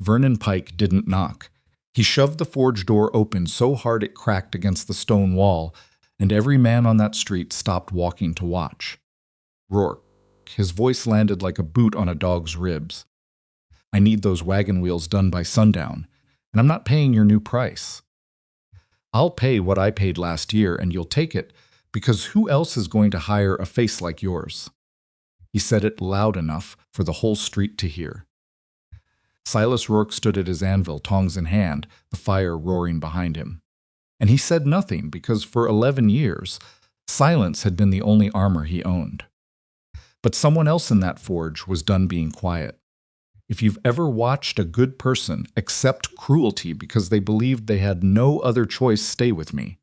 Vernon Pike didn't knock. He shoved the forge door open so hard it cracked against the stone wall, and every man on that street stopped walking to watch. Rourke. His voice landed like a boot on a dog's ribs. I need those wagon wheels done by sundown, and I'm not paying your new price. I'll pay what I paid last year, and you'll take it, because who else is going to hire a face like yours? He said it loud enough for the whole street to hear. Silas Rourke stood at his anvil, tongs in hand, the fire roaring behind him. And he said nothing because for 11 years, silence had been the only armor he owned. But someone else in that forge was done being quiet. If you've ever watched a good person accept cruelty because they believed they had no other choice, stay with me.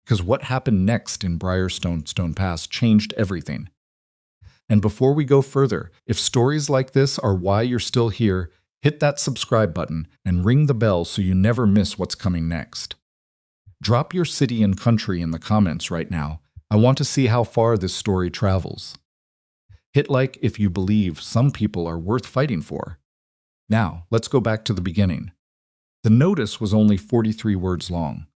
Because what happened next in Briarstone Pass changed everything. And before we go further, if stories like this are why you're still here, hit that subscribe button and ring the bell so you never miss what's coming next. Drop your city and country in the comments right now. I want to see how far this story travels. Hit like if you believe some people are worth fighting for. Now, let's go back to the beginning. The notice was only 43 words long.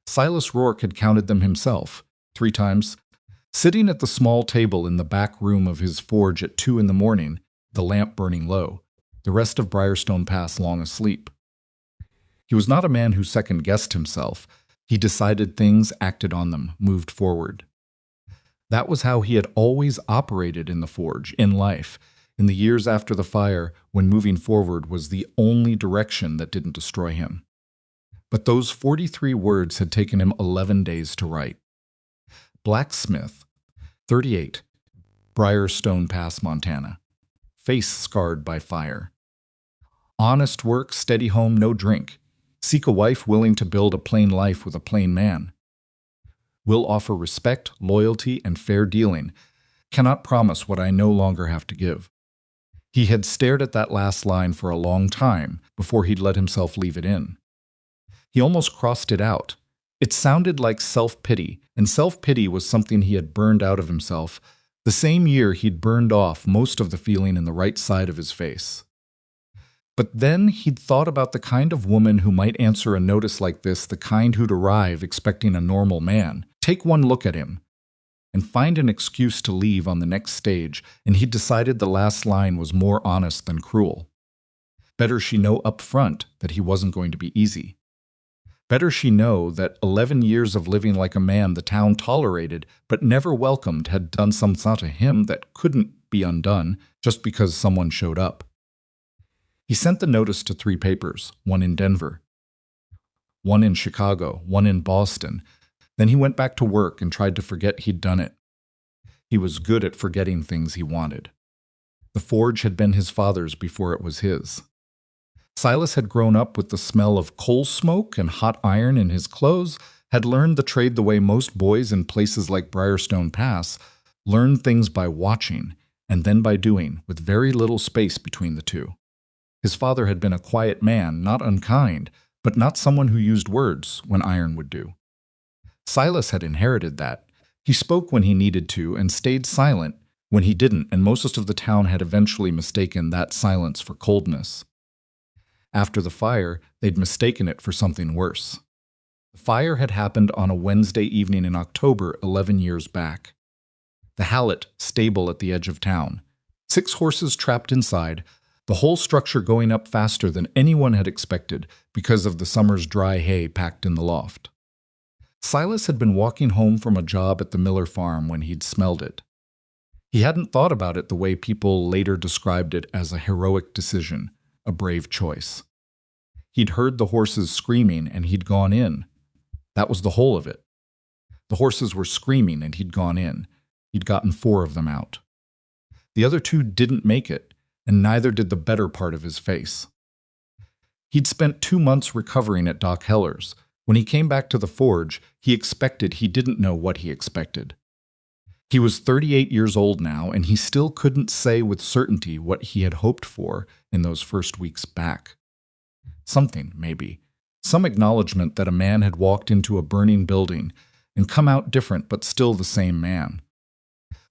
Silas Rourke had counted them himself, 3 times. Sitting at the small table in the back room of his forge at 2 in the morning, the lamp burning low, the rest of Briarstone Pass long asleep. He was not a man who second-guessed himself. He decided things, acted on them, moved forward. That was how he had always operated in the forge, in life, in the years after the fire, when moving forward was the only direction that didn't destroy him. But those 43 words had taken him 11 days to write. Blacksmith, 38, Briarstone Pass, Montana. Face scarred by fire. Honest work, steady home, no drink. Seek a wife willing to build a plain life with a plain man. Will offer respect, loyalty, and fair dealing. Cannot promise what I no longer have to give. He had stared at that last line for a long time before he'd let himself leave it in. He almost crossed it out. It sounded like self-pity, and self-pity was something he had burned out of himself the same year he'd burned off most of the feeling in the right side of his face. But then he'd thought about the kind of woman who might answer a notice like this, the kind who'd arrive expecting a normal man, take one look at him, and find an excuse to leave on the next stage, and he'd decided the last line was more honest than cruel. Better she know up front that he wasn't going to be easy. Better she know that 11 years of living like a man the town tolerated but never welcomed had done something to him that couldn't be undone just because someone showed up. He sent the notice to 3 papers, 1 in Denver, 1 in Chicago, 1 in Boston. Then he went back to work and tried to forget he'd done it. He was good at forgetting things he wanted. The forge had been his father's before it was his. Silas had grown up with the smell of coal smoke and hot iron in his clothes, had learned the trade the way most boys in places like Briarstone Pass learn things by watching and then by doing, with very little space between the two. His father had been a quiet man, not unkind, but not someone who used words when iron would do. Silas had inherited that. He spoke when he needed to and stayed silent when he didn't, and most of the town had eventually mistaken that silence for coldness. After the fire, they'd mistaken it for something worse. The fire had happened on a Wednesday evening in October 11 years back. The Hallett stable at the edge of town. 6 horses trapped inside, the whole structure going up faster than anyone had expected because of the summer's dry hay packed in the loft. Silas had been walking home from a job at the Miller farm when he'd smelled it. He hadn't thought about it the way people later described it as a heroic decision, a brave choice. He'd heard the horses screaming and he'd gone in. That was the whole of it. The horses were screaming and he'd gone in. He'd gotten 4 of them out. The other 2 didn't make it, and neither did the better part of his face. He'd spent 2 months recovering at Doc Heller's. When he came back to the forge, he expected he didn't know what he expected. He was 38 years old now, and he still couldn't say with certainty what he had hoped for in those first weeks back. Something, maybe. Some acknowledgement that a man had walked into a burning building and come out different but still the same man.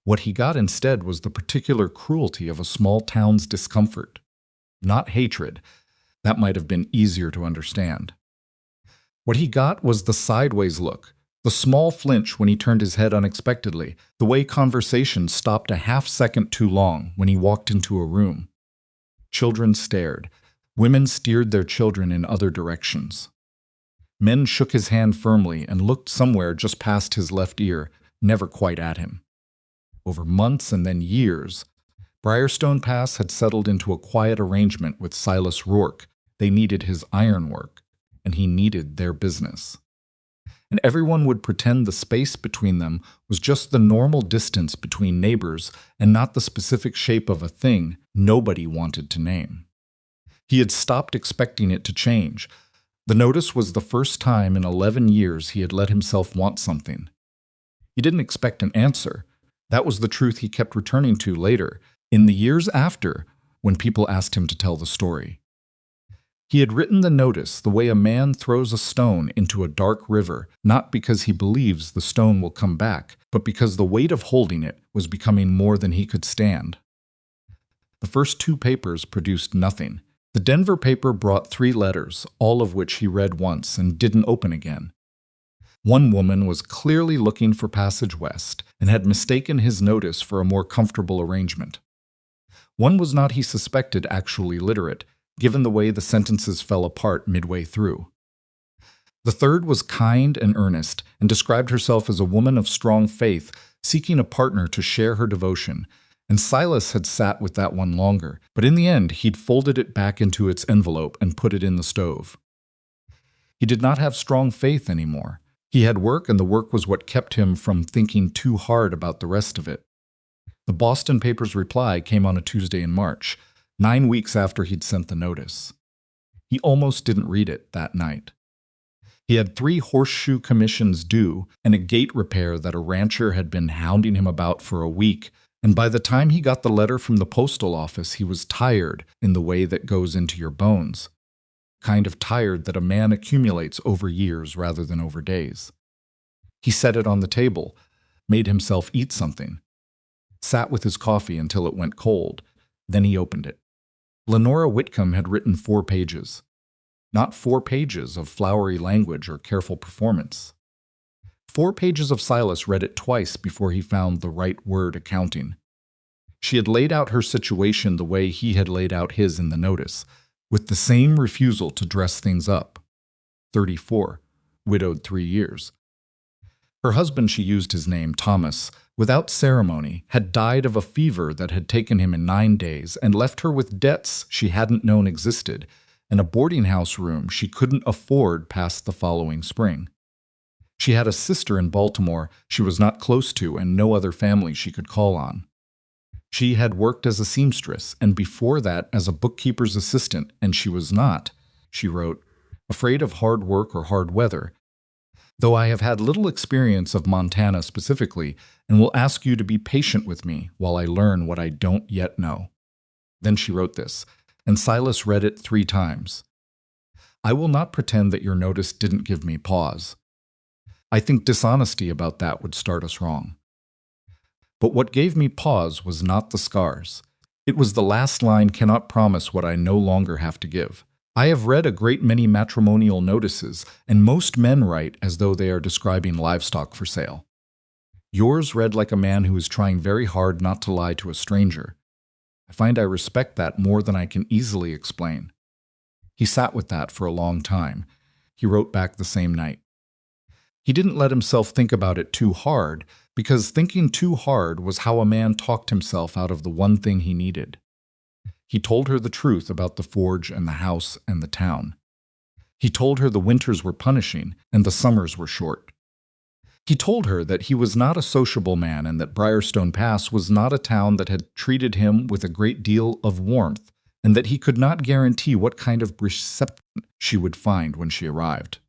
What he got instead was the particular cruelty of a small town's discomfort. Not hatred. That might have been easier to understand. What he got was the sideways look, the small flinch when he turned his head unexpectedly, the way conversation stopped a half-second too long when he walked into a room. Children stared. Women steered their children in other directions. Men shook his hand firmly and looked somewhere just past his left ear, never quite at him. Over months and then years, Briarstone Pass had settled into a quiet arrangement with Silas Rourke. They needed his ironwork, and he needed their business. And everyone would pretend the space between them was just the normal distance between neighbors and not the specific shape of a thing nobody wanted to name. He had stopped expecting it to change. The notice was the first time in 11 years he had let himself want something. He didn't expect an answer. That was the truth he kept returning to later, in the years after, when people asked him to tell the story. He had written the notice the way a man throws a stone into a dark river, not because he believes the stone will come back, but because the weight of holding it was becoming more than he could stand. The first 2 papers produced nothing. The Denver paper brought 3 letters, all of which he read once and didn't open again. One woman was clearly looking for passage west and had mistaken his notice for a more comfortable arrangement. One was not, he suspected, actually literate, given the way the sentences fell apart midway through. The third was kind and earnest, and described herself as a woman of strong faith, seeking a partner to share her devotion, and Silas had sat with that one longer, but in the end he'd folded it back into its envelope and put it in the stove. He did not have strong faith anymore. He had work, and the work was what kept him from thinking too hard about the rest of it. The Boston paper's reply came on a Tuesday in March, 9 weeks after he'd sent the notice. He almost didn't read it that night. He had 3 horseshoe commissions due and a gate repair that a rancher had been hounding him about for a week, and by the time he got the letter from the postal office, he was tired in the way that goes into your bones. Kind of tired that a man accumulates over years rather than over days. He set it on the table, made himself eat something, sat with his coffee until it went cold, then he opened it. Lenora Whitcomb had written 4 pages. Not 4 pages of flowery language or careful performance. 4 pages of Silas read it twice before he found the right word accounting. She had laid out her situation the way he had laid out his in the notice, with the same refusal to dress things up. 34, widowed 3 years. Her husband, she used his name, Thomas, without ceremony, had died of a fever that had taken him in 9 days and left her with debts she hadn't known existed, and a boarding house room she couldn't afford past the following spring. She had a sister in Baltimore she was not close to and no other family she could call on. She had worked as a seamstress, and before that as a bookkeeper's assistant, and she was not, she wrote, afraid of hard work or hard weather. Though I have had little experience of Montana specifically, and will ask you to be patient with me while I learn what I don't yet know. Then she wrote this, and Silas read it 3 times. I will not pretend that your notice didn't give me pause. I think dishonesty about that would start us wrong. But what gave me pause was not the scars. It was the last line, cannot promise what I no longer have to give. I have read a great many matrimonial notices, and most men write as though they are describing livestock for sale. Yours read like a man who is trying very hard not to lie to a stranger. I find I respect that more than I can easily explain. He sat with that for a long time. He wrote back the same night. He didn't let himself think about it too hard, because thinking too hard was how a man talked himself out of the one thing he needed. He told her the truth about the forge and the house and the town. He told her the winters were punishing and the summers were short. He told her that he was not a sociable man and that Briarstone Pass was not a town that had treated him with a great deal of warmth, and that he could not guarantee what kind of reception she would find when she arrived.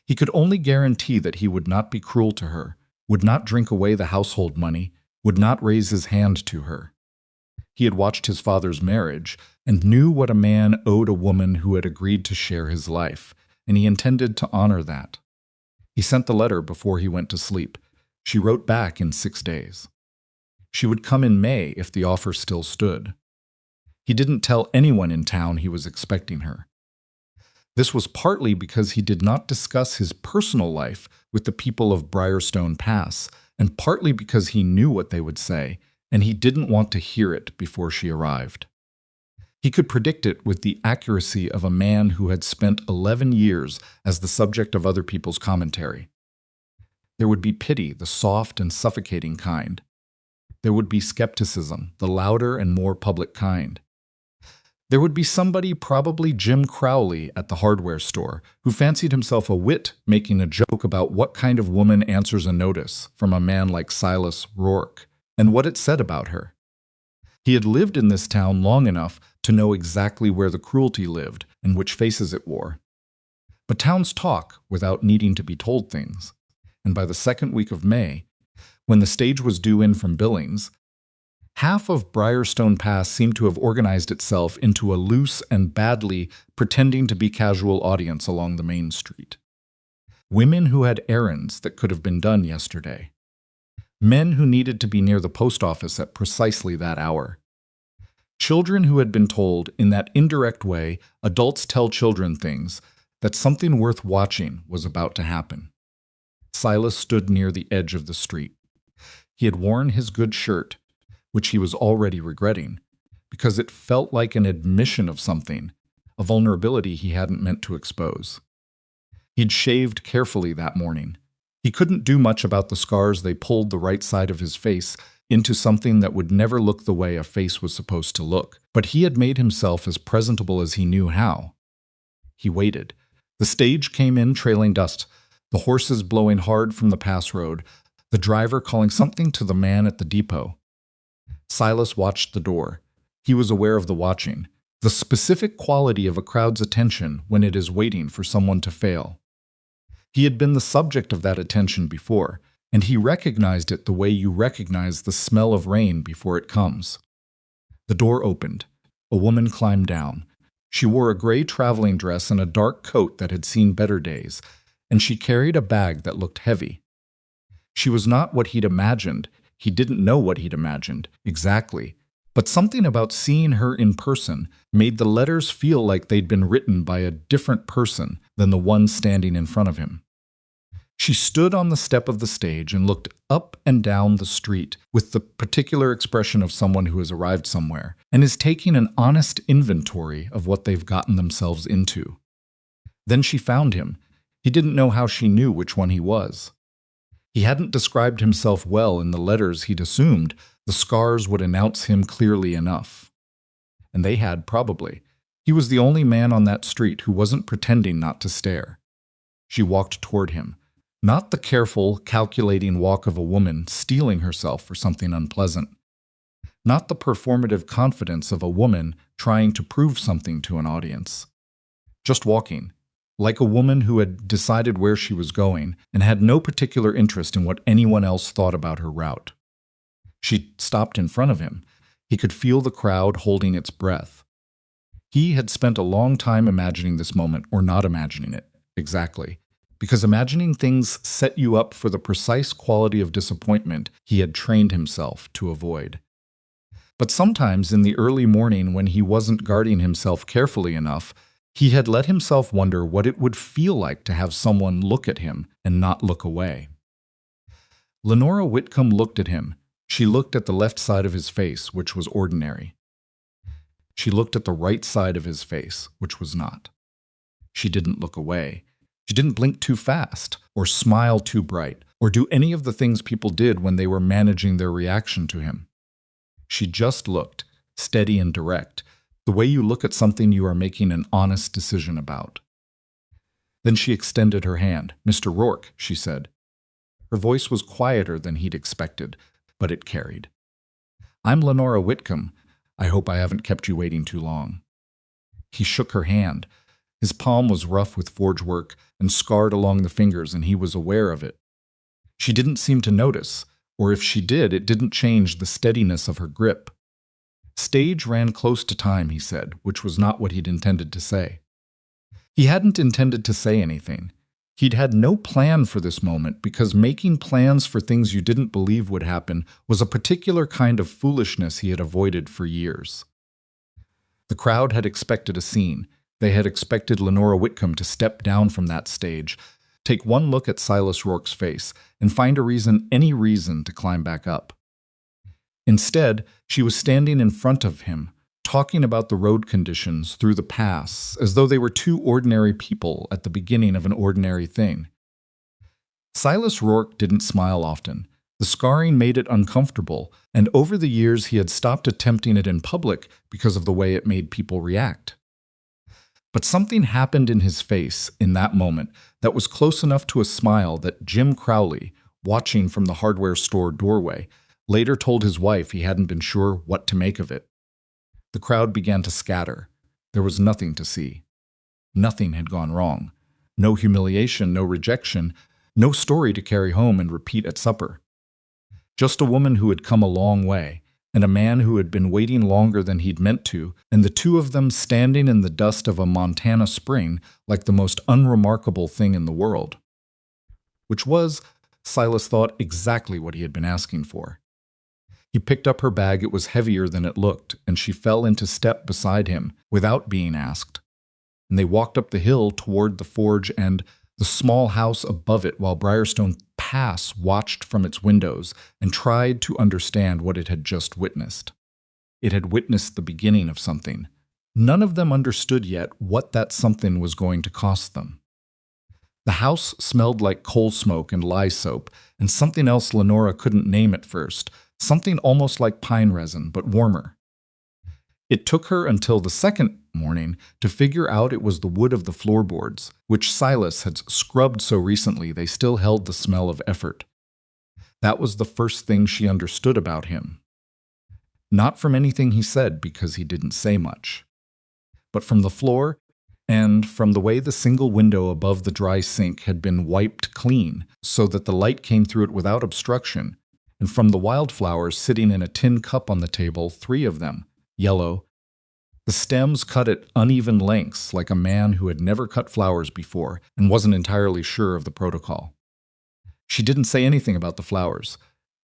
He could only guarantee that he would not be cruel to her, would not drink away the household money, would not raise his hand to her. He had watched his father's marriage and knew what a man owed a woman who had agreed to share his life, and he intended to honor that. He sent the letter before he went to sleep. She wrote back in 6 days. She would come in May if the offer still stood. He didn't tell anyone in town he was expecting her. This was partly because he did not discuss his personal life with the people of Briarstone Pass, and partly because he knew what they would say, and he didn't want to hear it before she arrived. He could predict it with the accuracy of a man who had spent 11 years as the subject of other people's commentary. There would be pity, the soft and suffocating kind. There would be skepticism, the louder and more public kind. There would be somebody, probably Jim Crowley at the hardware store, who fancied himself a wit, making a joke about what kind of woman answers a notice from a man like Silas Rourke, and what it said about her. He had lived in this town long enough to know exactly where the cruelty lived and which faces it wore. But towns talk without needing to be told things, and by the second week of May, when the stage was due in from Billings, half of Briarstone Pass seemed to have organized itself into a loose and badly pretending to be casual audience along the main street. Women who had errands that could have been done yesterday. Men who needed to be near the post office at precisely that hour. Children who had been told, in that indirect way adults tell children things, that something worth watching was about to happen. Silas stood near the edge of the street. He had worn his good shirt, which he was already regretting, because it felt like an admission of something, a vulnerability he hadn't meant to expose. He'd shaved carefully that morning. He couldn't do much about the scars. They pulled the right side of his face into something that would never look the way a face was supposed to look, but he had made himself as presentable as he knew how. He waited. The stage came in trailing dust, the horses blowing hard from the pass road, the driver calling something to the man at the depot. Silas watched the door. He was aware of the watching, the specific quality of a crowd's attention when it is waiting for someone to fail. He had been the subject of that attention before, and he recognized it the way you recognize the smell of rain before it comes. The door opened. A woman climbed down. She wore a gray traveling dress and a dark coat that had seen better days, and she carried a bag that looked heavy. She was not what he'd imagined. He didn't know what he'd imagined, exactly, but something about seeing her in person made the letters feel like they'd been written by a different person than the one standing in front of him. She stood on the step of the stage and looked up and down the street with the particular expression of someone who has arrived somewhere and is taking an honest inventory of what they've gotten themselves into. Then she found him. He didn't know how she knew which one he was. He hadn't described himself well in the letters. He'd assumed the scars would announce him clearly enough. And they had, probably. He was the only man on that street who wasn't pretending not to stare. She walked toward him. Not the careful, calculating walk of a woman steeling herself for something unpleasant. Not the performative confidence of a woman trying to prove something to an audience. Just walking, like a woman who had decided where she was going and had no particular interest in what anyone else thought about her route. She stopped in front of him. He could feel the crowd holding its breath. He had spent a long time imagining this moment, or not imagining it, exactly. Because imagining things set you up for the precise quality of disappointment he had trained himself to avoid. But sometimes in the early morning, when he wasn't guarding himself carefully enough, he had let himself wonder what it would feel like to have someone look at him and not look away. Lenora Whitcomb looked at him. She looked at the left side of his face, which was ordinary. She looked at the right side of his face, which was not. She didn't look away. She didn't blink too fast, or smile too bright, or do any of the things people did when they were managing their reaction to him. She just looked, steady and direct, the way you look at something you are making an honest decision about. Then she extended her hand. "Mr. Rourke," she said. Her voice was quieter than he'd expected, but it carried. "I'm Lenora Whitcomb. I hope I haven't kept you waiting too long." He shook her hand. His palm was rough with forge work and scarred along the fingers, and he was aware of it. She didn't seem to notice, or if she did, it didn't change the steadiness of her grip. Stage ran close to time, he said, which was not what he'd intended to say. He hadn't intended to say anything. He'd had no plan for this moment, because making plans for things you didn't believe would happen was a particular kind of foolishness he had avoided for years. The crowd had expected a scene. They had expected Lenora Whitcomb to step down from that stage, take one look at Silas Rourke's face, and find a reason, any reason, to climb back up. Instead, she was standing in front of him, talking about the road conditions through the pass, as though they were two ordinary people at the beginning of an ordinary thing. Silas Rourke didn't smile often. The scarring made it uncomfortable, and over the years he had stopped attempting it in public because of the way it made people react. But something happened in his face in that moment that was close enough to a smile that Jim Crowley, watching from the hardware store doorway, later told his wife he hadn't been sure what to make of it. The crowd began to scatter. There was nothing to see. Nothing had gone wrong. No humiliation, no rejection, no story to carry home and repeat at supper. Just a woman who had come a long way, and a man who had been waiting longer than he'd meant to, and the two of them standing in the dust of a Montana spring like the most unremarkable thing in the world. Which was, Silas thought, exactly what he had been asking for. He picked up her bag. It was heavier than it looked, and she fell into step beside him without being asked. And they walked up the hill toward the forge and the small house above it while Briarstone Pass watched from its windows and tried to understand what it had just witnessed. It had witnessed the beginning of something. None of them understood yet what that something was going to cost them. The house smelled like coal smoke and lye soap, and something else Lenora couldn't name at first, something almost like pine resin, but warmer. It took her until the second morning to figure out it was the wood of the floorboards, which Silas had scrubbed so recently they still held the smell of effort. That was the first thing she understood about him. Not from anything he said, because he didn't say much, but from the floor and from the way the single window above the dry sink had been wiped clean so that the light came through it without obstruction, and from the wildflowers sitting in a tin cup on the table, 3 of them, yellow. The stems cut at uneven lengths like a man who had never cut flowers before and wasn't entirely sure of the protocol. She didn't say anything about the flowers.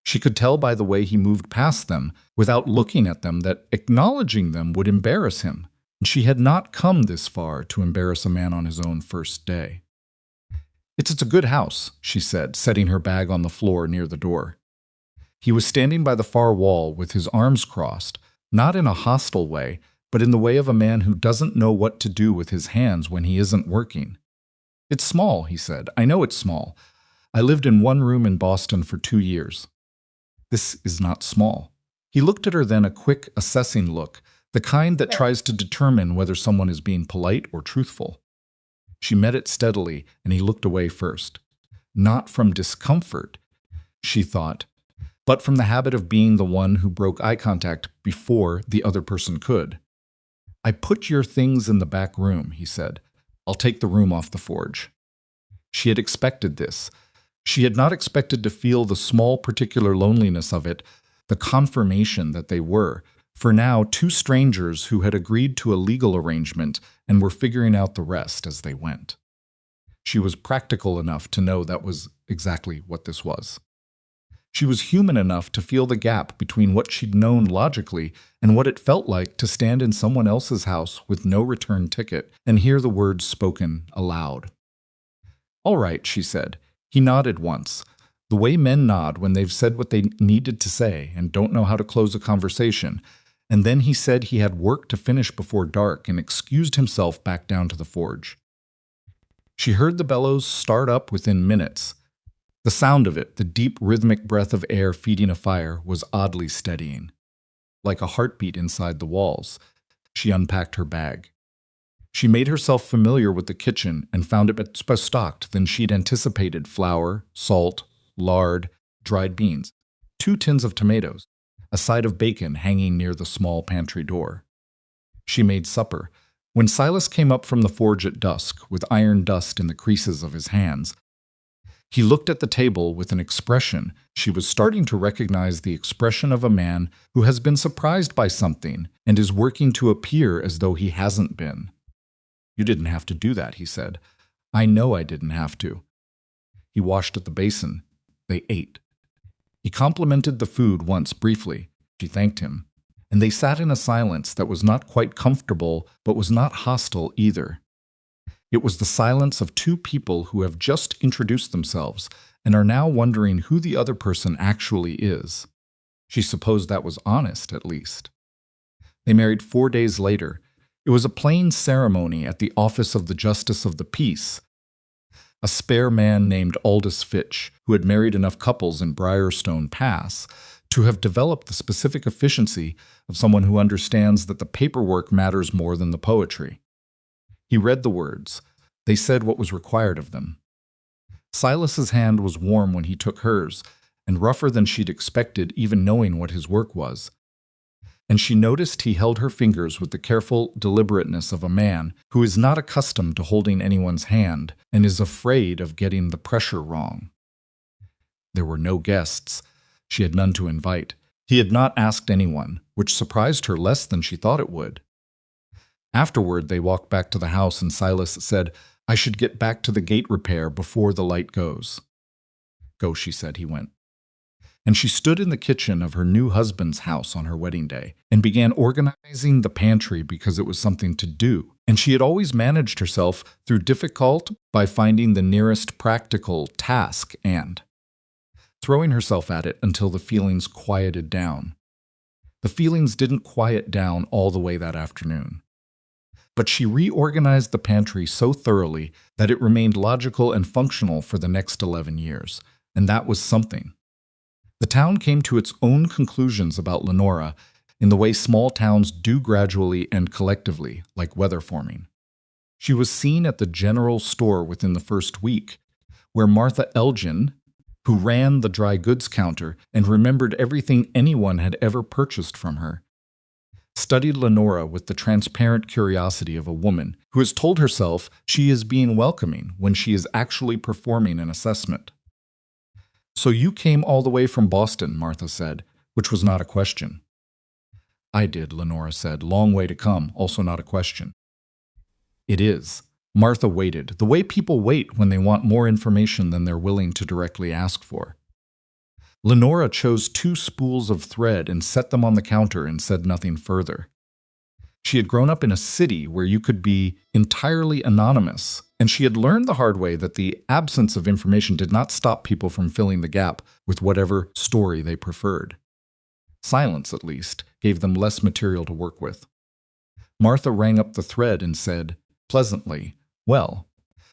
She could tell by the way he moved past them without looking at them that acknowledging them would embarrass him. And she had not come this far to embarrass a man on his own first day. It's a good house," she said, setting her bag on the floor near the door. He was standing by the far wall with his arms crossed, not in a hostile way, but in the way of a man who doesn't know what to do with his hands when he isn't working. "It's small," he said. "I know it's small. I lived in one room in Boston for 2 years. This is not small." He looked at her then, a quick, assessing look, the kind that tries to determine whether someone is being polite or truthful. She met it steadily, and he looked away first. Not from discomfort, she thought, but from the habit of being the one who broke eye contact before the other person could. "I put your things in the back room," he said. "I'll take the room off the forge." She had expected this. She had not expected to feel the small particular loneliness of it, the confirmation that they were, for now, 2 strangers who had agreed to a legal arrangement and were figuring out the rest as they went. She was practical enough to know that was exactly what this was. She was human enough to feel the gap between what she'd known logically and what it felt like to stand in someone else's house with no return ticket and hear the words spoken aloud. "All right," she said. He nodded once, the way men nod when they've said what they needed to say and don't know how to close a conversation, and then he said he had work to finish before dark and excused himself back down to the forge. She heard the bellows start up within minutes. The sound of it, the deep rhythmic breath of air feeding a fire, was oddly steadying. Like a heartbeat inside the walls. She unpacked her bag. She made herself familiar with the kitchen and found it better stocked than she'd anticipated: flour, salt, lard, dried beans, 2 tins of tomatoes, a side of bacon hanging near the small pantry door. She made supper. When Silas came up from the forge at dusk, with iron dust in the creases of his hands, he looked at the table with an expression. She was starting to recognize the expression of a man who has been surprised by something and is working to appear as though he hasn't been. "You didn't have to do that," he said. "I know I didn't have to." He washed at the basin. They ate. He complimented the food once briefly. She thanked him. and they sat in a silence that was not quite comfortable but was not hostile either. It was the silence of two people who have just introduced themselves and are now wondering who the other person actually is. She supposed that was honest, at least. They married 4 days later. It was a plain ceremony at the office of the Justice of the Peace, a spare man named Aldous Fitch, who had married enough couples in Briarstone Pass to have developed the specific efficiency of someone who understands that the paperwork matters more than the poetry. He read the words. They said what was required of them. Silas's hand was warm when he took hers, and rougher than she'd expected, even knowing what his work was. And she noticed he held her fingers with the careful deliberateness of a man who is not accustomed to holding anyone's hand and is afraid of getting the pressure wrong. There were no guests. She had none to invite. He had not asked anyone, which surprised her less than she thought it would. Afterward, they walked back to the house, and Silas said, "I should get back to the gate repair before the light goes." "Go," she said. He went. And she stood in the kitchen of her new husband's house on her wedding day and began organizing the pantry because it was something to do, and she had always managed herself through difficult by finding the nearest practical task and throwing herself at it until the feelings quieted down. The feelings didn't quiet down all the way that afternoon. But she reorganized the pantry so thoroughly that it remained logical and functional for the next 11 years, and that was something. The town came to its own conclusions about Lenora in the way small towns do gradually and collectively, like weather forming. She was seen at the general store within the first week, where Martha Elgin, who ran the dry goods counter and remembered everything anyone had ever purchased from her, studied Lenora with the transparent curiosity of a woman who has told herself she is being welcoming when she is actually performing an assessment. "So you came all the way from Boston," Martha said, which was not a question. "I did," Lenora said. "Long way to come, also not a question." "It is." Martha waited, the way people wait when they want more information than they're willing to directly ask for. Lenora chose 2 spools of thread and set them on the counter and said nothing further. She had grown up in a city where you could be entirely anonymous, and she had learned the hard way that the absence of information did not stop people from filling the gap with whatever story they preferred. Silence, at least, gave them less material to work with. Martha rang up the thread and said, pleasantly, "Well,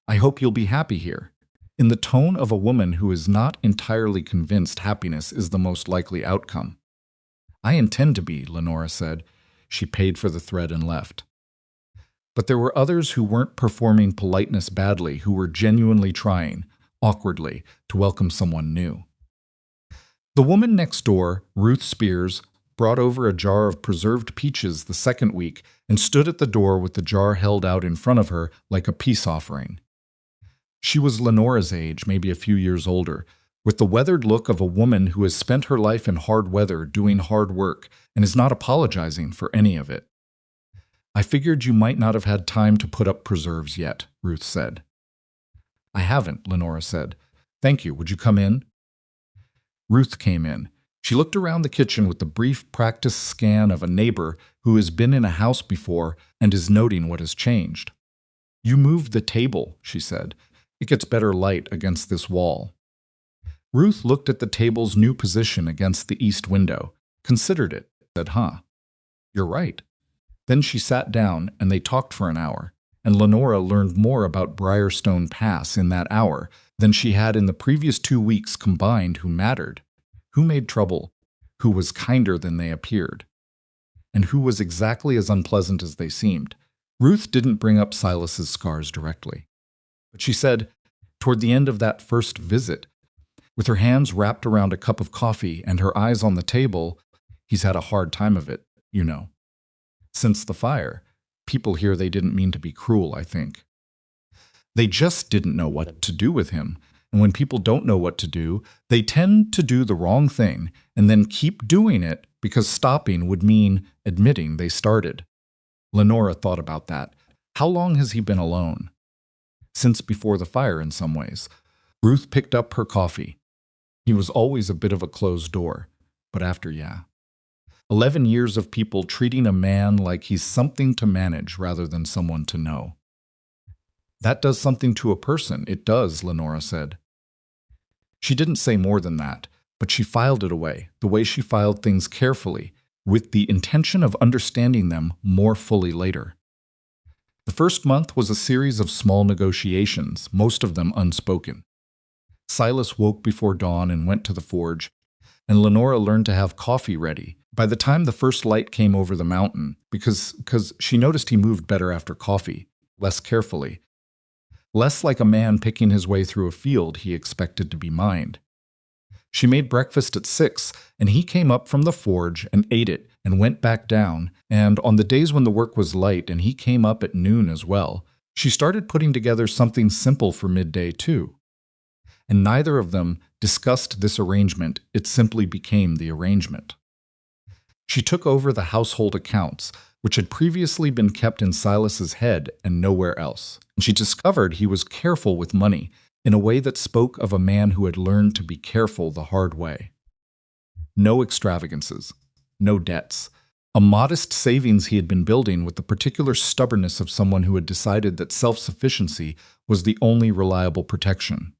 I hope you'll be happy here," in the tone of a woman who is not entirely convinced happiness is the most likely outcome. "I intend to be," Lenora said. She paid for the thread and left. But there were others who weren't performing politeness badly, who were genuinely trying, awkwardly, to welcome someone new. The woman next door, Ruth Spears, brought over a jar of preserved peaches the second week and stood at the door with the jar held out in front of her like a peace offering. She was Lenora's age, maybe a few years older, with the weathered look of a woman who has spent her life in hard weather doing hard work and is not apologizing for any of it. "I figured you might not have had time to put up preserves yet," Ruth said. "I haven't," Lenora said. "Thank you. Would you come in?" Ruth came in. She looked around the kitchen with the brief practice scan of a neighbor who has been in a house before and is noting what has changed. "You moved the table," she said. "It gets better light against this wall." Ruth looked at the table's new position against the east window, considered it, said, "You're right." Then she sat down and they talked for an hour, and Lenora learned more about Briarstone Pass in that hour than she had in the previous 2 weeks combined who mattered, who made trouble, who was kinder than they appeared, and who was exactly as unpleasant as they seemed. Ruth didn't bring up Silas's scars directly, but she said, toward the end of that first visit, with her hands wrapped around a cup of coffee and her eyes on the table, "He's had a hard time of it, you know. Since the fire. People here they didn't mean to be cruel, I think. They just didn't know what to do with him, and when people don't know what to do, they tend to do the wrong thing and then keep doing it because stopping would mean admitting they started." Lenora thought about that. How long has he been alone? Since before the fire in some ways. Ruth picked up her coffee. He was always a bit of a closed door, but after, yeah. 11 years of people treating a man like he's something to manage rather than someone to know. That does something to a person, it does, Lenora said. She didn't say more than that, but she filed it away, the way she filed things carefully, with the intention of understanding them more fully later. The first month was a series of small negotiations, most of them unspoken. Silas woke before dawn and went to the forge, and Lenora learned to have coffee ready. By the time the first light came over the mountain, because she noticed he moved better after coffee, less carefully, less like a man picking his way through a field he expected to be mined. She made breakfast at 6, and he came up from the forge and ate it and went back down, and on the days when the work was light and he came up at noon as well, she started putting together something simple for midday too. And neither of them discussed this arrangement, it simply became the arrangement. She took over the household accounts, which had previously been kept in Silas's head and nowhere else. And she discovered he was careful with money in a way that spoke of a man who had learned to be careful the hard way. No extravagances, no debts, a modest savings he had been building with the particular stubbornness of someone who had decided that self-sufficiency was the only reliable protection.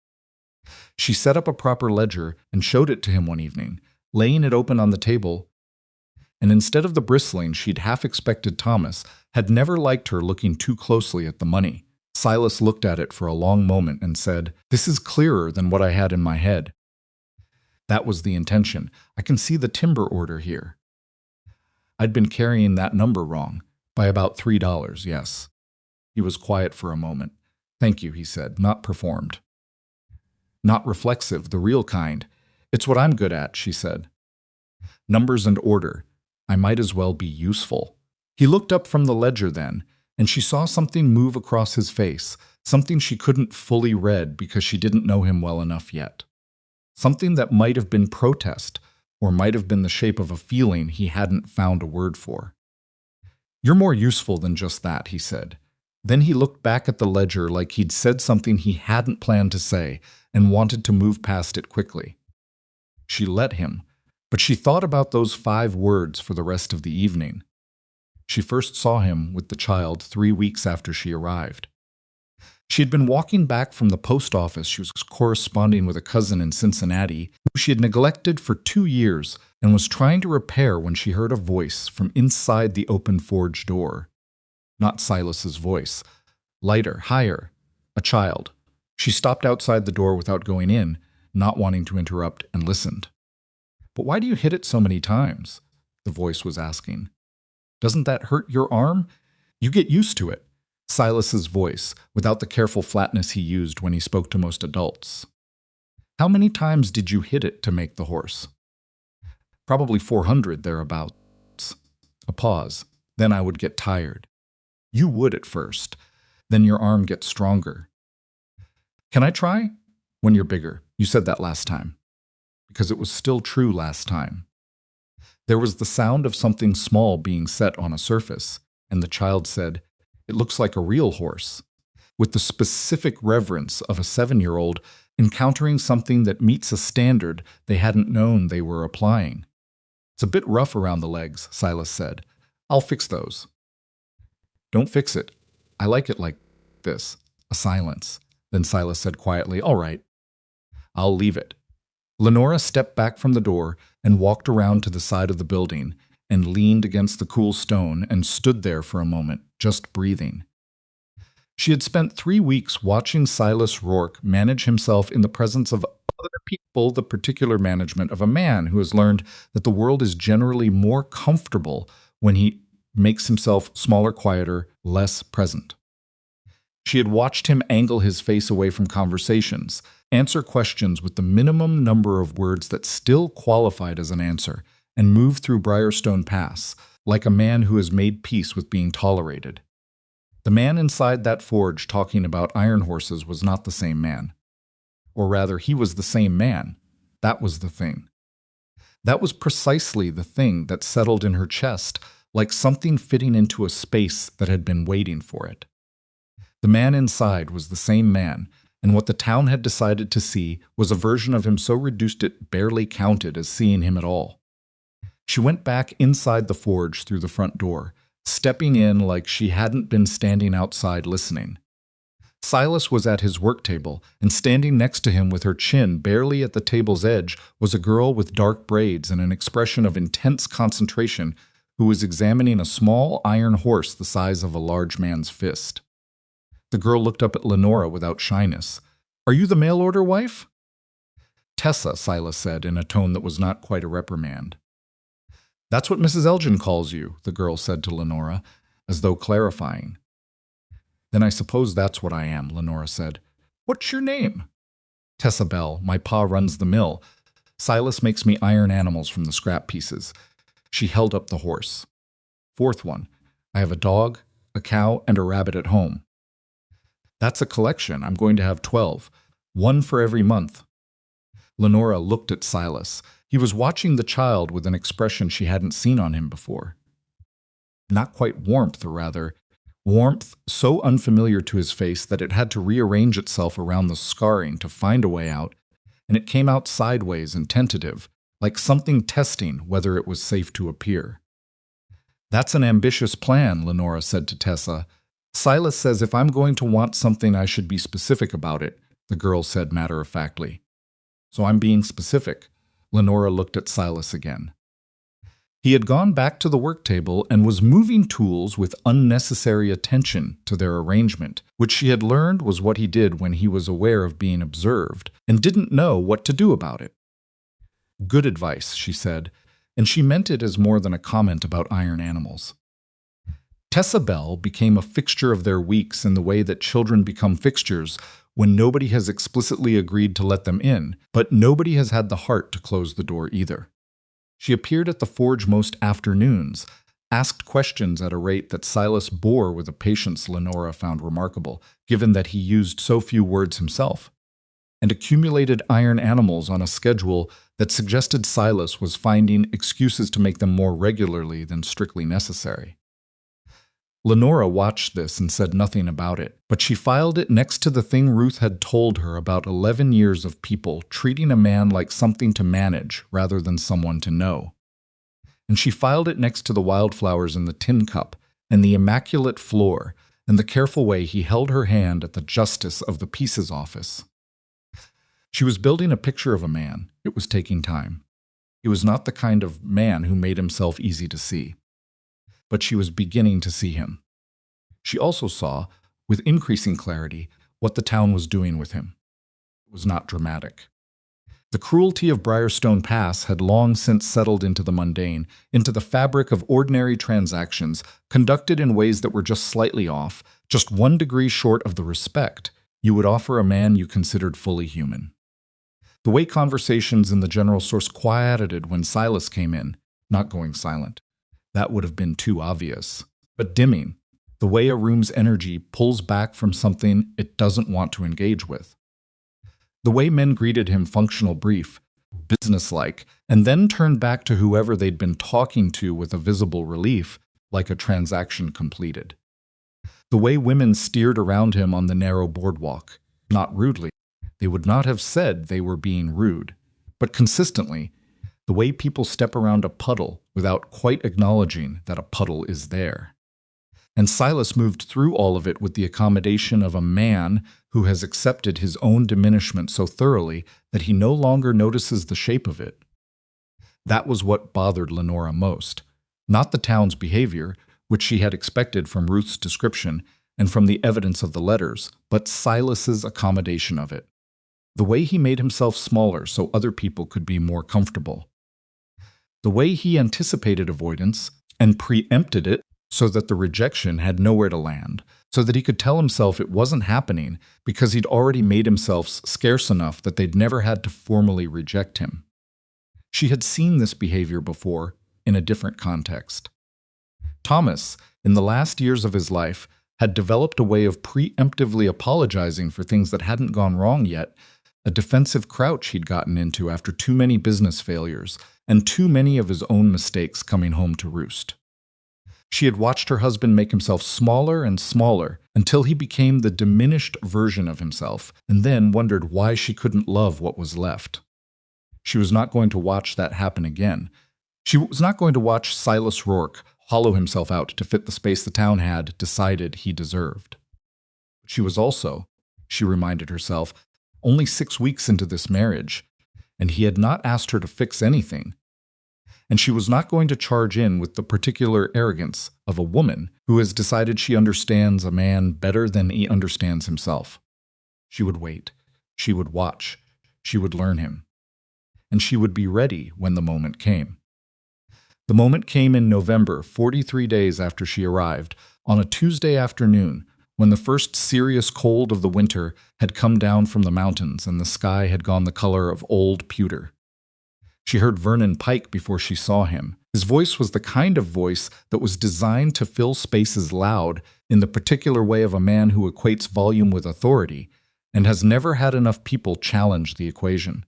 She set up a proper ledger and showed it to him one evening, laying it open on the table, and instead of the bristling she'd half expected, Thomas had never liked her looking too closely at the money. Silas looked at it for a long moment and said, "This is clearer than what I had in my head." That was the intention. I can see the timber order here. I'd been carrying that number wrong, by about $3, yes. He was quiet for a moment. "Thank you," he said, "not performed." "Not reflexive, the real kind. It's what I'm good at," she said. "Numbers and order. I might as well be useful." He looked up from the ledger then, and she saw something move across his face, something she couldn't fully read because she didn't know him well enough yet. Something that might have been protest, or might have been the shape of a feeling he hadn't found a word for. "You're more useful than just that," he said. Then he looked back at the ledger like he'd said something he hadn't planned to say and wanted to move past it quickly. She let him, but she thought about those 5 words for the rest of the evening. She first saw him with the child 3 weeks after she arrived. She had been walking back from the post office. She was corresponding with a cousin in Cincinnati who she had neglected for 2 years and was trying to repair when she heard a voice from inside the open forge door. Not Silas's voice. Lighter, higher. A child. She stopped outside the door without going in, not wanting to interrupt, and listened. "But why do you hit it so many times?" the voice was asking. "Doesn't that hurt your arm? You get used to it." Silas's voice, without the careful flatness he used when he spoke to most adults. "How many times did you hit it to make the horse?" "Probably 400 thereabouts." A pause. "Then I would get tired." "You would at first. Then your arm gets stronger." "Can I try?" "When you're bigger. You said that last time." Because it was still true last time. There was the sound of something small being set on a surface, and the child said, "It looks like a real horse," with the specific reverence of a 7-year-old encountering something that meets a standard they hadn't known they were applying. "It's a bit rough around the legs," Silas said. "I'll fix those." "Don't fix it. I like it like this." A silence. Then Silas said quietly, "All right. I'll leave it." Lenora stepped back from the door and walked around to the side of the building and leaned against the cool stone and stood there for a moment, just breathing. She had spent 3 weeks watching Silas Rourke manage himself in the presence of other people, the particular management of a man who has learned that the world is generally more comfortable when he makes himself smaller, quieter, less present. She had watched him angle his face away from conversations, answer questions with the minimum number of words that still qualified as an answer, and move through Briarstone Pass like a man who has made peace with being tolerated. The man inside that forge talking about iron horses was not the same man. Or rather, he was the same man. That was the thing. That was precisely the thing that settled in her chest, like something fitting into a space that had been waiting for it. The man inside was the same man, and what the town had decided to see was a version of him so reduced it barely counted as seeing him at all. She went back inside the forge through the front door, stepping in like she hadn't been standing outside listening. Silas was at his work table, and standing next to him with her chin barely at the table's edge was a girl with dark braids and an expression of intense concentration who was examining a small iron horse the size of a large man's fist. The girl looked up at Lenora without shyness. "Are you the mail-order wife?" "Tessa," Silas said in a tone that was not quite a reprimand. "That's what Mrs. Elgin calls you," the girl said to Lenora, as though clarifying. "Then I suppose that's what I am," Lenora said. "What's your name?" "Tessa Bell. My pa runs the mill. Silas makes me iron animals from the scrap pieces." She held up the horse. "Fourth one. I have a dog, a cow, and a rabbit at home." "That's a collection. I'm going to have 12. One for every month." Lenora looked at Silas. He was watching the child with an expression she hadn't seen on him before. Not quite warmth, or rather, warmth so unfamiliar to his face that it had to rearrange itself around the scarring to find a way out, and it came out sideways and tentative, like something testing whether it was safe to appear. "That's an ambitious plan," Lenora said to Tessa. "Silas says if I'm going to want something I should be specific about it," the girl said matter-of-factly. "So I'm being specific." Lenora looked at Silas again. He had gone back to the work table and was moving tools with unnecessary attention to their arrangement, which she had learned was what he did when he was aware of being observed and didn't know what to do about it. "Good advice," she said, and she meant it as more than a comment about iron animals. Tessa Bell became a fixture of their weeks in the way that children become fixtures when nobody has explicitly agreed to let them in, but nobody has had the heart to close the door either. She appeared at the forge most afternoons, asked questions at a rate that Silas bore with a patience Lenora found remarkable, given that he used so few words himself, and accumulated iron animals on a schedule that suggested Silas was finding excuses to make them more regularly than strictly necessary. Lenora watched this and said nothing about it, but she filed it next to the thing Ruth had told her about 11 years of people treating a man like something to manage rather than someone to know. And she filed it next to the wildflowers in the tin cup and the immaculate floor and the careful way he held her hand at the justice of the peace's office. She was building a picture of a man. It was taking time. He was not the kind of man who made himself easy to see. But she was beginning to see him. She also saw, with increasing clarity, what the town was doing with him. It was not dramatic. The cruelty of Briarstone Pass had long since settled into the mundane, into the fabric of ordinary transactions, conducted in ways that were just slightly off, just 1 degree short of the respect you would offer a man you considered fully human. The way conversations in the general source quieted when Silas came in, not going silent. That would have been too obvious. But dimming, the way a room's energy pulls back from something it doesn't want to engage with. The way men greeted him functional brief, businesslike, and then turned back to whoever they'd been talking to with a visible relief, like a transaction completed. The way women steered around him on the narrow boardwalk, not rudely. They would not have said they were being rude, but consistently, the way people step around a puddle without quite acknowledging that a puddle is there. And Silas moved through all of it with the accommodation of a man who has accepted his own diminishment so thoroughly that he no longer notices the shape of it. That was what bothered Lenora most, not the town's behavior, which she had expected from Ruth's description and from the evidence of the letters, but Silas's accommodation of it. The way he made himself smaller so other people could be more comfortable. The way he anticipated avoidance and preempted it so that the rejection had nowhere to land, so that he could tell himself it wasn't happening because he'd already made himself scarce enough that they'd never had to formally reject him. She had seen this behavior before in a different context. Thomas, in the last years of his life, had developed a way of preemptively apologizing for things that hadn't gone wrong yet, a defensive crouch he'd gotten into after too many business failures and too many of his own mistakes coming home to roost. She had watched her husband make himself smaller and smaller until he became the diminished version of himself, and then wondered why she couldn't love what was left. She was not going to watch that happen again. She was not going to watch Silas Rourke hollow himself out to fit the space the town had decided he deserved. She was also, she reminded herself, only 6 weeks into this marriage, and he had not asked her to fix anything. And she was not going to charge in with the particular arrogance of a woman who has decided she understands a man better than he understands himself. She would wait. She would watch. She would learn him. And she would be ready when the moment came. The moment came in November, 43 days after she arrived, on a Tuesday afternoon, when the first serious cold of the winter had come down from the mountains and the sky had gone the color of old pewter. She heard Vernon Pike before she saw him. His voice was the kind of voice that was designed to fill spaces loud in the particular way of a man who equates volume with authority and has never had enough people challenge the equation.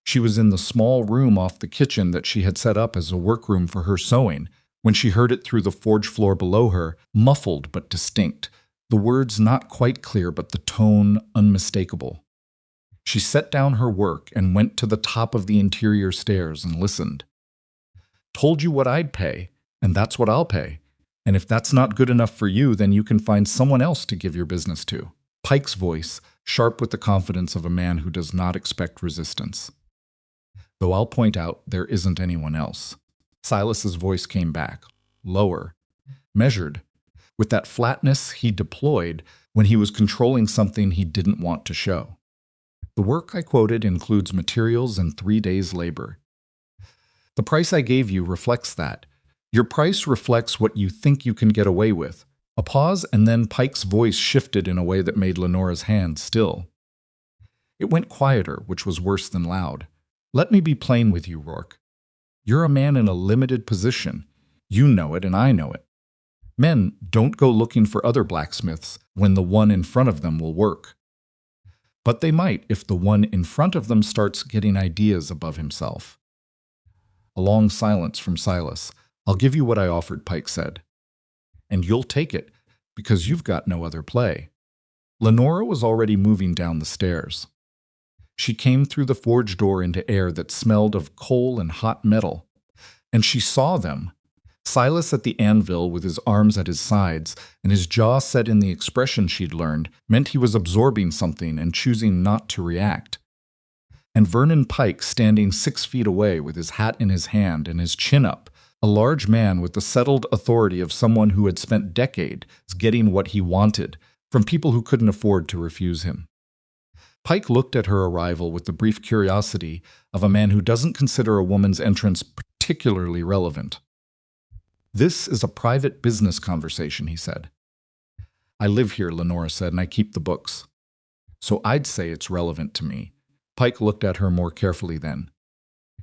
She was in the small room off the kitchen that she had set up as a workroom for her sewing when she heard it through the forge floor below her, muffled but distinct, the words not quite clear but the tone unmistakable. She set down her work and went to the top of the interior stairs and listened. "Told you what I'd pay, and that's what I'll pay. And if that's not good enough for you, then you can find someone else to give your business to." Pike's voice, sharp with the confidence of a man who does not expect resistance. "Though I'll point out there isn't anyone else." Silas's voice came back, lower, measured, with that flatness he deployed when he was controlling something he didn't want to show. "The work I quoted includes materials and 3 days' labor. The price I gave you reflects that. Your price reflects what you think you can get away with." A pause, and then Pike's voice shifted in a way that made Lenora's hand still. It went quieter, which was worse than loud. "Let me be plain with you, Rourke. You're a man in a limited position. You know it, and I know it. Men don't go looking for other blacksmiths when the one in front of them will work. But they might if the one in front of them starts getting ideas above himself." A long silence from Silas. "I'll give you what I offered," Pike said. "And you'll take it, because you've got no other play." Lenora was already moving down the stairs. She came through the forge door into air that smelled of coal and hot metal, and she saw them. Silas at the anvil with his arms at his sides and his jaw set in the expression she'd learned meant he was absorbing something and choosing not to react. And Vernon Pike standing 6 feet away with his hat in his hand and his chin up, a large man with the settled authority of someone who had spent decades getting what he wanted from people who couldn't afford to refuse him. Pike looked at her arrival with the brief curiosity of a man who doesn't consider a woman's entrance particularly relevant. "This is a private business conversation," he said. "I live here," Lenora said, "and I keep the books. So I'd say it's relevant to me." Pike looked at her more carefully then.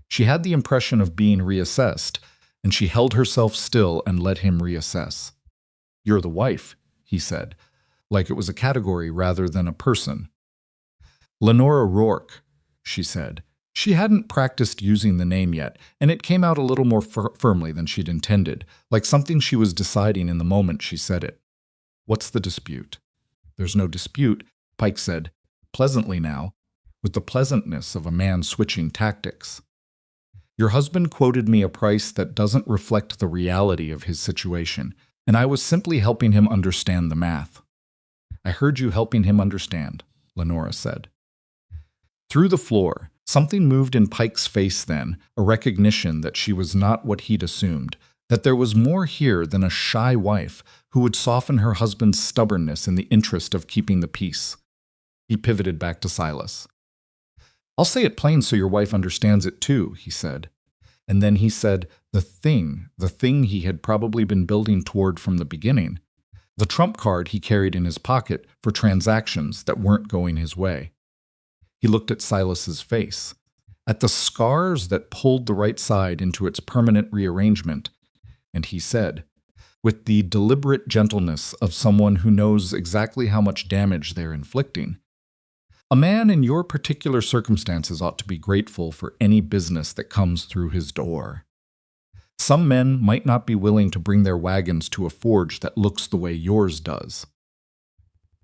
She had the impression of being reassessed, and she held herself still and let him reassess. "You're the wife," he said, like it was a category rather than a person. "Lenora Rourke," she said. She hadn't practiced using the name yet, and it came out a little more firmly than she'd intended, like something she was deciding in the moment she said it. "What's the dispute?" "There's no dispute," Pike said, pleasantly now, with the pleasantness of a man switching tactics. "Your husband quoted me a price that doesn't reflect the reality of his situation, and I was simply helping him understand the math." "I heard you helping him understand," Lenora said. Through the floor, something moved in Pike's face then, a recognition that she was not what he'd assumed, that there was more here than a shy wife who would soften her husband's stubbornness in the interest of keeping the peace. He pivoted back to Silas. "I'll say it plain so your wife understands it too," he said. And then he said the thing he had probably been building toward from the beginning, the trump card he carried in his pocket for transactions that weren't going his way. He looked at Silas's face, at the scars that pulled the right side into its permanent rearrangement, and he said, with the deliberate gentleness of someone who knows exactly how much damage they're inflicting, "A man in your particular circumstances ought to be grateful for any business that comes through his door. Some men might not be willing to bring their wagons to a forge that looks the way yours does."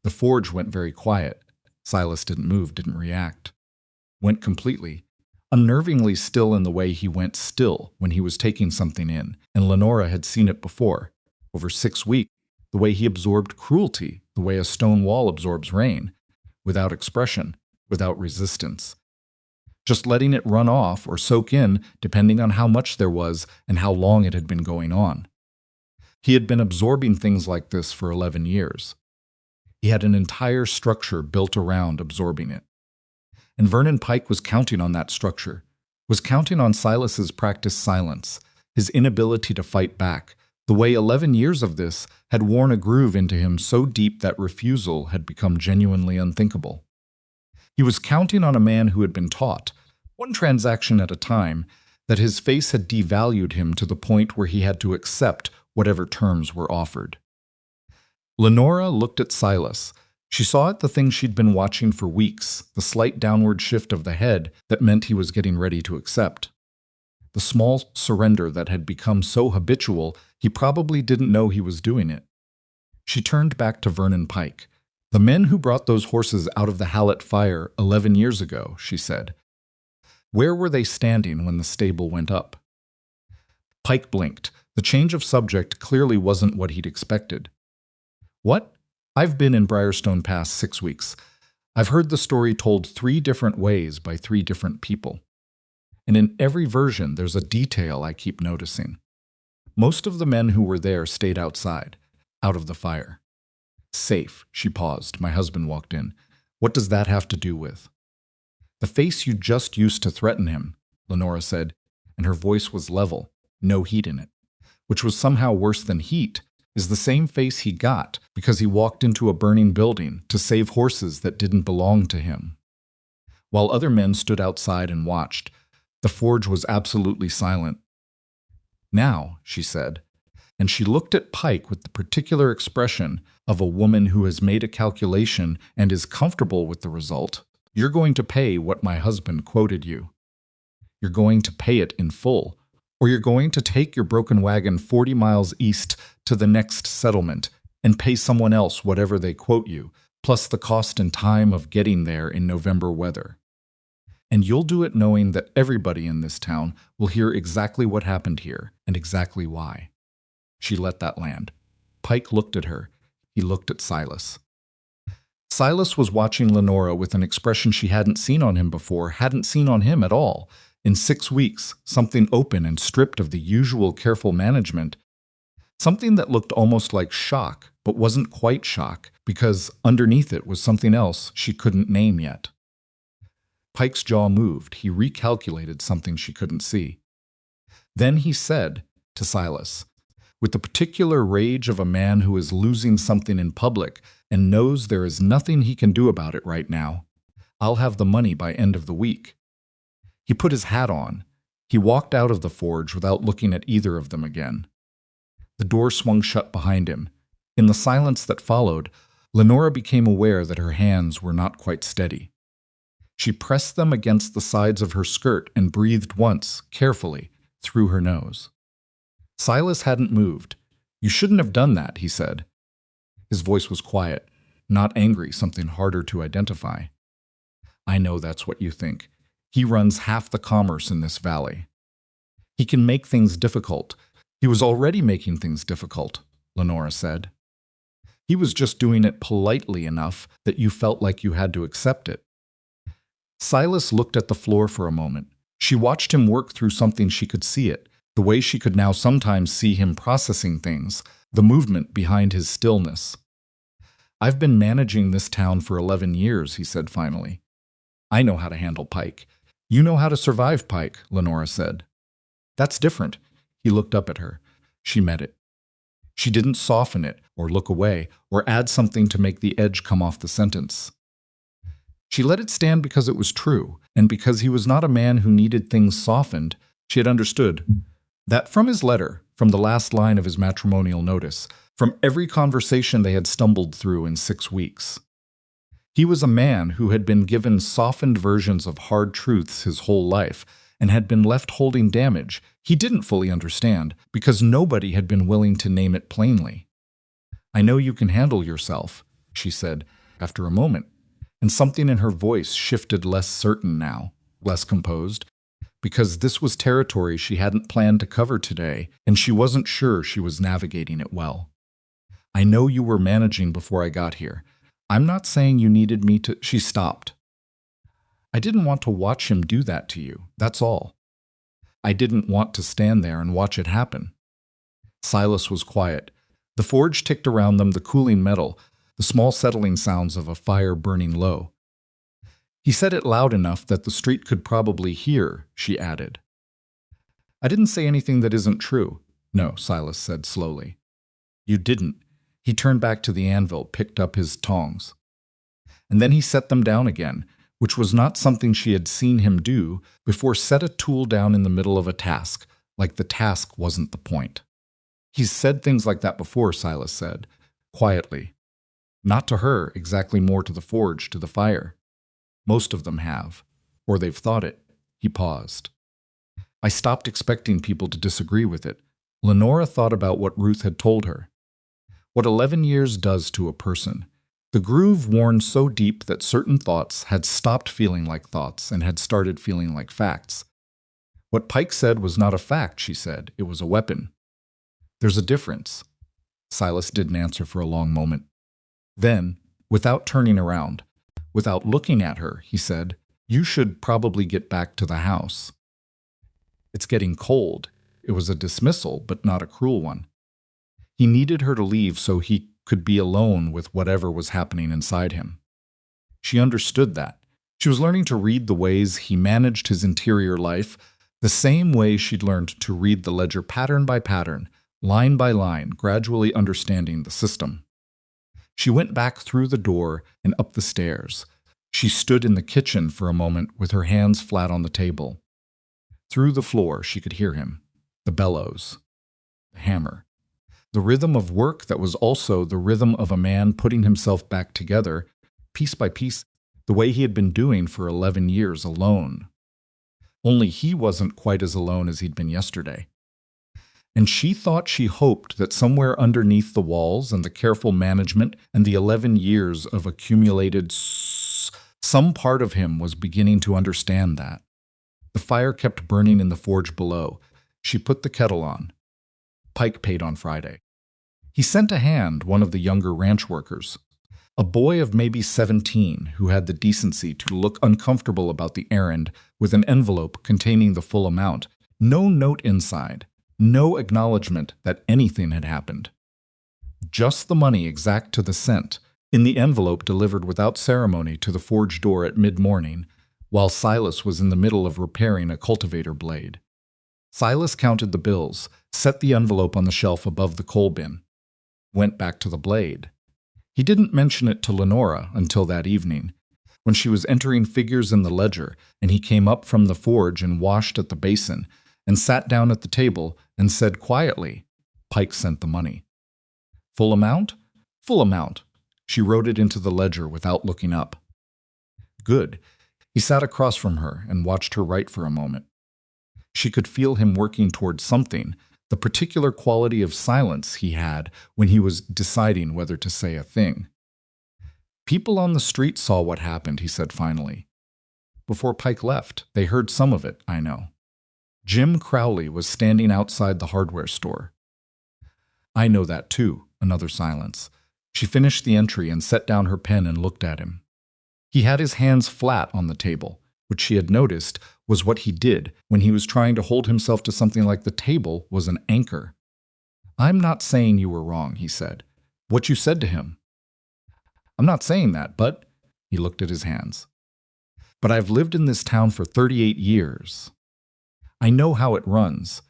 The forge went very quiet. Silas didn't move, didn't react. Went completely, unnervingly still in the way he went still when he was taking something in, and Lenora had seen it before. Over 6 weeks, the way he absorbed cruelty, the way a stone wall absorbs rain, without expression, without resistance. Just letting it run off or soak in, depending on how much there was and how long it had been going on. He had been absorbing things like this for 11 years. He had an entire structure built around absorbing it. And Vernon Pike was counting on that structure, was counting on Silas's practiced silence, his inability to fight back, the way 11 years of this had worn a groove into him so deep that refusal had become genuinely unthinkable. He was counting on a man who had been taught, one transaction at a time, that his face had devalued him to the point where he had to accept whatever terms were offered. Lenora looked at Silas. She saw it the thing she'd been watching for weeks, the slight downward shift of the head that meant he was getting ready to accept. The small surrender that had become so habitual he probably didn't know he was doing it. She turned back to Vernon Pike. "The men who brought those horses out of the Hallett fire 11 years ago," she said. "Where were they standing when the stable went up?" Pike blinked. The change of subject clearly wasn't what he'd expected. "What? I've been in Briarstone Pass 6 weeks. I've heard the story told 3 different ways by 3 different people. And in every version, there's a detail I keep noticing. Most of the men who were there stayed outside, out of the fire." "Safe," she paused. My husband walked in. "What does that have to do with?" "The face you just used to threaten him," Lenora said, and her voice was level, no heat in it, which was somehow worse than heat, is the same face he got because he walked into a burning building to save horses that didn't belong to him. While other men stood outside and watched, the forge was absolutely silent. "Now," she said, and she looked at Pike with the particular expression of a woman who has made a calculation and is comfortable with the result, "You're going to pay what my husband quoted you. You're going to pay it in full, or you're going to take your broken wagon 40 miles east to the next settlement and pay someone else whatever they quote you, plus the cost and time of getting there in November weather. And you'll do it knowing that everybody in this town will hear exactly what happened here and exactly why." She let that land. Pike looked at her. He looked at Silas. Silas was watching Lenora with an expression she hadn't seen on him before, hadn't seen on him at all. In 6 weeks, something open and stripped of the usual careful management, something that looked almost like shock, but wasn't quite shock, because underneath it was something else she couldn't name yet. Pike's jaw moved. He recalculated something she couldn't see. Then he said to Silas, with the particular rage of a man who is losing something in public and knows there is nothing he can do about it right now, "I'll have the money by end of the week." He put his hat on. He walked out of the forge without looking at either of them again. The door swung shut behind him. In the silence that followed, Lenora became aware that her hands were not quite steady. She pressed them against the sides of her skirt and breathed once, carefully, through her nose. Silas hadn't moved. "You shouldn't have done that," he said. His voice was quiet, not angry, something harder to identify. "I know that's what you think. He runs half the commerce in this valley. He can make things difficult. He was already making things difficult," Lenora said. "He was just doing it politely enough that you felt like you had to accept it." Silas looked at the floor for a moment. She watched him work through something she could see it, the way she could now sometimes see him processing things, the movement behind his stillness. "I've been managing this town for 11 years, he said finally. "I know how to handle Pike." "You know how to survive Pike," Lenora said. "That's different." He looked up at her. She met it. She didn't soften it, or look away, or add something to make the edge come off the sentence. She let it stand because it was true, and because he was not a man who needed things softened. She had understood that from his letter, from the last line of his matrimonial notice, from every conversation they had stumbled through in 6 weeks. He was a man who had been given softened versions of hard truths his whole life, and had been left holding damage he didn't fully understand because nobody had been willing to name it plainly. "I know you can handle yourself," she said, after a moment, and something in her voice shifted less certain now, less composed, because this was territory she hadn't planned to cover today, and she wasn't sure she was navigating it well. I know you were managing before I got here. I'm not saying you needed me to— She stopped. I didn't want to watch him do that to you, that's all. I didn't want to stand there and watch it happen. Silas was quiet. The forge ticked around them, the cooling metal, the small settling sounds of a fire burning low. He said it loud enough that the street could probably hear, she added. I didn't say anything that isn't true. No, Silas said slowly. You didn't. He turned back to the anvil, picked up his tongs. And then he set them down again, which was not something she had seen him do before. Set a tool down in the middle of a task, like the task wasn't the point. He's said things like that before, Silas said, quietly. Not to her, exactly, more to the forge, to the fire. Most of them have, or they've thought it. He paused. I stopped expecting people to disagree with it. Lenora thought about what Ruth had told her. What 11 years does to a person. The groove worn so deep that certain thoughts had stopped feeling like thoughts and had started feeling like facts. What Pike said was not a fact, she said. It was a weapon. There's a difference. Silas didn't answer for a long moment. Then, without turning around, without looking at her, he said, You should probably get back to the house. It's getting cold. It was a dismissal, but not a cruel one. He needed her to leave so he could be alone with whatever was happening inside him. She understood that. She was learning to read the ways he managed his interior life, the same way she'd learned to read the ledger pattern by pattern, line by line, gradually understanding the system. She went back through the door and up the stairs. She stood in the kitchen for a moment with her hands flat on the table. Through the floor, she could hear him, the bellows, the hammer, the rhythm of work that was also the rhythm of a man putting himself back together, piece by piece, the way he had been doing for 11 years alone. Only he wasn't quite as alone as he'd been yesterday. And she hoped that somewhere underneath the walls and the careful management and the 11 years of accumulated some part of him was beginning to understand that. The fire kept burning in the forge below. She put the kettle on. Pike paid on Friday. He sent a hand, one of the younger ranch workers, a boy of maybe 17 who had the decency to look uncomfortable about the errand, with an envelope containing the full amount, no note inside. No acknowledgement that anything had happened. Just the money exact to the cent, in the envelope delivered without ceremony to the forge door at mid-morning, while Silas was in the middle of repairing a cultivator blade. Silas counted the bills, set the envelope on the shelf above the coal bin, went back to the blade. He didn't mention it to Lenora until that evening, when she was entering figures in the ledger, and he came up from the forge and washed at the basin, and sat down at the table and said quietly, Pike sent the money. Full amount? Full amount. She wrote it into the ledger without looking up. Good. He sat across from her and watched her write for a moment. She could feel him working toward something, the particular quality of silence he had when he was deciding whether to say a thing. People on the street saw what happened, he said finally. Before Pike left, they heard some of it, I know. Jim Crowley was standing outside the hardware store. I know that too, another silence. She finished the entry and set down her pen and looked at him. He had his hands flat on the table, which she had noticed was what he did when he was trying to hold himself to something like the table was an anchor. I'm not saying you were wrong, he said. What you said to him. I'm not saying that, but— He looked at his hands. But I've lived in this town for 38 years. I know how it runs.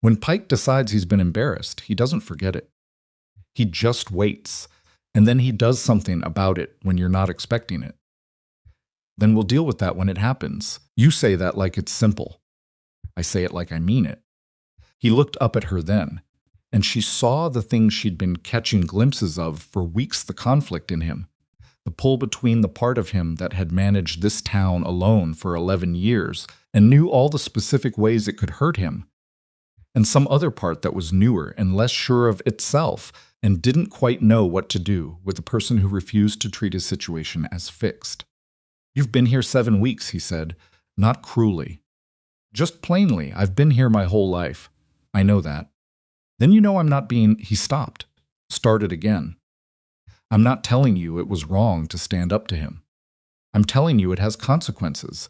When Pike decides he's been embarrassed, he doesn't forget it. He just waits, and then he does something about it when you're not expecting it. Then we'll deal with that when it happens. You say that like it's simple. I say it like I mean it. He looked up at her then, and she saw the things she'd been catching glimpses of for weeks, the conflict in him, the pull between the part of him that had managed this town alone for 11 years and knew all the specific ways it could hurt him, and some other part that was newer and less sure of itself and didn't quite know what to do with a person who refused to treat his situation as fixed. You've been here 7 weeks, he said, not cruelly. Just plainly, I've been here my whole life. I know that. Then you know I'm not being. He stopped. Started again. I'm not telling you it was wrong to stand up to him. I'm telling you it has consequences,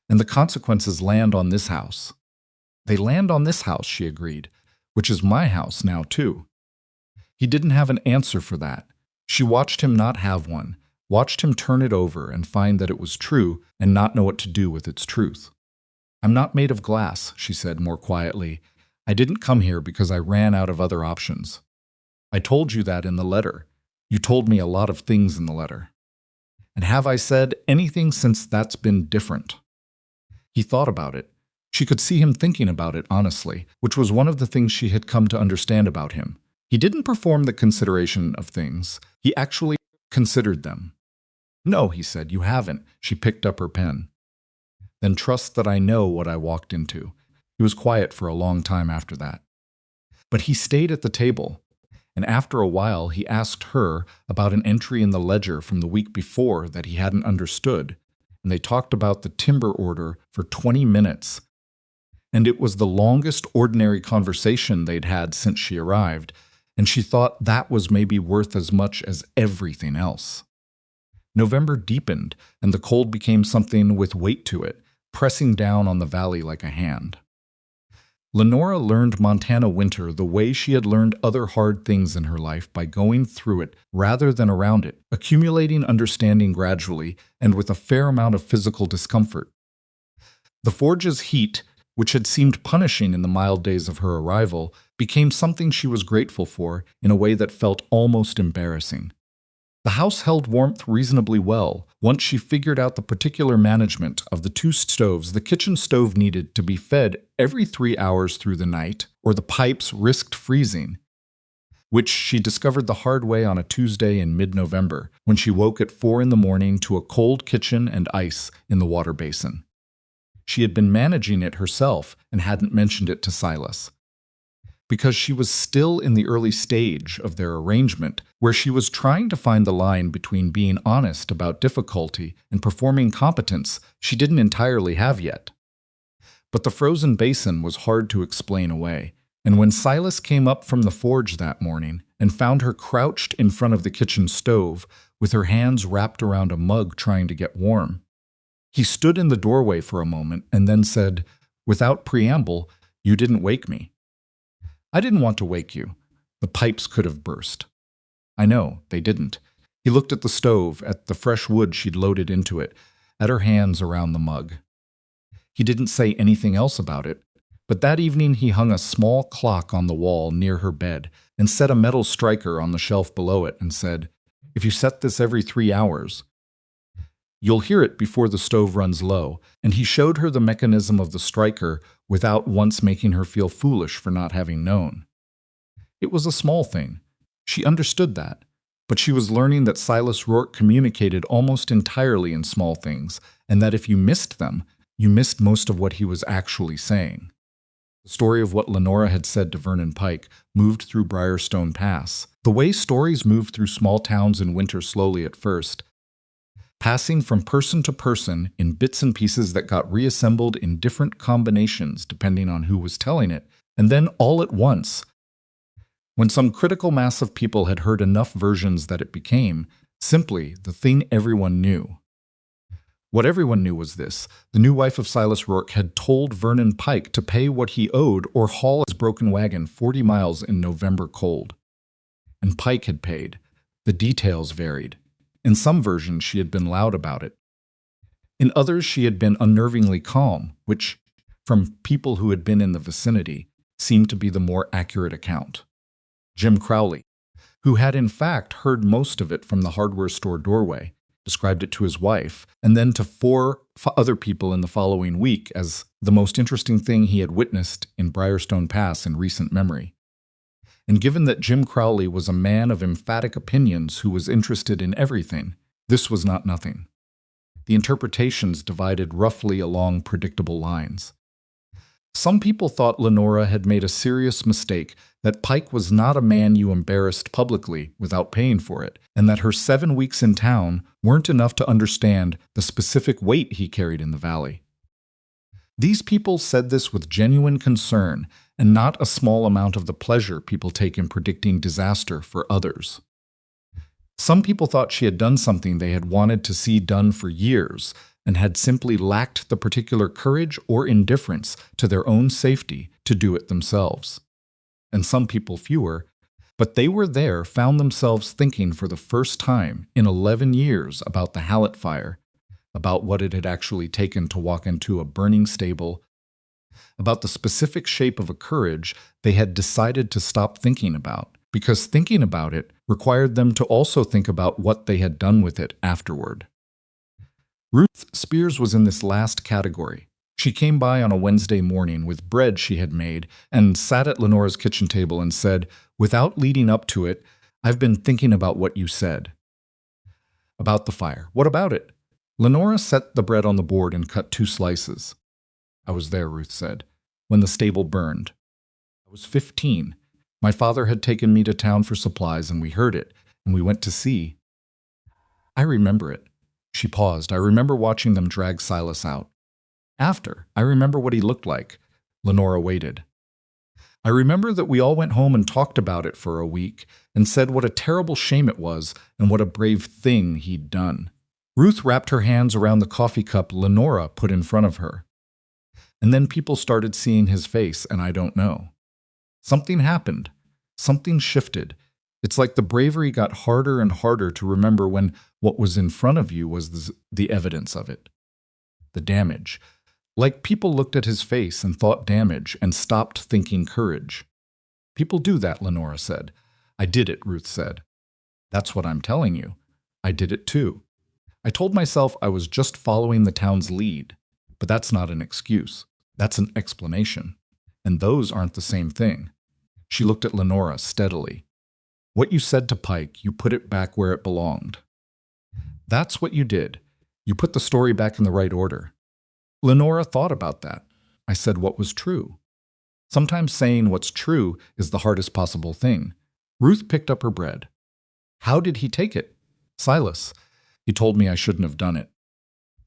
and the consequences land on this house. They land on this house, she agreed, which is my house now, too. He didn't have an answer for that. She watched him not have one, watched him turn it over and find that it was true and not know what to do with its truth. I'm not made of glass, she said more quietly. I didn't come here because I ran out of other options. I told you that in the letter. You told me a lot of things in the letter. And have I said anything since that's been different? He thought about it. She could see him thinking about it honestly, which was one of the things she had come to understand about him. He didn't perform the consideration of things. He actually considered them. No, he said, you haven't. She picked up her pen. Then trust that I know what I walked into. He was quiet for a long time after that. But he stayed at the table, and after a while he asked her about an entry in the ledger from the week before that he hadn't understood, and they talked about the timber order for 20 minutes. And it was the longest ordinary conversation they'd had since she arrived, and she thought that was maybe worth as much as everything else. November deepened, and the cold became something with weight to it, pressing down on the valley like a hand. Lenora learned Montana winter the way she had learned other hard things in her life, by going through it rather than around it, accumulating understanding gradually and with a fair amount of physical discomfort. The forge's heat, which had seemed punishing in the mild days of her arrival, became something she was grateful for in a way that felt almost embarrassing. The house held warmth reasonably well once she figured out the particular management of the two stoves the kitchen stove needed to be fed every 3 hours through the night, or the pipes risked freezing, which she discovered the hard way on a Tuesday in mid-November when she woke at 4 in the morning to a cold kitchen and ice in the water basin. She had been managing it herself and hadn't mentioned it to Silas, because she was still in the early stage of their arrangement, where she was trying to find the line between being honest about difficulty and performing competence she didn't entirely have yet. But the frozen basin was hard to explain away, and when Silas came up from the forge that morning and found her crouched in front of the kitchen stove with her hands wrapped around a mug trying to get warm, he stood in the doorway for a moment and then said, without preamble, "You didn't wake me." "I didn't want to wake you. The pipes could have burst." "I know, they didn't." He looked at the stove, at the fresh wood she'd loaded into it, at her hands around the mug. He didn't say anything else about it, but that evening he hung a small clock on the wall near her bed and set a metal striker on the shelf below it and said, "If you set this every 3 hours, you'll hear it before the stove runs low," and he showed her the mechanism of the striker without once making her feel foolish for not having known. It was a small thing. She understood that, but she was learning that Silas Rourke communicated almost entirely in small things, and that if you missed them, you missed most of what he was actually saying. The story of what Lenora had said to Vernon Pike moved through Briarstone Pass, the way stories move through small towns in winter slowly at first, passing from person to person in bits and pieces that got reassembled in different combinations depending on who was telling it, and then all at once, when some critical mass of people had heard enough versions that it became, simply, the thing everyone knew. What everyone knew was this: the new wife of Silas Rourke had told Vernon Pike to pay what he owed or haul his broken wagon 40 miles in November cold. And Pike had paid. The details varied. In some versions, she had been loud about it. In others, she had been unnervingly calm, which, from people who had been in the vicinity, seemed to be the more accurate account. Jim Crowley, who had in fact heard most of it from the hardware store doorway, described it to his wife, and then to 4 other people in the following week as the most interesting thing he had witnessed in Briarstone Pass in recent memory. And given that Jim Crowley was a man of emphatic opinions who was interested in everything, this was not nothing. The interpretations divided roughly along predictable lines. Some people thought Lenora had made a serious mistake, that Pike was not a man you embarrassed publicly without paying for it, and that her 7 weeks in town weren't enough to understand the specific weight he carried in the valley. These people said this with genuine concern and not a small amount of the pleasure people take in predicting disaster for others. Some people thought she had done something they had wanted to see done for years and had simply lacked the particular courage or indifference to their own safety to do it themselves. And some people, fewer, but they were there, found themselves thinking for the first time in 11 years about the Hallett fire, about what it had actually taken to walk into a burning stable, about the specific shape of a courage they had decided to stop thinking about, because thinking about it required them to also think about what they had done with it afterward. Ruth Spears was in this last category. She came by on a Wednesday morning with bread she had made and sat at Lenora's kitchen table and said, without leading up to it, "I've been thinking about what you said." "About the fire. What about it?" Lenora set the bread on the board and cut 2 slices. "I was there," Ruth said, "when the stable burned. I was 15. My father had taken me to town for supplies and we heard it, and we went to see. I remember it." She paused. "I remember watching them drag Silas out. After, I remember what he looked like." Lenora waited. "I remember that we all went home and talked about it for a week and said what a terrible shame it was and what a brave thing he'd done." Ruth wrapped her hands around the coffee cup Lenora put in front of her. "And then people started seeing his face, and I don't know. Something happened. Something shifted. It's like the bravery got harder and harder to remember when what was in front of you was the evidence of it. The damage. Like people looked at his face and thought damage and stopped thinking courage." "People do that," Lenora said. "I did it," Ruth said. "That's what I'm telling you. I did it too. I told myself I was just following the town's lead, but that's not an excuse. That's an explanation. And those aren't the same thing." She looked at Lenora steadily. "What you said to Pike, you put it back where it belonged. That's what you did. You put the story back in the right order." Lenora thought about that. I said what was true. Sometimes saying what's true is the hardest possible thing. Ruth picked up her bread. "How did he take it?" "Silas. He told me I shouldn't have done it."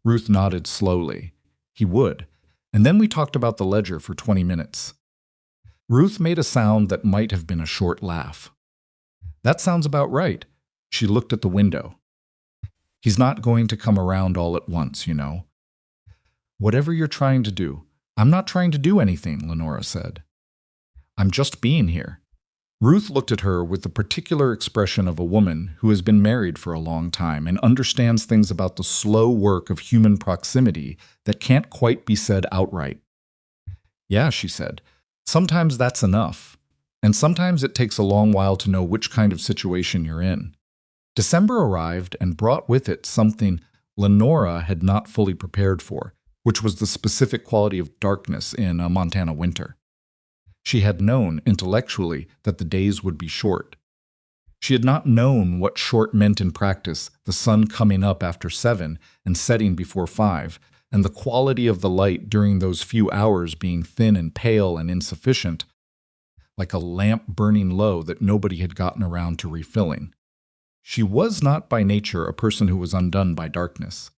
Ruth nodded slowly. "He would. And then we talked about the ledger for 20 minutes. Ruth made a sound that might have been a short laugh. "That sounds about right." She looked at the window. "He's not going to come around all at once, you know." "Whatever you're trying to do." "I'm not trying to do anything," Lenora said. "I'm just being here." Ruth looked at her with the particular expression of a woman who has been married for a long time and understands things about the slow work of human proximity that can't quite be said outright. "Yeah," she said. "Sometimes that's enough. And sometimes it takes a long while to know which kind of situation you're in." December arrived and brought with it something Lenora had not fully prepared for, which was the specific quality of darkness in a Montana winter. She had known intellectually that the days would be short. She had not known what short meant in practice, the sun coming up after 7 and setting before 5, and the quality of the light during those few hours being thin and pale and insufficient, like a lamp burning low that nobody had gotten around to refilling. She was not by nature a person who was undone by darkness.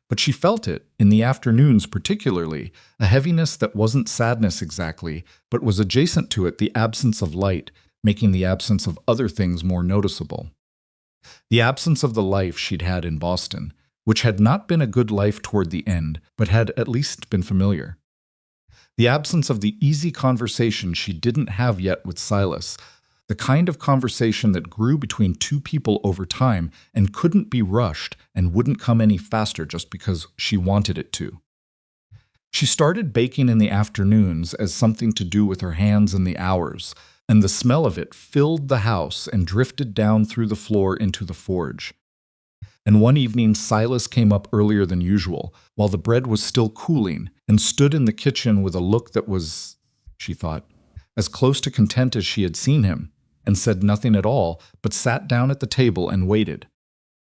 But she felt it, in the afternoons particularly, a heaviness that wasn't sadness exactly, but was adjacent to it the absence of light, making the absence of other things more noticeable. The absence of the life she'd had in Boston, which had not been a good life toward the end, but had at least been familiar. The absence of the easy conversation she didn't have yet with Silas, the kind of conversation that grew between two people over time and couldn't be rushed and wouldn't come any faster just because she wanted it to. She started baking in the afternoons as something to do with her hands and the hours, and the smell of it filled the house and drifted down through the floor into the forge. And one evening Silas came up earlier than usual, while the bread was still cooling, and stood in the kitchen with a look that was, she thought, as close to content as she had seen him, and said nothing at all, but sat down at the table and waited.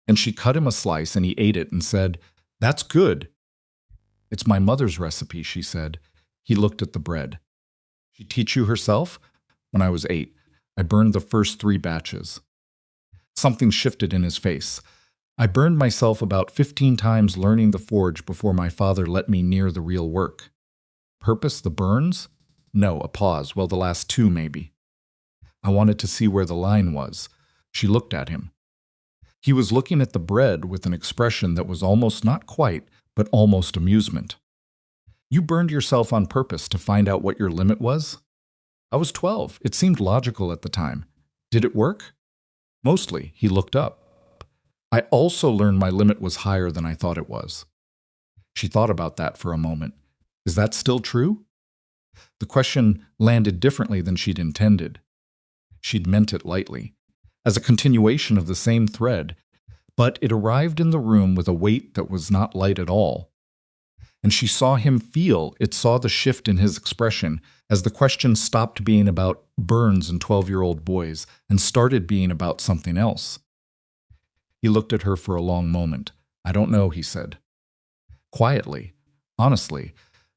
And she cut him a slice, and he ate it and said, "That's good." "It's my mother's recipe," she said. He looked at the bread. "She teach you herself?" "When I was 8. I burned the first 3 batches." Something shifted in his face. I burned myself about 15 times learning the forge before my father let me near the real work. Purpose the burns? No, a pause. Well, the last two, maybe. I wanted to see where the line was. She looked at him. He was looking at the bread with an expression that was almost not quite, but almost amusement. You burned yourself on purpose to find out what your limit was? I was 12. It seemed logical at the time. Did it work? Mostly. He looked up. I also learned my limit was higher than I thought it was. She thought about that for a moment. Is that still true? The question landed differently than she'd intended. She'd meant it lightly, as a continuation of the same thread, but it arrived in the room with a weight that was not light at all. And she saw him feel, it saw the shift in his expression as the question stopped being about burns and 12-year-old boys and started being about something else. He looked at her for a long moment. I don't know, he said. Quietly, honestly,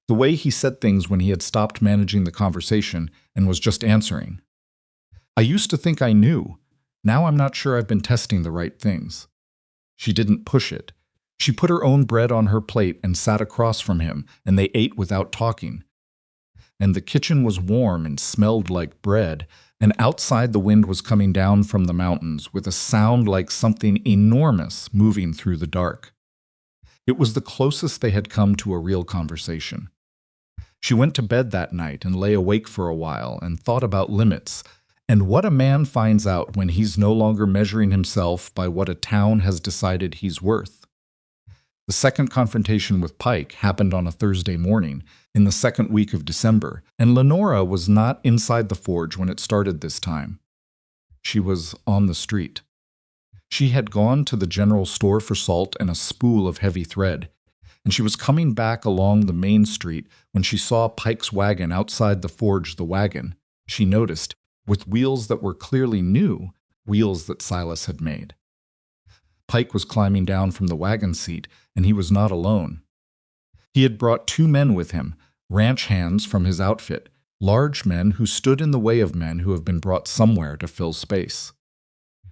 the way he said things when he had stopped managing the conversation and was just answering. I used to think I knew. Now I'm not sure I've been testing the right things. She didn't push it. She put her own bread on her plate and sat across from him, and they ate without talking. And the kitchen was warm and smelled like bread, and outside the wind was coming down from the mountains with a sound like something enormous moving through the dark. It was the closest they had come to a real conversation. She went to bed that night and lay awake for a while and thought about limits, and what a man finds out when he's no longer measuring himself by what a town has decided he's worth. The second confrontation with Pike happened on a Thursday morning, in the second week of December, and Lenora was not inside the forge when it started this time. She was on the street. She had gone to the general store for salt and a spool of heavy thread, and she was coming back along the main street when she saw Pike's wagon outside the forge. The wagon, she noticed, with wheels that were clearly new, wheels that Silas had made. Pike was climbing down from the wagon seat, and he was not alone. He had brought two men with him, ranch hands from his outfit, large men who stood in the way of men who have been brought somewhere to fill space.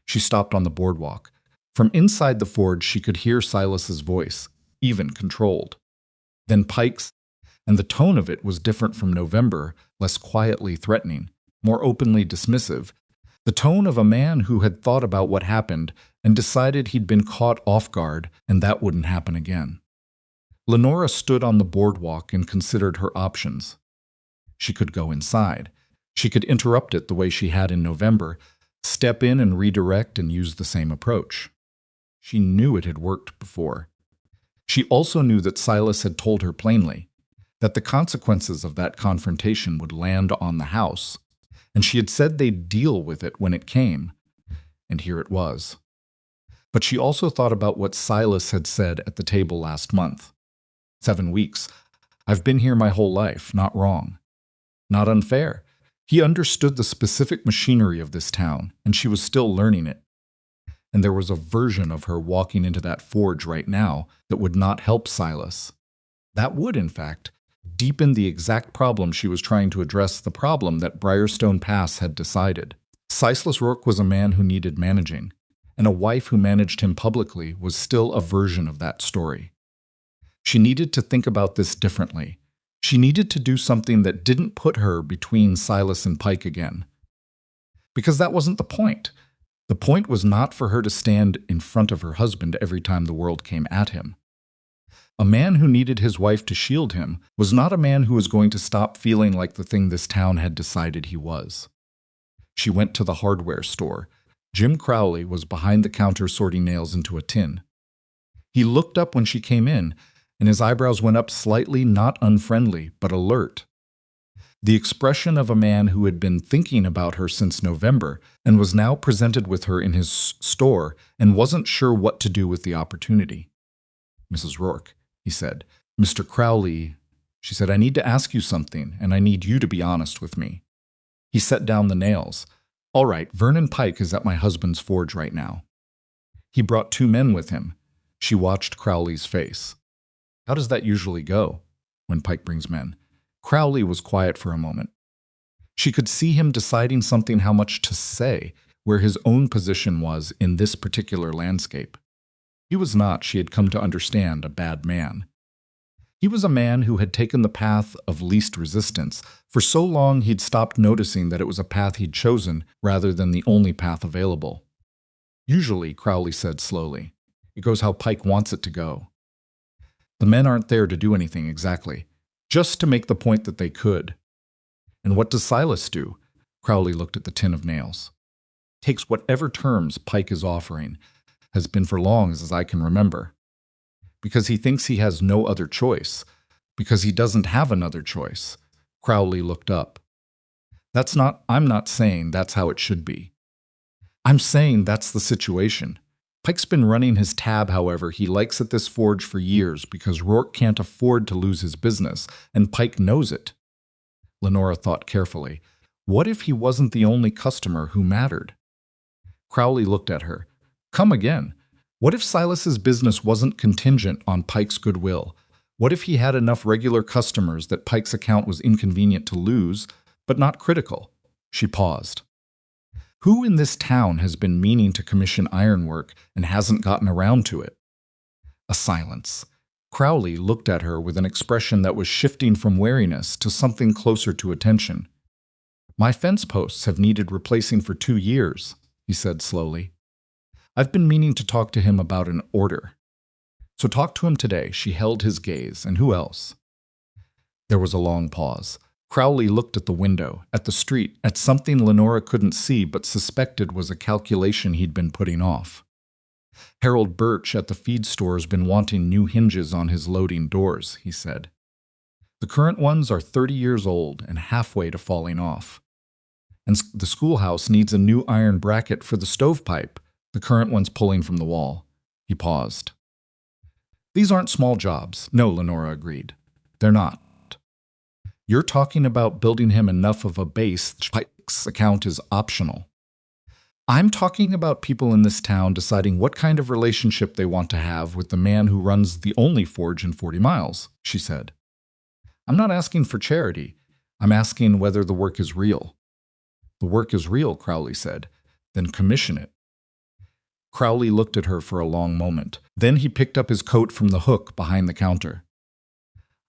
She stopped on the boardwalk. From inside the forge she could hear Silas's voice, even controlled. Then Pike's, and the tone of it was different from November, less quietly threatening, more openly dismissive, the tone of a man who had thought about what happened and decided he'd been caught off guard and that wouldn't happen again. Lenora stood on the boardwalk and considered her options. She could go inside. She could interrupt it the way she had in November, step in and redirect and use the same approach. She knew it had worked before. She also knew that Silas had told her plainly that the consequences of that confrontation would land on the house, and she had said they'd deal with it when it came, and here it was. But she also thought about what Silas had said at the table last month. 7 weeks. I've been here my whole life, not wrong. Not unfair. He understood the specific machinery of this town, and she was still learning it. And there was a version of her walking into that forge right now that would not help Silas. That would, in fact, deepen the exact problem she was trying to address, the problem that Briarstone Pass had decided. Silas Rourke was a man who needed managing, and a wife who managed him publicly was still a version of that story. She needed to think about this differently. She needed to do something that didn't put her between Silas and Pike again. Because that wasn't the point. The point was not for her to stand in front of her husband every time the world came at him. A man who needed his wife to shield him was not a man who was going to stop feeling like the thing this town had decided he was. She went to the hardware store. Jim Crowley was behind the counter sorting nails into a tin. He looked up when she came in, and his eyebrows went up slightly, not unfriendly, but alert. The expression of a man who had been thinking about her since November and was now presented with her in his store and wasn't sure what to do with the opportunity. Mrs. Rourke, he said. Mr. Crowley, she said, I need to ask you something, and I need you to be honest with me. He set down the nails. All right, Vernon Pike is at my husband's forge right now. He brought 2 men with him. She watched Crowley's face. How does that usually go when Pike brings men? Crowley was quiet for a moment. She could see him deciding something, how much to say, where his own position was in this particular landscape. He was not, she had come to understand, a bad man. He was a man who had taken the path of least resistance. For so long he'd stopped noticing that it was a path he'd chosen rather than the only path available. Usually, Crowley said slowly, it goes how Pike wants it to go. The men aren't there to do anything exactly, just to make the point that they could. And what does Silas do? Crowley looked at the tin of nails. Takes whatever terms Pike is offering, has been for long as I can remember. Because he thinks he has no other choice. Because he doesn't have another choice. Crowley looked up. I'm not saying that's how it should be. I'm saying that's the situation. Pike's been running his tab, however, he likes at this forge for years because Rourke can't afford to lose his business, and Pike knows it. Lenora thought carefully. What if he wasn't the only customer who mattered? Crowley looked at her. Come again. What if Silas's business wasn't contingent on Pike's goodwill? What if he had enough regular customers that Pike's account was inconvenient to lose, but not critical? She paused. Who in this town has been meaning to commission ironwork and hasn't gotten around to it? A silence. Crowley looked at her with an expression that was shifting from wariness to something closer to attention. My fence posts have needed replacing for 2 years, he said slowly. I've been meaning to talk to him about an order. So talk to him today. She held his gaze. And who else? There was a long pause. Crowley looked at the window, at the street, at something Lenora couldn't see but suspected was a calculation he'd been putting off. Harold Birch at the feed store's been wanting new hinges on his loading doors, he said. The current ones are 30 years old and halfway to falling off. And the schoolhouse needs a new iron bracket for the stovepipe. The current one's pulling from the wall. He paused. These aren't small jobs. No, Lenora agreed. They're not. You're talking about building him enough of a base that Pike's account is optional. I'm talking about people in this town deciding what kind of relationship they want to have with the man who runs the only forge in 40 miles, she said. I'm not asking for charity. I'm asking whether the work is real. The work is real, Crowley said. Then commission it. Crowley looked at her for a long moment. Then he picked up his coat from the hook behind the counter.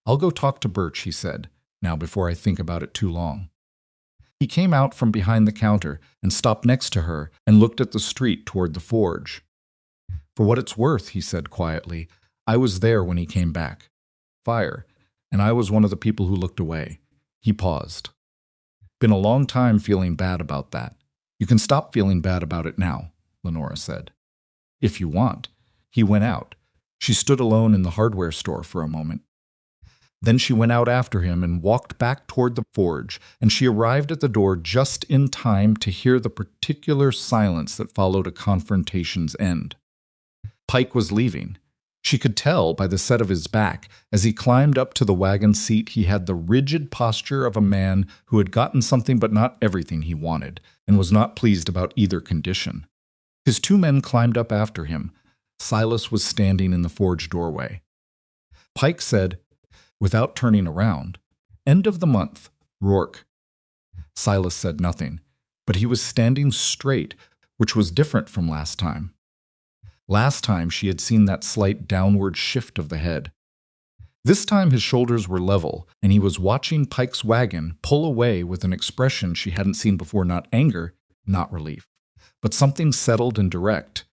I'll go talk to Birch, he said, now before I think about it too long. He came out from behind the counter and stopped next to her and looked at the street toward the forge. For what it's worth, he said quietly, I was there when he came back. Fire, and I was one of the people who looked away. He paused. Been a long time feeling bad about that. You can stop feeling bad about it now, Lenora said. If you want. He went out. She stood alone in the hardware store for a moment. Then she went out after him and walked back toward the forge, and she arrived at the door just in time to hear the particular silence that followed a confrontation's end. Pike was leaving. She could tell by the set of his back. As he climbed up to the wagon seat, he had the rigid posture of a man who had gotten something but not everything he wanted, and was not pleased about either condition. His 2 men climbed up after him. Silas was standing in the forge doorway. Pike said, without turning around, End of the month, Rourke. Silas said nothing, but he was standing straight, which was different from last time. Last time she had seen that slight downward shift of the head. This time his shoulders were level, and he was watching Pike's wagon pull away with an expression she hadn't seen before, not anger, not relief, but something settled and direct,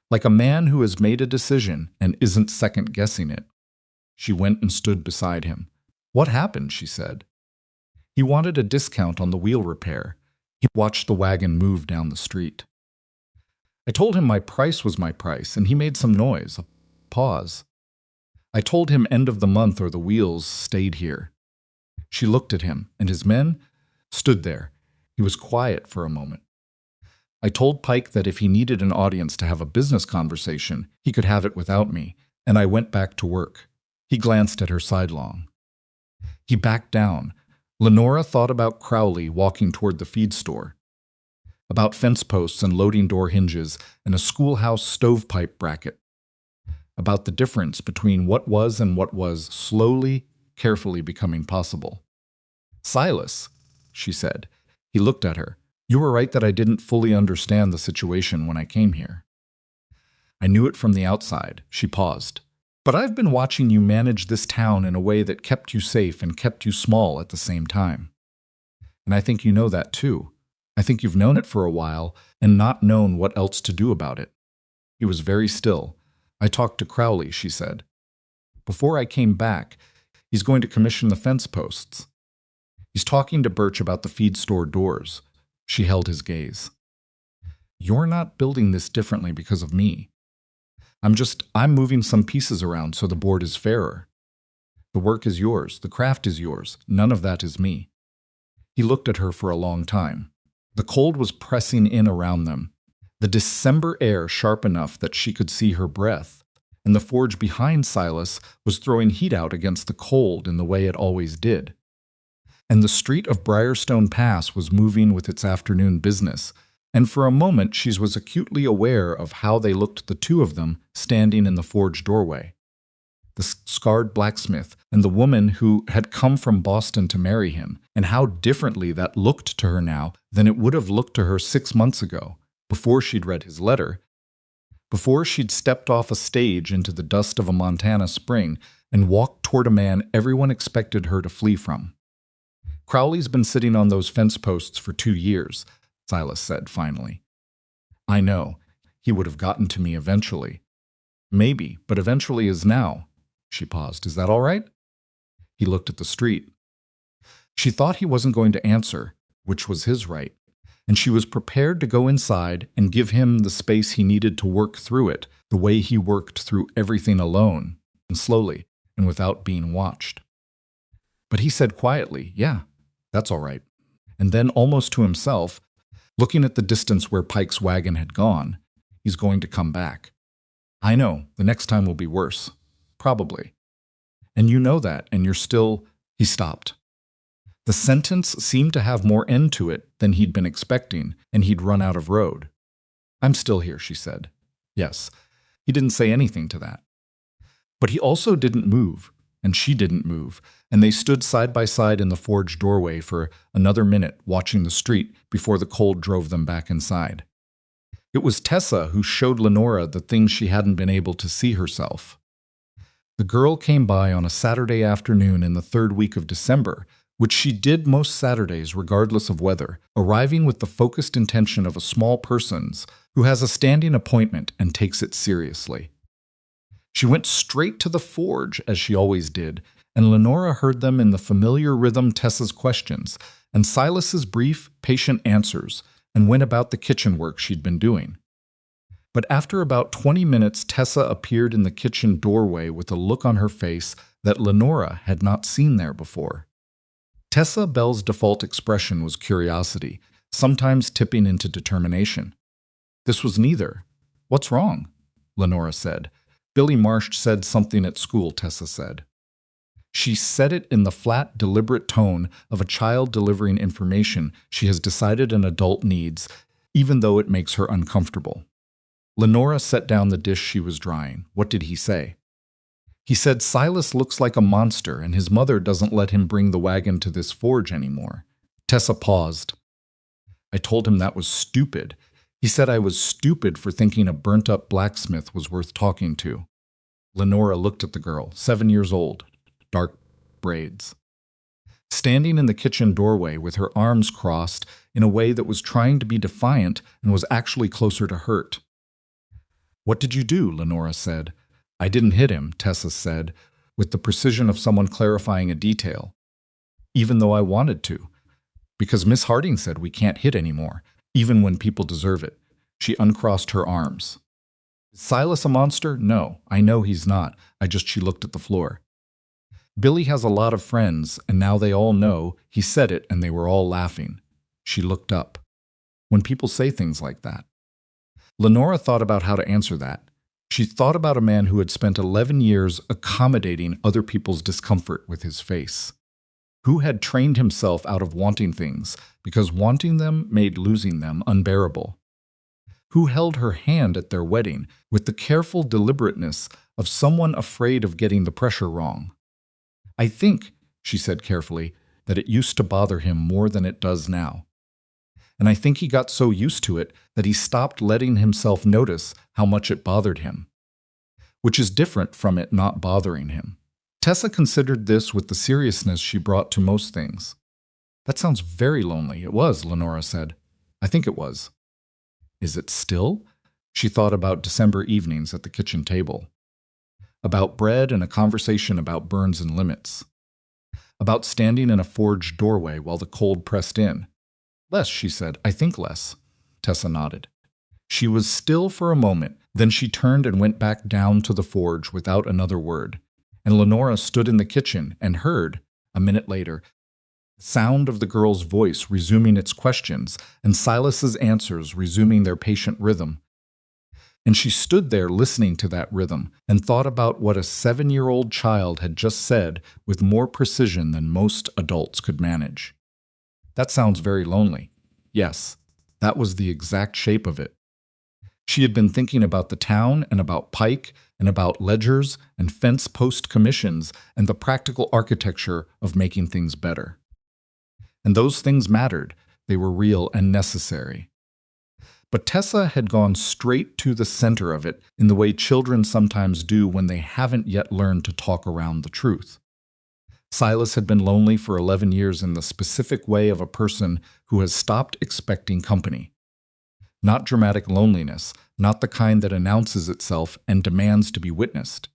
like a man who has made a decision and isn't second-guessing it. She went and stood beside him. What happened? She said. He wanted a discount on the wheel repair. He watched the wagon move down the street. I told him my price was my price, and he made some noise, a pause. I told him end of the month or the wheels stayed here. She looked at him, and his men stood there. He was quiet for a moment. I told Pike that if he needed an audience to have a business conversation, he could have it without me, and I went back to work. He glanced at her sidelong. He backed down. Lenora thought about Crowley walking toward the feed store, about fence posts and loading door hinges and a schoolhouse stovepipe bracket, about the difference between what was and what was slowly, carefully becoming possible. Silas, she said. He looked at her. You were right that I didn't fully understand the situation when I came here. I knew it from the outside. She paused. But I've been watching you manage this town in a way that kept you safe and kept you small at the same time. And I think you know that too. I think you've known it for a while and not known what else to do about it. He was very still. I talked to Crowley, she said. Before I came back, he's going to commission the fence posts. He's talking to Birch about the feed store doors. She held his gaze. You're not building this differently because of me. I'm moving some pieces around so the board is fairer. The work is yours. The craft is yours. None of that is me. He looked at her for a long time. The cold was pressing in around them, the December air sharp enough that she could see her breath, and the forge behind Silas was throwing heat out against the cold in the way it always did. And the street of Briarstone Pass was moving with its afternoon business, and for a moment she was acutely aware of how they looked, the two of them, standing in the forge doorway. The scarred blacksmith and the woman who had come from Boston to marry him, and how differently that looked to her now than it would have looked to her 6 months ago, before she'd read his letter, before she'd stepped off a stage into the dust of a Montana spring and walked toward a man everyone expected her to flee from. Crowley's been sitting on those fence posts for 2 years, Silas said finally. I know. He would have gotten to me eventually. Maybe, but eventually is now. She paused. Is that all right? He looked at the street. She thought he wasn't going to answer, which was his right, and she was prepared to go inside and give him the space he needed to work through it, the way he worked through everything alone, and slowly, and without being watched. But he said quietly, yeah, that's all right. And then almost to himself, looking at the distance where Pike's wagon had gone, he's going to come back. I know, the next time will be worse. Probably. And you know that, and you're still... He stopped. The sentence seemed to have more end to it than he'd been expecting, and he'd run out of road. I'm still here, she said. Yes. He didn't say anything to that. But he also didn't move, and she didn't move, and they stood side by side in the forge doorway for another minute watching the street before the cold drove them back inside. It was Tessa who showed Lenora the things she hadn't been able to see herself. The girl came by on a Saturday afternoon in the 3rd week of December, which she did most Saturdays regardless of weather, arriving with the focused intention of a small person's who has a standing appointment and takes it seriously. She went straight to the forge, as she always did, and Lenora heard them in the familiar rhythm Tessa's questions, and Silas's brief, patient answers, and went about the kitchen work she'd been doing. But after about 20 minutes, Tessa appeared in the kitchen doorway with a look on her face that Lenora had not seen there before. Tessa Bell's default expression was curiosity, sometimes tipping into determination. This was neither. What's wrong? Lenora said. Billy Marsh said something at school, Tessa said. She said it in the flat, deliberate tone of a child delivering information she has decided an adult needs, even though it makes her uncomfortable. Lenora set down the dish she was drying. What did he say? He said Silas looks like a monster and his mother doesn't let him bring the wagon to this forge anymore. Tessa paused. I told him that was stupid. He said I was stupid for thinking a burnt-up blacksmith was worth talking to. Lenora looked at the girl, 7 years old, dark braids. Standing in the kitchen doorway with her arms crossed in a way that was trying to be defiant and was actually closer to hurt. What did you do? Lenora said. I didn't hit him, Tessa said, with the precision of someone clarifying a detail. Even though I wanted to. Because Miss Harding said we can't hit anymore, even when people deserve it. She uncrossed her arms. Is Silas a monster? No, I know he's not. She looked at the floor. Billy has a lot of friends, and now they all know. He said it, and they were all laughing. She looked up. When people say things like that. Lenora thought about how to answer that. She thought about a man who had spent 11 years accommodating other people's discomfort with his face. Who had trained himself out of wanting things, because wanting them made losing them unbearable. Who held her hand at their wedding with the careful deliberateness of someone afraid of getting the pressure wrong. I think, she said carefully, that it used to bother him more than it does now. and I think he got so used to it that he stopped letting himself notice how much it bothered him, which is different from it not bothering him. Tessa considered this with the seriousness she brought to most things. That sounds very lonely. It was, Lenora said. I think it was. Is it still? She thought about December evenings at the kitchen table. About bread and a conversation about burns and limits. About standing in a forged doorway while the cold pressed in. Less, she said. I think less. Tessa nodded. She was still for a moment, then she turned and went back down to the forge without another word. And Lenora stood in the kitchen and heard, a minute later, the sound of the girl's voice resuming its questions and Silas's answers resuming their patient rhythm. And she stood there listening to that rhythm and thought about what a 7-year-old child had just said with more precision than most adults could manage. That sounds very lonely. Yes, that was the exact shape of it. She had been thinking about the town and about Pike and about ledgers and fence post commissions and the practical architecture of making things better. And those things mattered. They were real and necessary. But Tessa had gone straight to the center of it in the way children sometimes do when they haven't yet learned to talk around the truth. Silas had been lonely for 11 years in the specific way of a person who has stopped expecting company. Not dramatic loneliness, not the kind that announces itself and demands to be witnessed.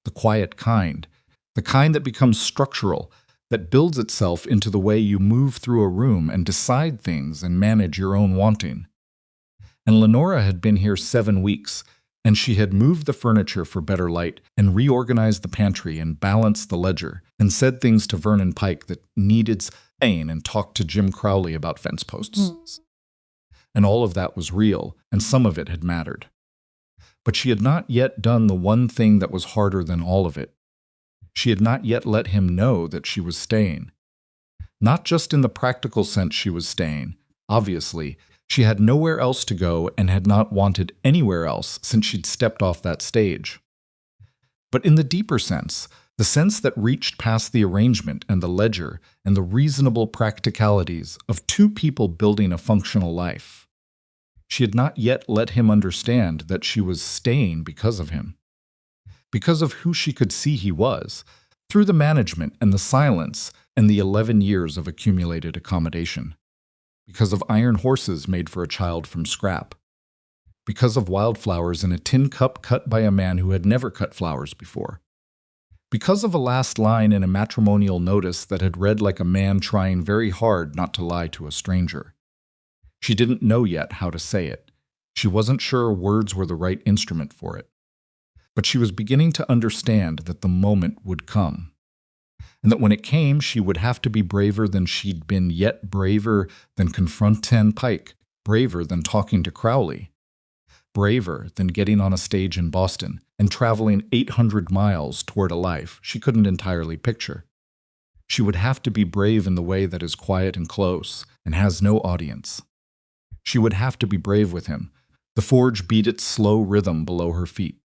The quiet kind, the kind that becomes structural, that builds itself into the way you move through a room and decide things and manage your own wanting. And Lenora had been here 7 weeks, and she had moved the furniture for better light and reorganized the pantry and balanced the ledger and said things to Vernon Pike that needed saying and talked to Jim Crowley about fence posts. And all of that was real, and some of it had mattered. But she had not yet done the one thing that was harder than all of it. She had not yet let him know that she was staying. Not just in the practical sense she was staying. Obviously, she had nowhere else to go and had not wanted anywhere else since she'd stepped off that stage. But in the deeper sense, the sense that reached past the arrangement and the ledger and the reasonable practicalities of two people building a functional life. She had not yet let him understand that she was staying because of him. Because of who she could see he was, through the management and the silence and the 11 years of accumulated accommodation. Because of iron horses made for a child from scrap. Because of wildflowers in a tin cup cut by a man who had never cut flowers before. Because of a last line in a matrimonial notice that had read like a man trying very hard not to lie to a stranger. She didn't know yet how to say it. She wasn't sure words were the right instrument for it. But she was beginning to understand that the moment would come. And that when it came, she would have to be braver than she'd been, yet braver than confronting Pike, braver than talking to Crowley, braver than getting on a stage in Boston and traveling 800 miles toward a life she couldn't entirely picture. She would have to be brave in the way that is quiet and close and has no audience. She would have to be brave with him. The forge beat its slow rhythm below her feet.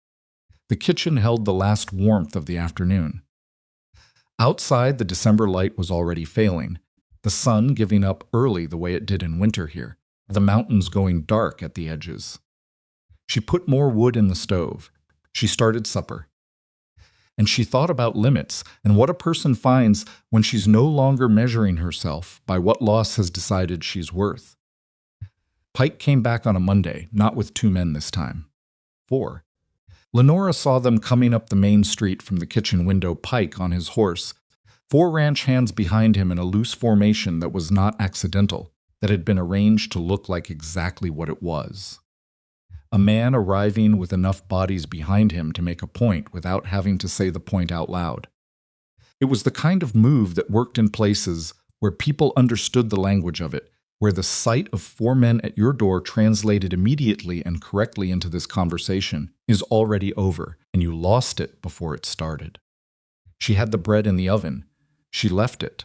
The kitchen held the last warmth of the afternoon. Outside, the December light was already failing, the sun giving up early the way it did in winter here, the mountains going dark at the edges. She put more wood in the stove. She started supper. And she thought about limits and what a person finds when she's no longer measuring herself by what loss has decided she's worth. Pike came back on a Monday, not with 2 men this time. 4. Lenora saw them coming up the main street from the kitchen window, Pike on his horse, 4 ranch hands behind him in a loose formation that was not accidental, that had been arranged to look like exactly what it was. A man arriving with enough bodies behind him to make a point without having to say the point out loud. It was the kind of move that worked in places where people understood the language of it, where the sight of 4 men at your door translated immediately and correctly into this conversation is already over, and you lost it before it started. She had the bread in the oven. She left it.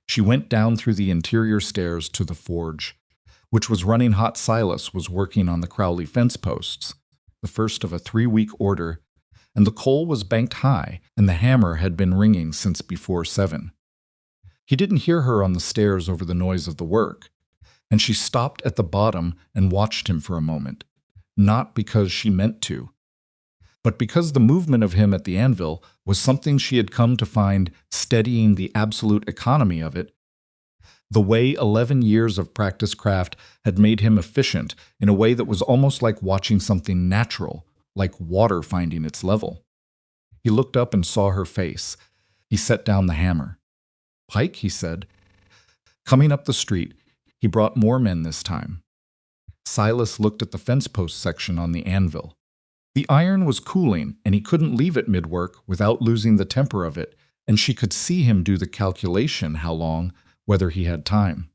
She went down through the interior stairs to the forge, which was running hot. Silas was working on the Crowley fence posts, the first of a 3-week order, and the coal was banked high, and the hammer had been ringing since before 7. He didn't hear her on the stairs over the noise of the work, and she stopped at the bottom and watched him for a moment, not because she meant to, but because the movement of him at the anvil was something she had come to find steadying the absolute economy of it, the way 11 years of practice craft had made him efficient in a way that was almost like watching something natural, like water finding its level. He looked up and saw her face. He set down the hammer. "Pike," he said. Coming up the street, he brought more men this time. Silas looked at the fence post section on the anvil. The iron was cooling, and he couldn't leave it mid-work without losing the temper of it, and she could see him do the calculation how long, whether he had time.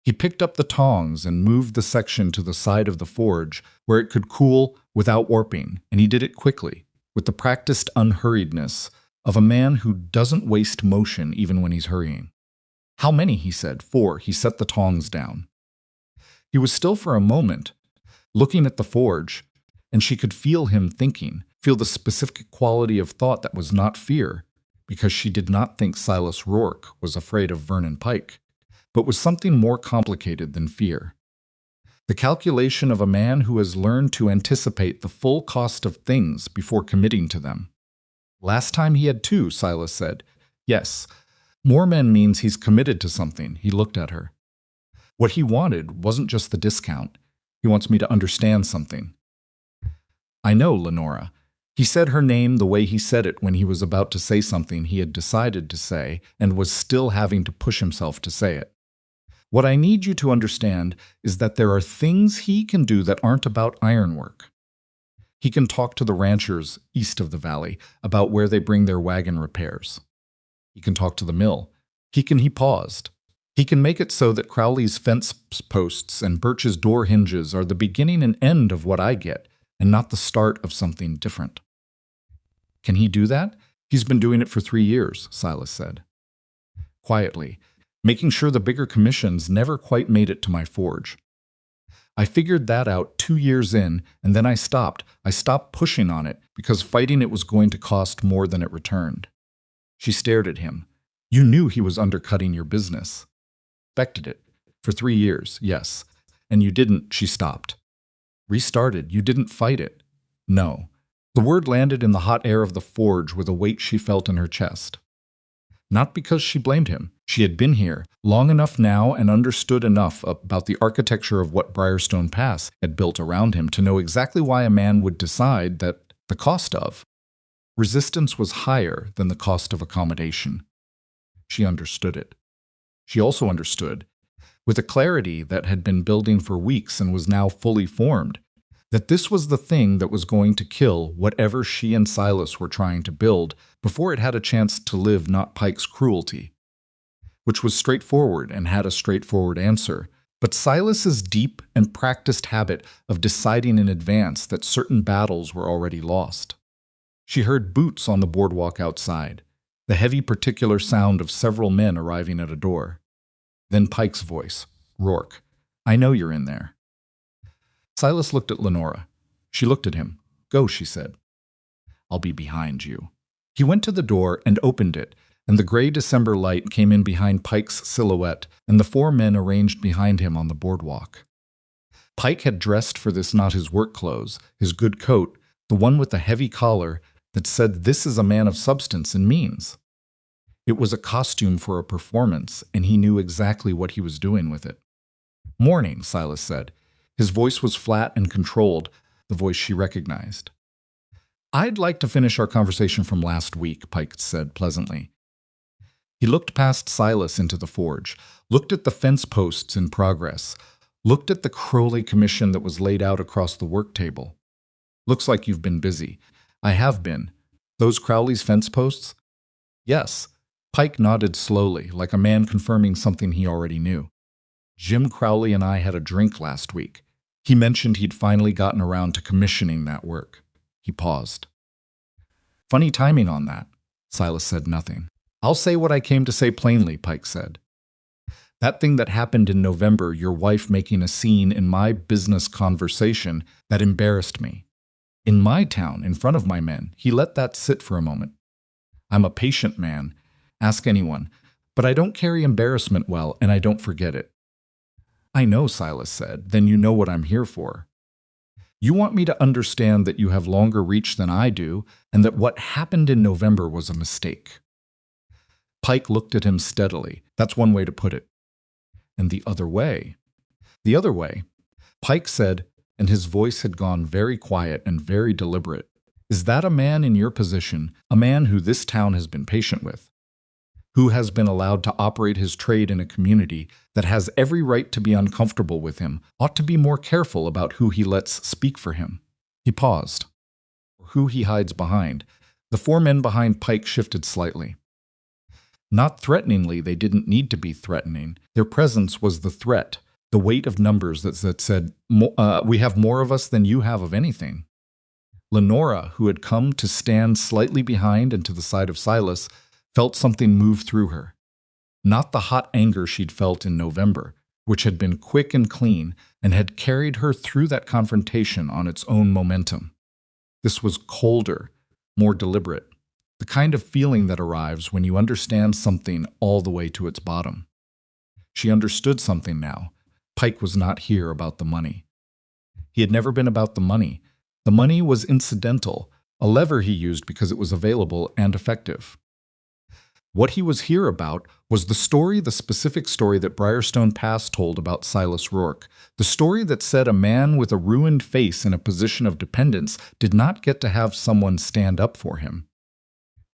He picked up the tongs and moved the section to the side of the forge where it could cool without warping, and he did it quickly, with the practiced unhurriedness of a man who doesn't waste motion even when he's hurrying. "How many?" he said. "4. He set the tongs down. He was still for a moment, looking at the forge, and she could feel him thinking, feel the specific quality of thought that was not fear, because she did not think Silas Rourke was afraid of Vernon Pike, but was something more complicated than fear. The calculation of a man who has learned to anticipate the full cost of things before committing to them. "Last time he had 2, Silas said. "Yes. More men means he's committed to something." He looked at her. "What he wanted wasn't just the discount. He wants me to understand something." "I know, Lenora." He said her name the way he said it when he was about to say something he had decided to say and was still having to push himself to say it. "What I need you to understand is that there are things he can do that aren't about ironwork. He can talk to the ranchers east of the valley about where they bring their wagon repairs. He can talk to the mill. He paused. He can make it so that Crowley's fence posts and Birch's door hinges are the beginning and end of what I get, and not the start of something different." "Can he do that?" "He's been doing it for 3 years, Silas said. Quietly, making sure the bigger commissions never quite made it to my forge. I figured that out 2 years in, and then I stopped. I stopped pushing on it because fighting it was going to cost more than it returned." She stared at him. "You knew he was undercutting your business." "Expected it. For 3 years, yes. And you didn't." She stopped. "Restarted. You didn't fight it." "No." The word landed in the hot air of the forge with a weight she felt in her chest. Not because she blamed him. She had been here long enough now and understood enough about the architecture of what Briarstone Pass had built around him to know exactly why a man would decide that the cost of resistance was higher than the cost of accommodation. She understood it. She also understood, with a clarity that had been building for weeks and was now fully formed, that this was the thing that was going to kill whatever she and Silas were trying to build before it had a chance to live not Pike's cruelty, which was straightforward and had a straightforward answer, but Silas's deep and practiced habit of deciding in advance that certain battles were already lost. She heard boots on the boardwalk outside, the heavy particular sound of several men arriving at a door. Then Pike's voice, "Rourke, I know you're in there." Silas looked at Lenora. She looked at him. "Go," she said. "I'll be behind you." He went to the door and opened it, and the gray December light came in behind Pike's silhouette and the 4 men arranged behind him on the boardwalk. Pike had dressed for this, not his work clothes, his good coat, the one with the heavy collar that said this is a man of substance and means. It was a costume for a performance, and he knew exactly what he was doing with it. "Morning," Silas said. His voice was flat and controlled, the voice she recognized. "I'd like to finish our conversation from last week," Pike said pleasantly. He looked past Silas into the forge, looked at the fence posts in progress, looked at the Crowley commission that was laid out across the work table. "Looks like you've been busy." "I have been." "Those Crowley's fence posts?" "Yes." Pike nodded slowly, like a man confirming something he already knew. "Jim Crowley and I had a drink last week. He mentioned he'd finally gotten around to commissioning that work." He paused. "Funny timing on that." Silas said nothing. "I'll say what I came to say plainly," Pike said. "That thing that happened in November, your wife making a scene in my business conversation, that embarrassed me. In my town, in front of my men, he let that sit for a moment. I'm a patient man. Ask anyone. But I don't carry embarrassment well, and I don't forget it. I know, Silas said. Then you know what I'm here for. You want me to understand that you have longer reach than I do, and that what happened in November was a mistake. Pike looked at him steadily. That's one way to put it. And the other way? The other way, Pike said, and his voice had gone very quiet and very deliberate. Is that a man in your position, a man who this town has been patient with, who has been allowed to operate his trade in a community that has every right to be uncomfortable with him, ought to be more careful about who he lets speak for him? He paused. Who he hides behind. The four men behind Pike shifted slightly. Not threateningly, they didn't need to be threatening. Their presence was the threat, the weight of numbers that said, we have more of us than you have of anything. Lenora, who had come to stand slightly behind and to the side of Silas, felt something move through her. Not the hot anger she'd felt in November, which had been quick and clean and had carried her through that confrontation on its own momentum. This was colder, more deliberate, the kind of feeling that arrives when you understand something all the way to its bottom. She understood something now. Pike was not here about the money. He had never been about the money. The money was incidental, a lever he used because it was available and effective. What he was here about was the specific story that Briarstone Pass told about Silas Rourke, the story that said a man with a ruined face in a position of dependence did not get to have someone stand up for him,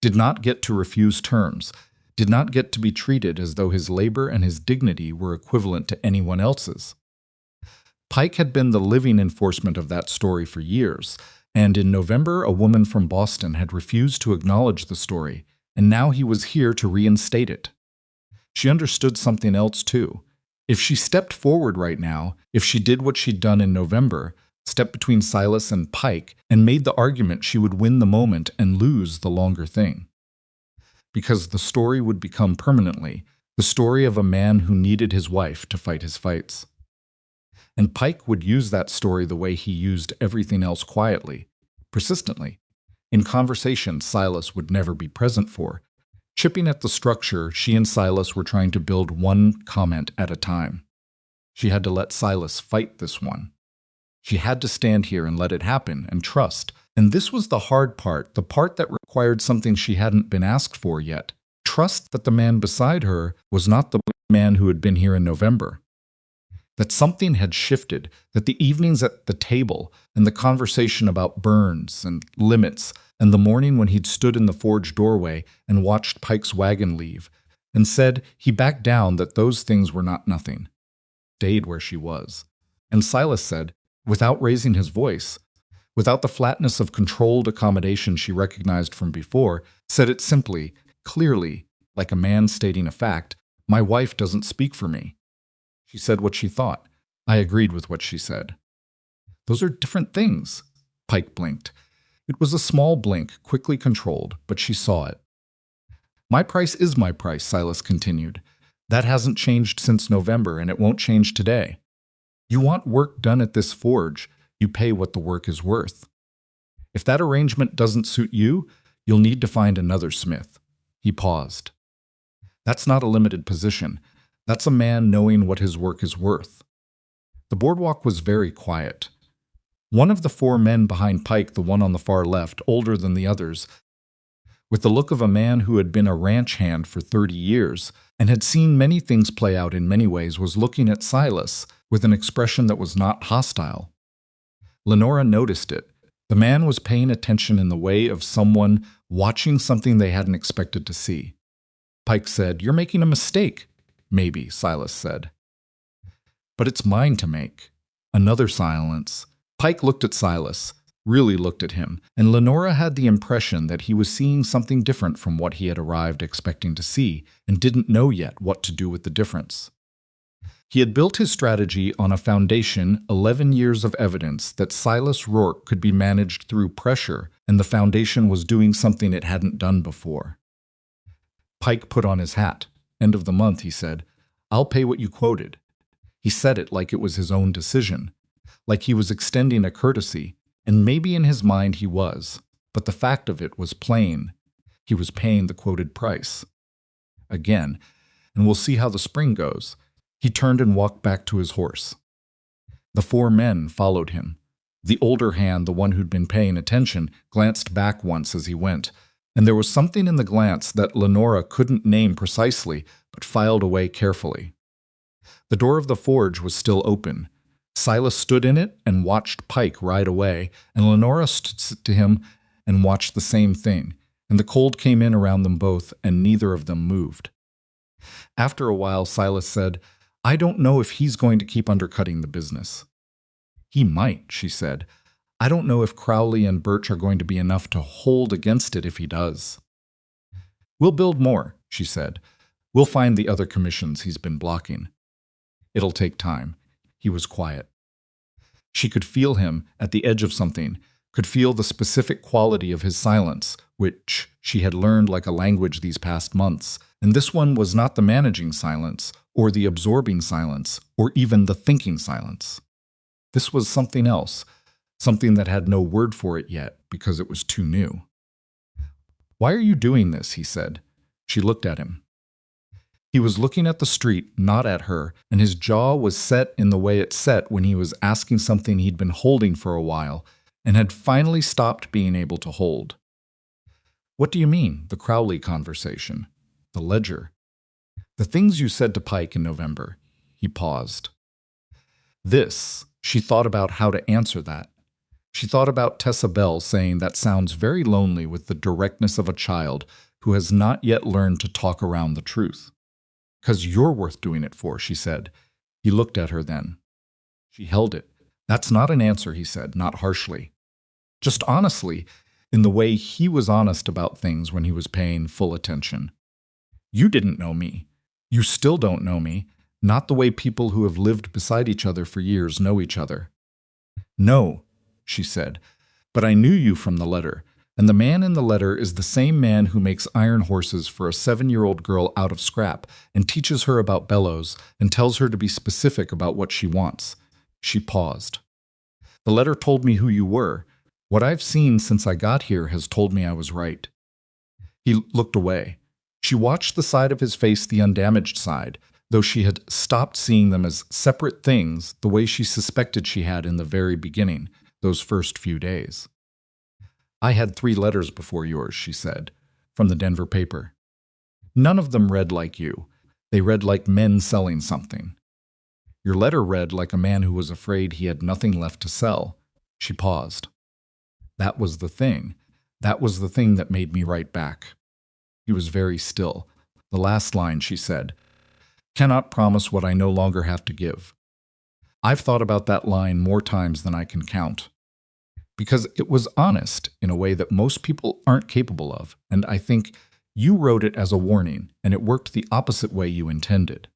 did not get to refuse terms, did not get to be treated as though his labor and his dignity were equivalent to anyone else's. Pike had been the living enforcement of that story for years, and in November a woman from Boston had refused to acknowledge the story, and now he was here to reinstate it. She understood something else too. If she stepped forward right now, if she did what she'd done in November, stepped between Silas and Pike, and made the argument, she would win the moment and lose the longer thing. Because the story would become permanently the story of a man who needed his wife to fight his fights. And Pike would use that story the way he used everything else quietly, persistently, in conversations Silas would never be present for, chipping at the structure she and Silas were trying to build one comment at a time. She had to let Silas fight this one. She had to stand here and let it happen and trust. And this was the hard part, the part that required something she hadn't been asked for yet. Trust that the man beside her was not the man who had been here in November. That something had shifted, that the evenings at the table and the conversation about burns and limits and the morning when he'd stood in the forge doorway and watched Pike's wagon leave and said he backed down, that those things were not nothing. Stayed where she was. And Silas said, without raising his voice, without the flatness of controlled accommodation she recognized from before, said it simply, clearly, like a man stating a fact, my wife doesn't speak for me. She said what she thought. I agreed with what she said. Those are different things. Pike blinked. It was a small blink, quickly controlled, but she saw it. My price is my price, Silas continued. That hasn't changed since November, and it won't change today. You want work done at this forge, you pay what the work is worth. If that arrangement doesn't suit you, you'll need to find another smith. He paused. That's not a limited position. That's a man knowing what his work is worth. The boardwalk was very quiet. One of the four men behind Pike, the one on the far left, older than the others, with the look of a man who had been a ranch hand for 30 years and had seen many things play out in many ways, was looking at Silas with an expression that was not hostile. Lenora noticed it. The man was paying attention in the way of someone watching something they hadn't expected to see. Pike said, "You're making a mistake." "Maybe," Silas said. "But it's mine to make." Another silence. Pike looked at Silas, really looked at him, and Lenora had the impression that he was seeing something different from what he had arrived expecting to see, and didn't know yet what to do with the difference. He had built his strategy on a foundation, 11 years of evidence that Silas Rourke could be managed through pressure, and the foundation was doing something it hadn't done before. Pike put on his hat. "End of the month," he said. "I'll pay what you quoted." He said it like it was his own decision, like he was extending a courtesy, and maybe in his mind he was, but the fact of it was plain. He was paying the quoted price. Again, and we'll see how the spring goes. He turned and walked back to his horse. The four men followed him. The older hand, the one who'd been paying attention, glanced back once as he went, and there was something in the glance that Lenora couldn't name precisely, but filed away carefully. The door of the forge was still open. Silas stood in it and watched Pike ride away, and Lenora stood to him and watched the same thing, and the cold came in around them both, and neither of them moved. After a while, Silas said, "I don't know if he's going to keep undercutting the business." "He might," she said. "I don't know if Crowley and Birch are going to be enough to hold against it if he does." "We'll build more," she said. "We'll find the other commissions he's been blocking." "It'll take time." He was quiet. She could feel him at the edge of something, could feel the specific quality of his silence, which she had learned like a language these past months. And this one was not the managing silence, or the absorbing silence, or even the thinking silence. This was something else, something that had no word for it yet because it was too new. "Why are you doing this?" he said. She looked at him. He was looking at the street, not at her, and his jaw was set in the way it set when he was asking something he'd been holding for a while and had finally stopped being able to hold. "What do you mean, the Crowley conversation? The ledger? The things you said to Pike in November?" He paused. She thought about how to answer that. She thought about Tessa Bell saying that sounds very lonely with the directness of a child who has not yet learned to talk around the truth. "'Cause you're worth doing it for," she said. He looked at her then. She held it. "That's not an answer," he said, not harshly. Just honestly, in the way he was honest about things when he was paying full attention. "You didn't know me. You still don't know me. Not the way people who have lived beside each other for years know each other." "No," she said, "but I knew you from the letter, and the man in the letter is the same man who makes iron horses for a 7-year-old girl out of scrap and teaches her about bellows and tells her to be specific about what she wants." She paused. "The letter told me who you were. What I've seen since I got here has told me I was right." He looked away. She watched the side of his face, the undamaged side, though she had stopped seeing them as separate things the way she suspected she had in the very beginning, those first few days. "I had 3 letters before yours," she said, "from the Denver paper. None of them read like you. They read like men selling something. Your letter read like a man who was afraid he had nothing left to sell." She paused. "That was the thing. That was the thing that made me write back." He was very still. The last line, she said, "Cannot promise what I no longer have to give." I've thought about that line more times than I can count. Because it was honest in a way that most people aren't capable of, and I think you wrote it as a warning, and it worked the opposite way you intended.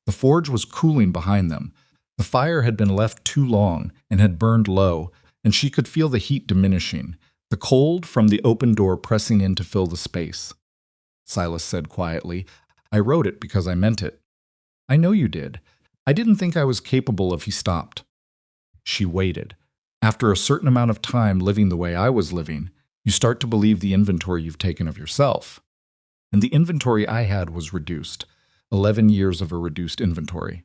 The forge was cooling behind them. The fire had been left too long and had burned low, and she could feel the heat diminishing, the cold from the open door pressing in to fill the space. Silas said quietly, "I wrote it because I meant it." "I know you did. I didn't think I was capable of." He stopped. She waited. "After a certain amount of time living the way I was living, you start to believe the inventory you've taken of yourself. And the inventory I had was reduced. 11 years of a reduced inventory."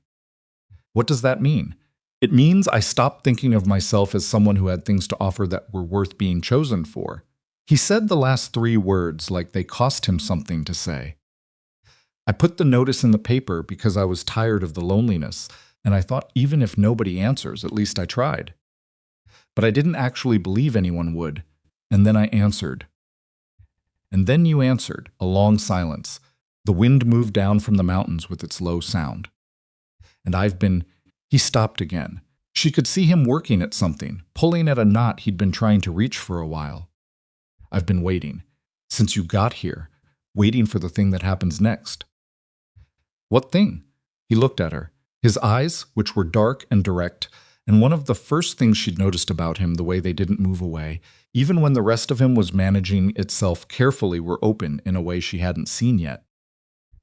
"What does that mean?" "It means I stopped thinking of myself as someone who had things to offer that were worth being chosen for." He said the last 3 words like they cost him something to say. "I put the notice in the paper because I was tired of the loneliness, and I thought even if nobody answers, at least I tried. But I didn't actually believe anyone would, and then I answered." "And then you answered," a long silence. The wind moved down from the mountains with its low sound. "And I've been—" He stopped again. She could see him working at something, pulling at a knot he'd been trying to reach for a while. "I've been waiting, since you got here, waiting for the thing that happens next." "What thing?" He looked at her, his eyes, which were dark and direct, and one of the first things she'd noticed about him, the way they didn't move away, even when the rest of him was managing itself carefully, were open in a way she hadn't seen yet.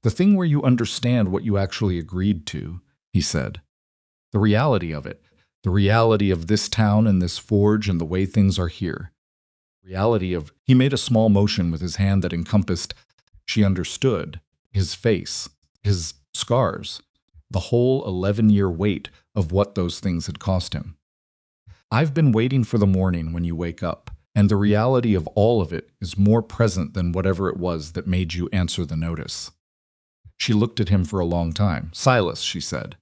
"The thing where you understand what you actually agreed to," he said. "The reality of it, the reality of this town and this forge and the way things are here. Reality of—" He made a small motion with his hand that encompassed, she understood, his face, his scars, the whole 11-year weight of what those things had cost him. I've been waiting for the morning when you wake up, and the reality of all of it is more present than whatever it was that made you answer the notice. She looked at him for a long time. Silas, she said.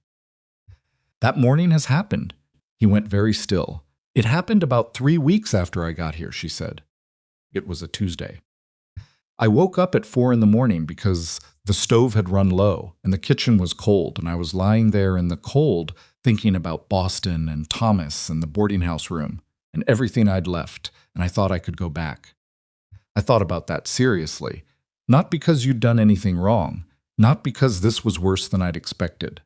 That morning has happened. He went very still. It happened about 3 weeks after I got here, she said. It was a Tuesday. I woke up at 4 in the morning because the stove had run low and the kitchen was cold, and I was lying there in the cold thinking about Boston and Thomas and the boarding house room and everything I'd left, and I thought I could go back. I thought about that seriously, not because you'd done anything wrong, not because this was worse than I'd expected,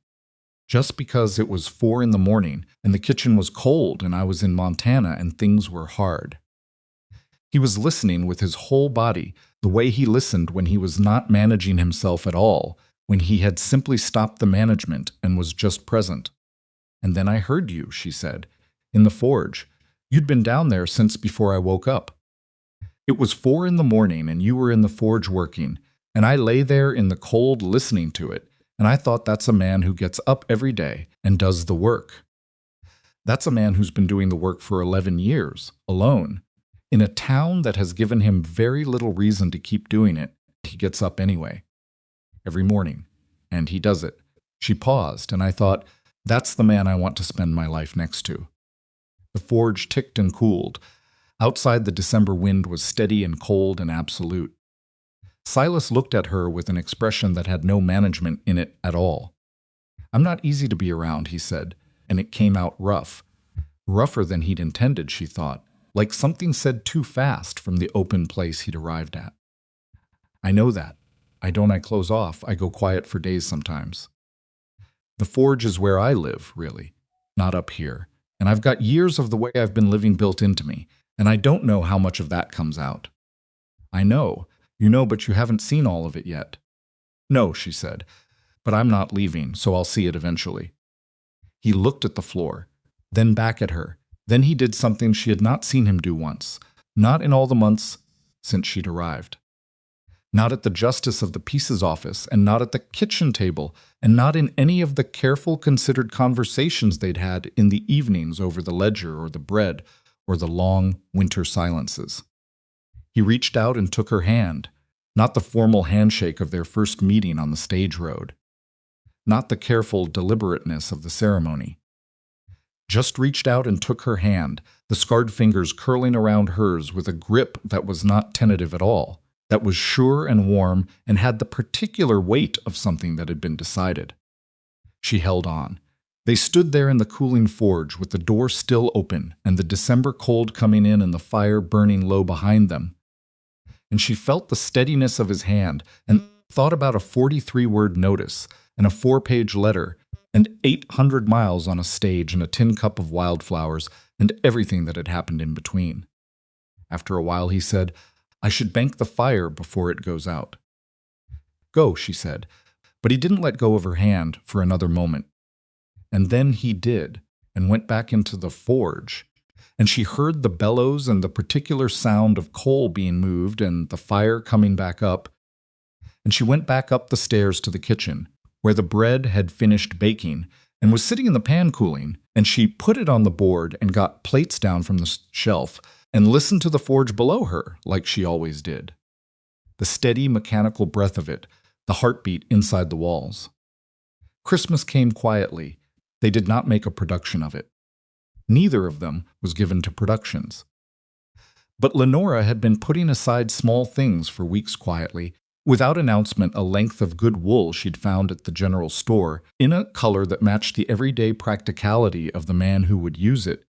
just because it was 4 in the morning and the kitchen was cold and I was in Montana and things were hard. He was listening with his whole body, the way he listened when he was not managing himself at all, when he had simply stopped the management and was just present. And then I heard you, she said, in the forge. You'd been down there since before I woke up. It was 4 in the morning and you were in the forge working, and I lay there in the cold listening to it, and I thought that's a man who gets up every day and does the work. That's a man who's been doing the work for 11 years, alone. In a town that has given him very little reason to keep doing it, he gets up anyway. Every morning. And he does it. She paused, and I thought, that's the man I want to spend my life next to. The forge ticked and cooled. Outside, the December wind was steady and cold and absolute. Silas looked at her with an expression that had no management in it at all. I'm not easy to be around, he said, and it came out rough. Rougher than he'd intended, she thought, like something said too fast from the open place he'd arrived at. I know that. I close off. I go quiet for days sometimes. The forge is where I live, really, not up here. And I've got years of the way I've been living built into me, and I don't know how much of that comes out. I know. You know, but you haven't seen all of it yet. No, she said, but I'm not leaving, so I'll see it eventually. He looked at the floor, then back at her. Then he did something she had not seen him do once, not in all the months since she'd arrived. Not at the justice of the peace's office, and not at the kitchen table, and not in any of the careful, considered conversations they'd had in the evenings over the ledger or the bread or the long winter silences. He reached out and took her hand, not the formal handshake of their first meeting on the stage road, not the careful deliberateness of the ceremony. Just reached out and took her hand, the scarred fingers curling around hers with a grip that was not tentative at all, that was sure and warm and had the particular weight of something that had been decided. She held on. They stood there in the cooling forge with the door still open and the December cold coming in and the fire burning low behind them. And she felt the steadiness of his hand and thought about a 43-word notice and a 4-page letter and 800 miles on a stage and a tin cup of wildflowers and everything that had happened in between. After a while he said, I should bank the fire before it goes out. Go, she said, but he didn't let go of her hand for another moment. And then he did, and went back into the forge, and she heard the bellows and the particular sound of coal being moved and the fire coming back up, and she went back up the stairs to the kitchen, where the bread had finished baking and was sitting in the pan cooling, and she put it on the board and got plates down from the shelf and listened to the forge below her like she always did. The steady mechanical breath of it, the heartbeat inside the walls. Christmas came quietly. They did not make a production of it. Neither of them was given to productions. But Lenora had been putting aside small things for weeks quietly, without announcement, a length of good wool she'd found at the general store, in a color that matched the everyday practicality of the man who would use it.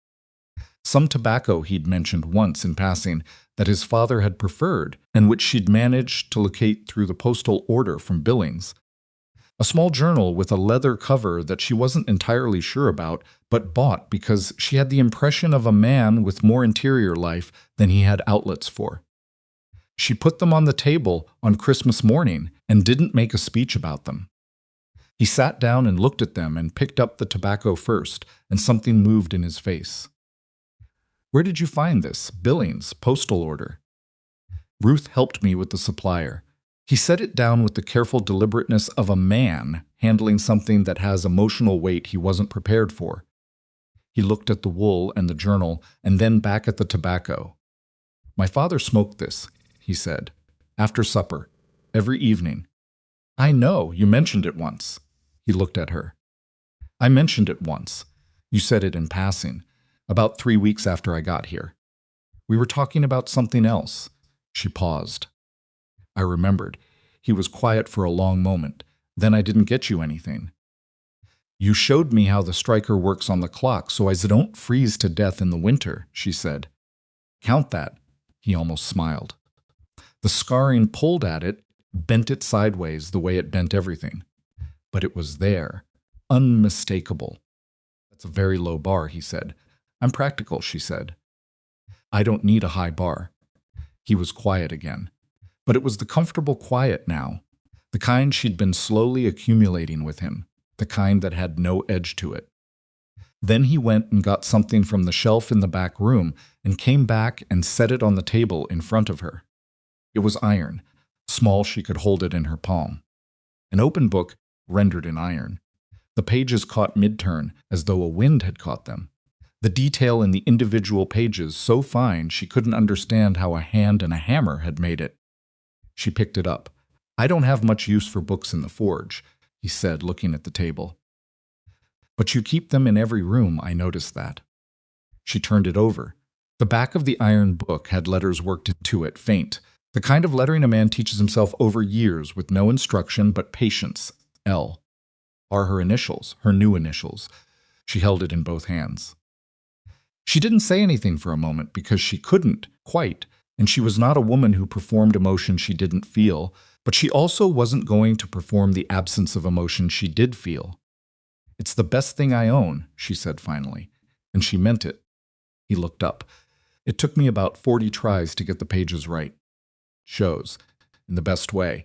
Some tobacco he'd mentioned once in passing that his father had preferred, and which she'd managed to locate through the postal order from Billings. A small journal with a leather cover that she wasn't entirely sure about, but bought because she had the impression of a man with more interior life than he had outlets for. She put them on the table on Christmas morning and didn't make a speech about them. He sat down and looked at them and picked up the tobacco first, and something moved in his face. Where did you find this? Billings, postal order. Ruth helped me with the supplier. He set it down with the careful deliberateness of a man handling something that has emotional weight he wasn't prepared for. He looked at the wool and the journal, and then back at the tobacco. "My father smoked this," he said, "after supper, every evening." "I know, you mentioned it once." He looked at her. "I mentioned it once. You said it in passing, about 3 weeks after I got here. We were talking about something else." She paused. I remembered. He was quiet for a long moment. "Then I didn't get you anything." "You showed me how the striker works on the clock so I don't freeze to death in the winter," she said. "Count that." He almost smiled. The scarring pulled at it, bent it sideways the way it bent everything. But it was there, unmistakable. "That's a very low bar," he said. "I'm practical," she said. "I don't need a high bar." He was quiet again. But it was the comfortable quiet now, the kind she'd been slowly accumulating with him, the kind that had no edge to it. Then he went and got something from the shelf in the back room and came back and set it on the table in front of her. It was iron, small she could hold it in her palm. An open book rendered in iron. The pages caught mid-turn, as though a wind had caught them. The detail in the individual pages so fine she couldn't understand how a hand and a hammer had made it. She picked it up. "I don't have much use for books in the forge," he said, looking at the table. "But you keep them in every room, I noticed that." She turned it over. The back of the iron book had letters worked into it, faint, the kind of lettering a man teaches himself over years with no instruction but patience. L. Are her initials, her new initials. She held it in both hands. She didn't say anything for a moment because she couldn't, quite, and she was not a woman who performed emotion she didn't feel, but she also wasn't going to perform the absence of emotion she did feel. "It's the best thing I own," she said finally, and she meant it. He looked up. "It took me about 40 tries to get the pages right." "Shows. In the best way."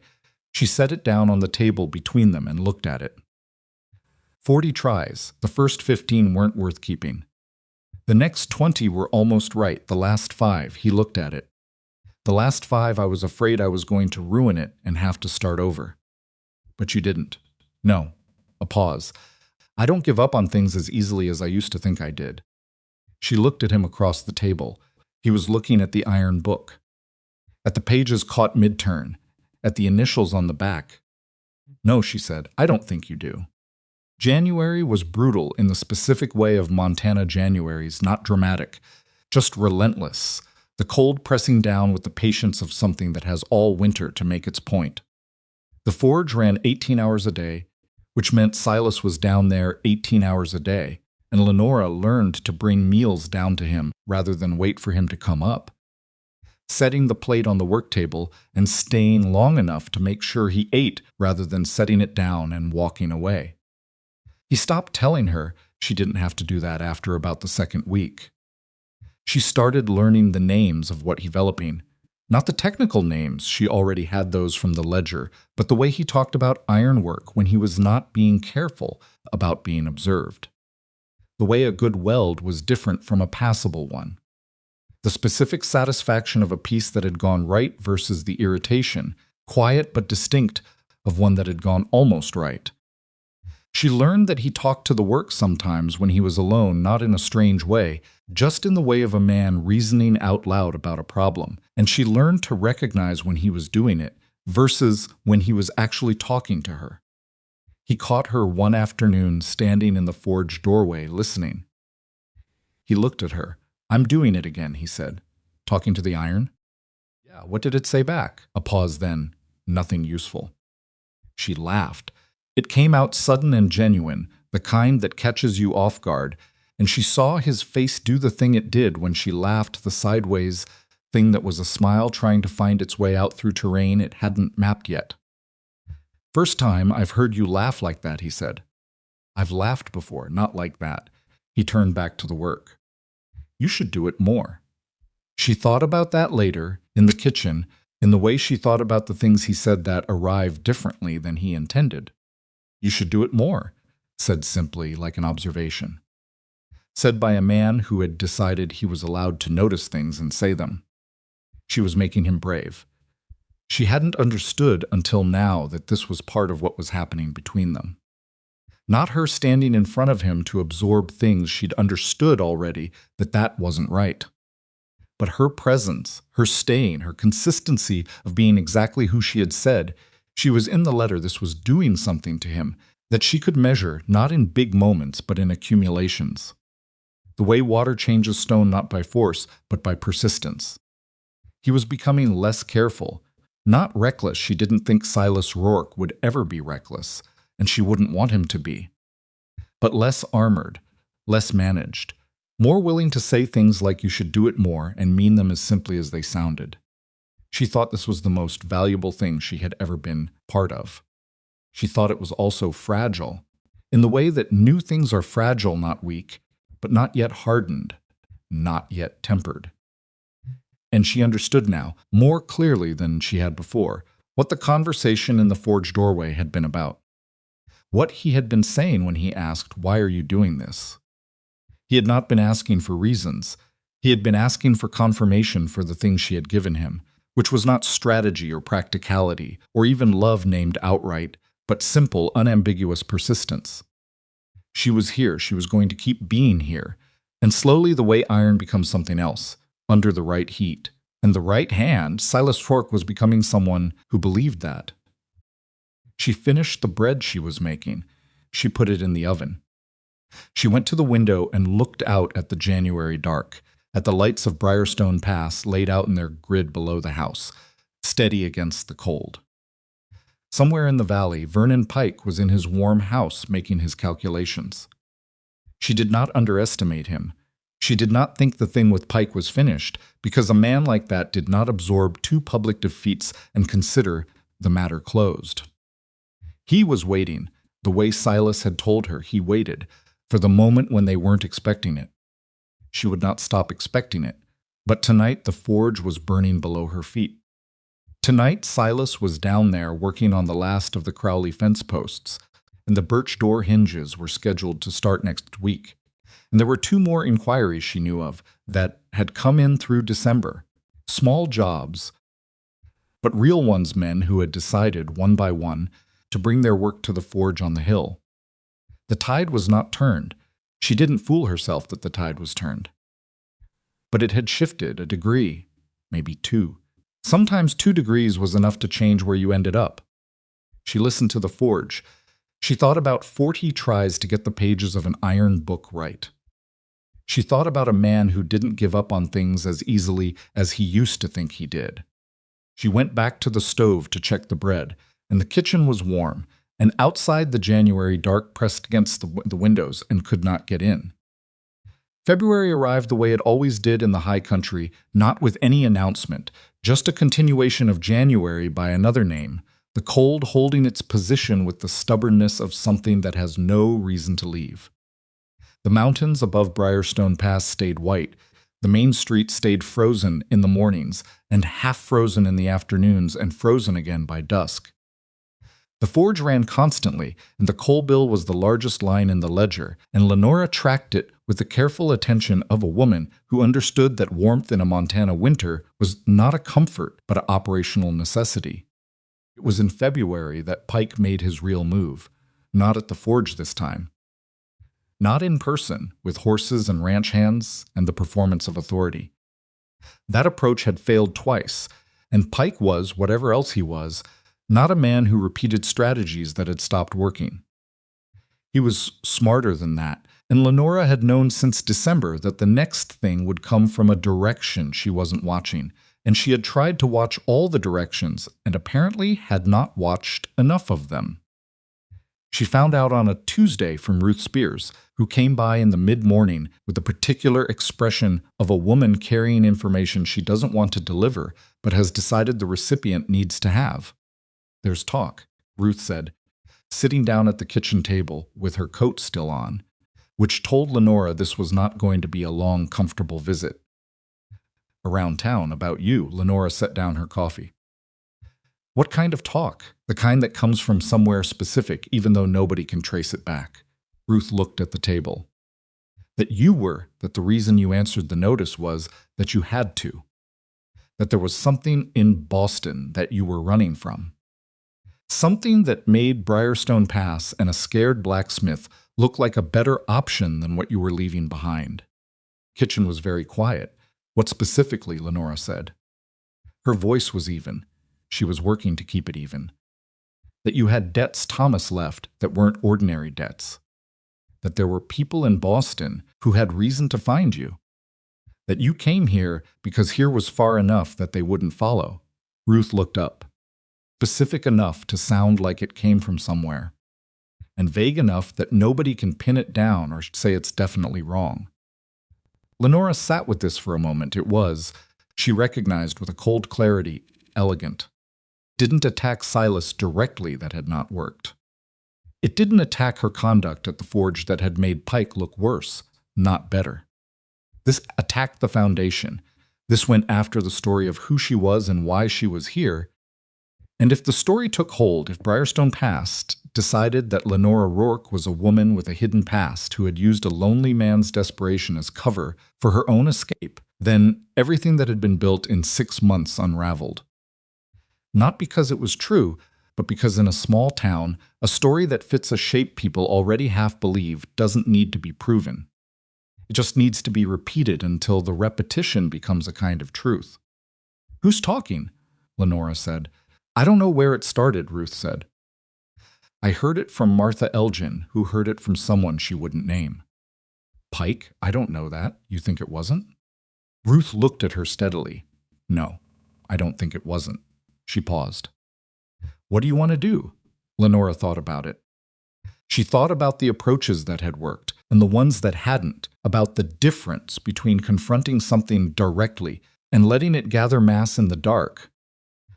She set it down on the table between them and looked at it. 40 tries. The first 15 weren't worth keeping. The next 20 were almost right. The last 5, he looked at it. The last 5, I was afraid I was going to ruin it and have to start over. "But you didn't." "No." A pause. "I don't give up on things as easily as I used to think I did." She looked at him across the table. He was looking at the iron book. At the pages caught mid-turn. At the initials on the back. "No," she said, "I don't think you do." January was brutal in the specific way of Montana Januaries, not dramatic, just relentless, the cold pressing down with the patience of something that has all winter to make its point. The forge ran 18 hours a day, which meant Silas was down there 18 hours a day, and Lenora learned to bring meals down to him rather than wait for him to come up. Setting the plate on the work table and staying long enough to make sure he ate rather than setting it down and walking away. He stopped telling her she didn't have to do that after about the second week. She started learning the names of what developing. Not the technical names, she already had those from the ledger, but the way he talked about ironwork when he was not being careful about being observed. The way a good weld was different from a passable one. The specific satisfaction of a piece that had gone right versus the irritation, quiet but distinct, of one that had gone almost right. She learned that he talked to the work sometimes when he was alone, not in a strange way, just in the way of a man reasoning out loud about a problem, and she learned to recognize when he was doing it versus when he was actually talking to her. He caught her one afternoon standing in the forge doorway listening. He looked at her. "I'm doing it again," he said. "Talking to the iron?" "Yeah, what did it say back?" A pause then. "Nothing useful." She laughed. It came out sudden and genuine, the kind that catches you off guard, and she saw his face do the thing it did when she laughed, the sideways thing that was a smile trying to find its way out through terrain it hadn't mapped yet. "First time I've heard you laugh like that," he said. "I've laughed before, not like that." He turned back to the work. "You should do it more." She thought about that later, in the kitchen, in the way she thought about the things he said that arrived differently than he intended. "You should do it more," said simply, like an observation. Said by a man who had decided he was allowed to notice things and say them. She was making him brave. She hadn't understood until now that this was part of what was happening between them. Not her standing in front of him to absorb things she'd understood already that wasn't right. But her presence, her staying, her consistency of being exactly who she had said, she was in the letter this was doing something to him that she could measure not in big moments but in accumulations. The way water changes stone not by force but by persistence. He was becoming less careful, not reckless. She didn't think Silas Rourke would ever be reckless, and she wouldn't want him to be. But less armored, less managed, more willing to say things like you should do it more and mean them as simply as they sounded. She thought this was the most valuable thing she had ever been part of. She thought it was also fragile, in the way that new things are fragile, not weak, but not yet hardened, not yet tempered. And she understood now, more clearly than she had before, what the conversation in the forge doorway had been about. What he had been saying when he asked, "Why are you doing this?" He had not been asking for reasons. He had been asking for confirmation for the things she had given him, which was not strategy or practicality, or even love named outright, but simple, unambiguous persistence. She was here. She was going to keep being here. And slowly the way iron becomes something else, under the right heat. And the right hand, Silas Rourke was becoming someone who believed that. She finished the bread she was making. She put it in the oven. She went to the window and looked out at the January dark, at the lights of Briarstone Pass laid out in their grid below the house, steady against the cold. Somewhere in the valley, Vernon Pike was in his warm house making his calculations. She did not underestimate him. She did not think the thing with Pike was finished, because a man like that did not absorb two public defeats and consider the matter closed. He was waiting, the way Silas had told her he waited, for the moment when they weren't expecting it. She would not stop expecting it, but tonight the forge was burning below her feet. Tonight Silas was down there working on the last of the Crowley fence posts, and the birch door hinges were scheduled to start next week. And there were two more inquiries she knew of that had come in through December. Small jobs, but real ones, men who had decided, one by one, to bring their work to the forge on the hill. The tide was not turned. She didn't fool herself that the tide was turned. But it had shifted a degree, maybe two. Sometimes 2 degrees was enough to change where you ended up. She listened to the forge. She thought about 40 tries to get the pages of an iron book right. She thought about a man who didn't give up on things as easily as he used to think he did. She went back to the stove to check the bread, and the kitchen was warm, and outside the January dark pressed against the windows and could not get in. February arrived the way it always did in the high country, not with any announcement, just a continuation of January by another name, the cold holding its position with the stubbornness of something that has no reason to leave. The mountains above Briarstone Pass stayed white, the main street stayed frozen in the mornings, and half frozen in the afternoons, and frozen again by dusk. The forge ran constantly, and the coal bill was the largest line in the ledger, and Lenora tracked it with the careful attention of a woman who understood that warmth in a Montana winter was not a comfort but an operational necessity. It was in February that Pike made his real move, not at the forge this time. Not in person, with horses and ranch hands and the performance of authority. That approach had failed twice, and Pike was, whatever else he was, not a man who repeated strategies that had stopped working. He was smarter than that, and Lenora had known since December that the next thing would come from a direction she wasn't watching, and she had tried to watch all the directions and apparently had not watched enough of them. She found out on a Tuesday from Ruth Spears, who came by in the mid-morning with the particular expression of a woman carrying information she doesn't want to deliver, but has decided the recipient needs to have. "There's talk," Ruth said, sitting down at the kitchen table with her coat still on, which told Lenora this was not going to be a long, comfortable visit. "Around town, about you," Lenora set down her coffee. "What kind of talk? The kind that comes from somewhere specific, even though nobody can trace it back." Ruth looked at the table. "That the reason you answered the notice was that you had to. that there was something in Boston that you were running from. Something that made Briarstone Pass and a scared blacksmith look like a better option than what you were leaving behind. Kitchen was very quiet. What specifically, Lenora said. Her voice was even. She was working to keep it even. That you had debts Thomas left that weren't ordinary debts. That there were people in Boston who had reason to find you. That you came here because here was far enough that they wouldn't follow. Ruth looked up. Specific enough to sound like it came from somewhere. And vague enough that nobody can pin it down or say it's definitely wrong. Lenora sat with this for a moment. It was, she recognized with a cold clarity, elegant. Didn't attack Silas directly that had not worked. It didn't attack her conduct at the forge that had made Pike look worse, not better. This attacked the foundation. This went after the story of who she was and why she was here. And if the story took hold, if Briarstone Pass decided that Lenora Rourke was a woman with a hidden past who had used a lonely man's desperation as cover for her own escape, then everything that had been built in 6 months unraveled. Not because it was true, but because in a small town, a story that fits a shape people already half believe doesn't need to be proven. It just needs to be repeated until the repetition becomes a kind of truth. "Who's talking?" Lenora said. "I don't know where it started," Ruth said. "I heard it from Martha Elgin, who heard it from someone she wouldn't name." "Pike? I don't know that. You think it wasn't?" Ruth looked at her steadily. "No, I don't think it wasn't." She paused. "What do you want to do?" Lenora thought about it. She thought about the approaches that had worked and the ones that hadn't, about the difference between confronting something directly and letting it gather mass in the dark,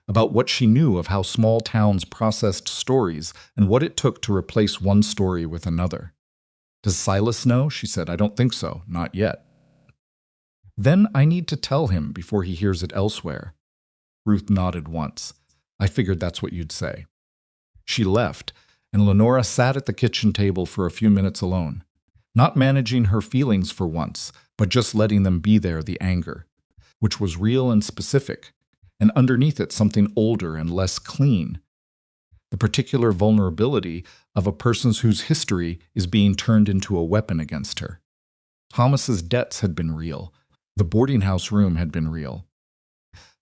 about what she knew of how small towns processed stories and what it took to replace one story with another. "Does Silas know?" she said. "I don't think so. Not yet." "Then I need to tell him before he hears it elsewhere." Ruth nodded once. "I figured that's what you'd say." She left, and Lenora sat at the kitchen table for a few minutes alone, not managing her feelings for once, but just letting them be there, the anger, which was real and specific, and underneath it something older and less clean, the particular vulnerability of a person whose history is being turned into a weapon against her. Thomas's debts had been real. The boarding house room had been real.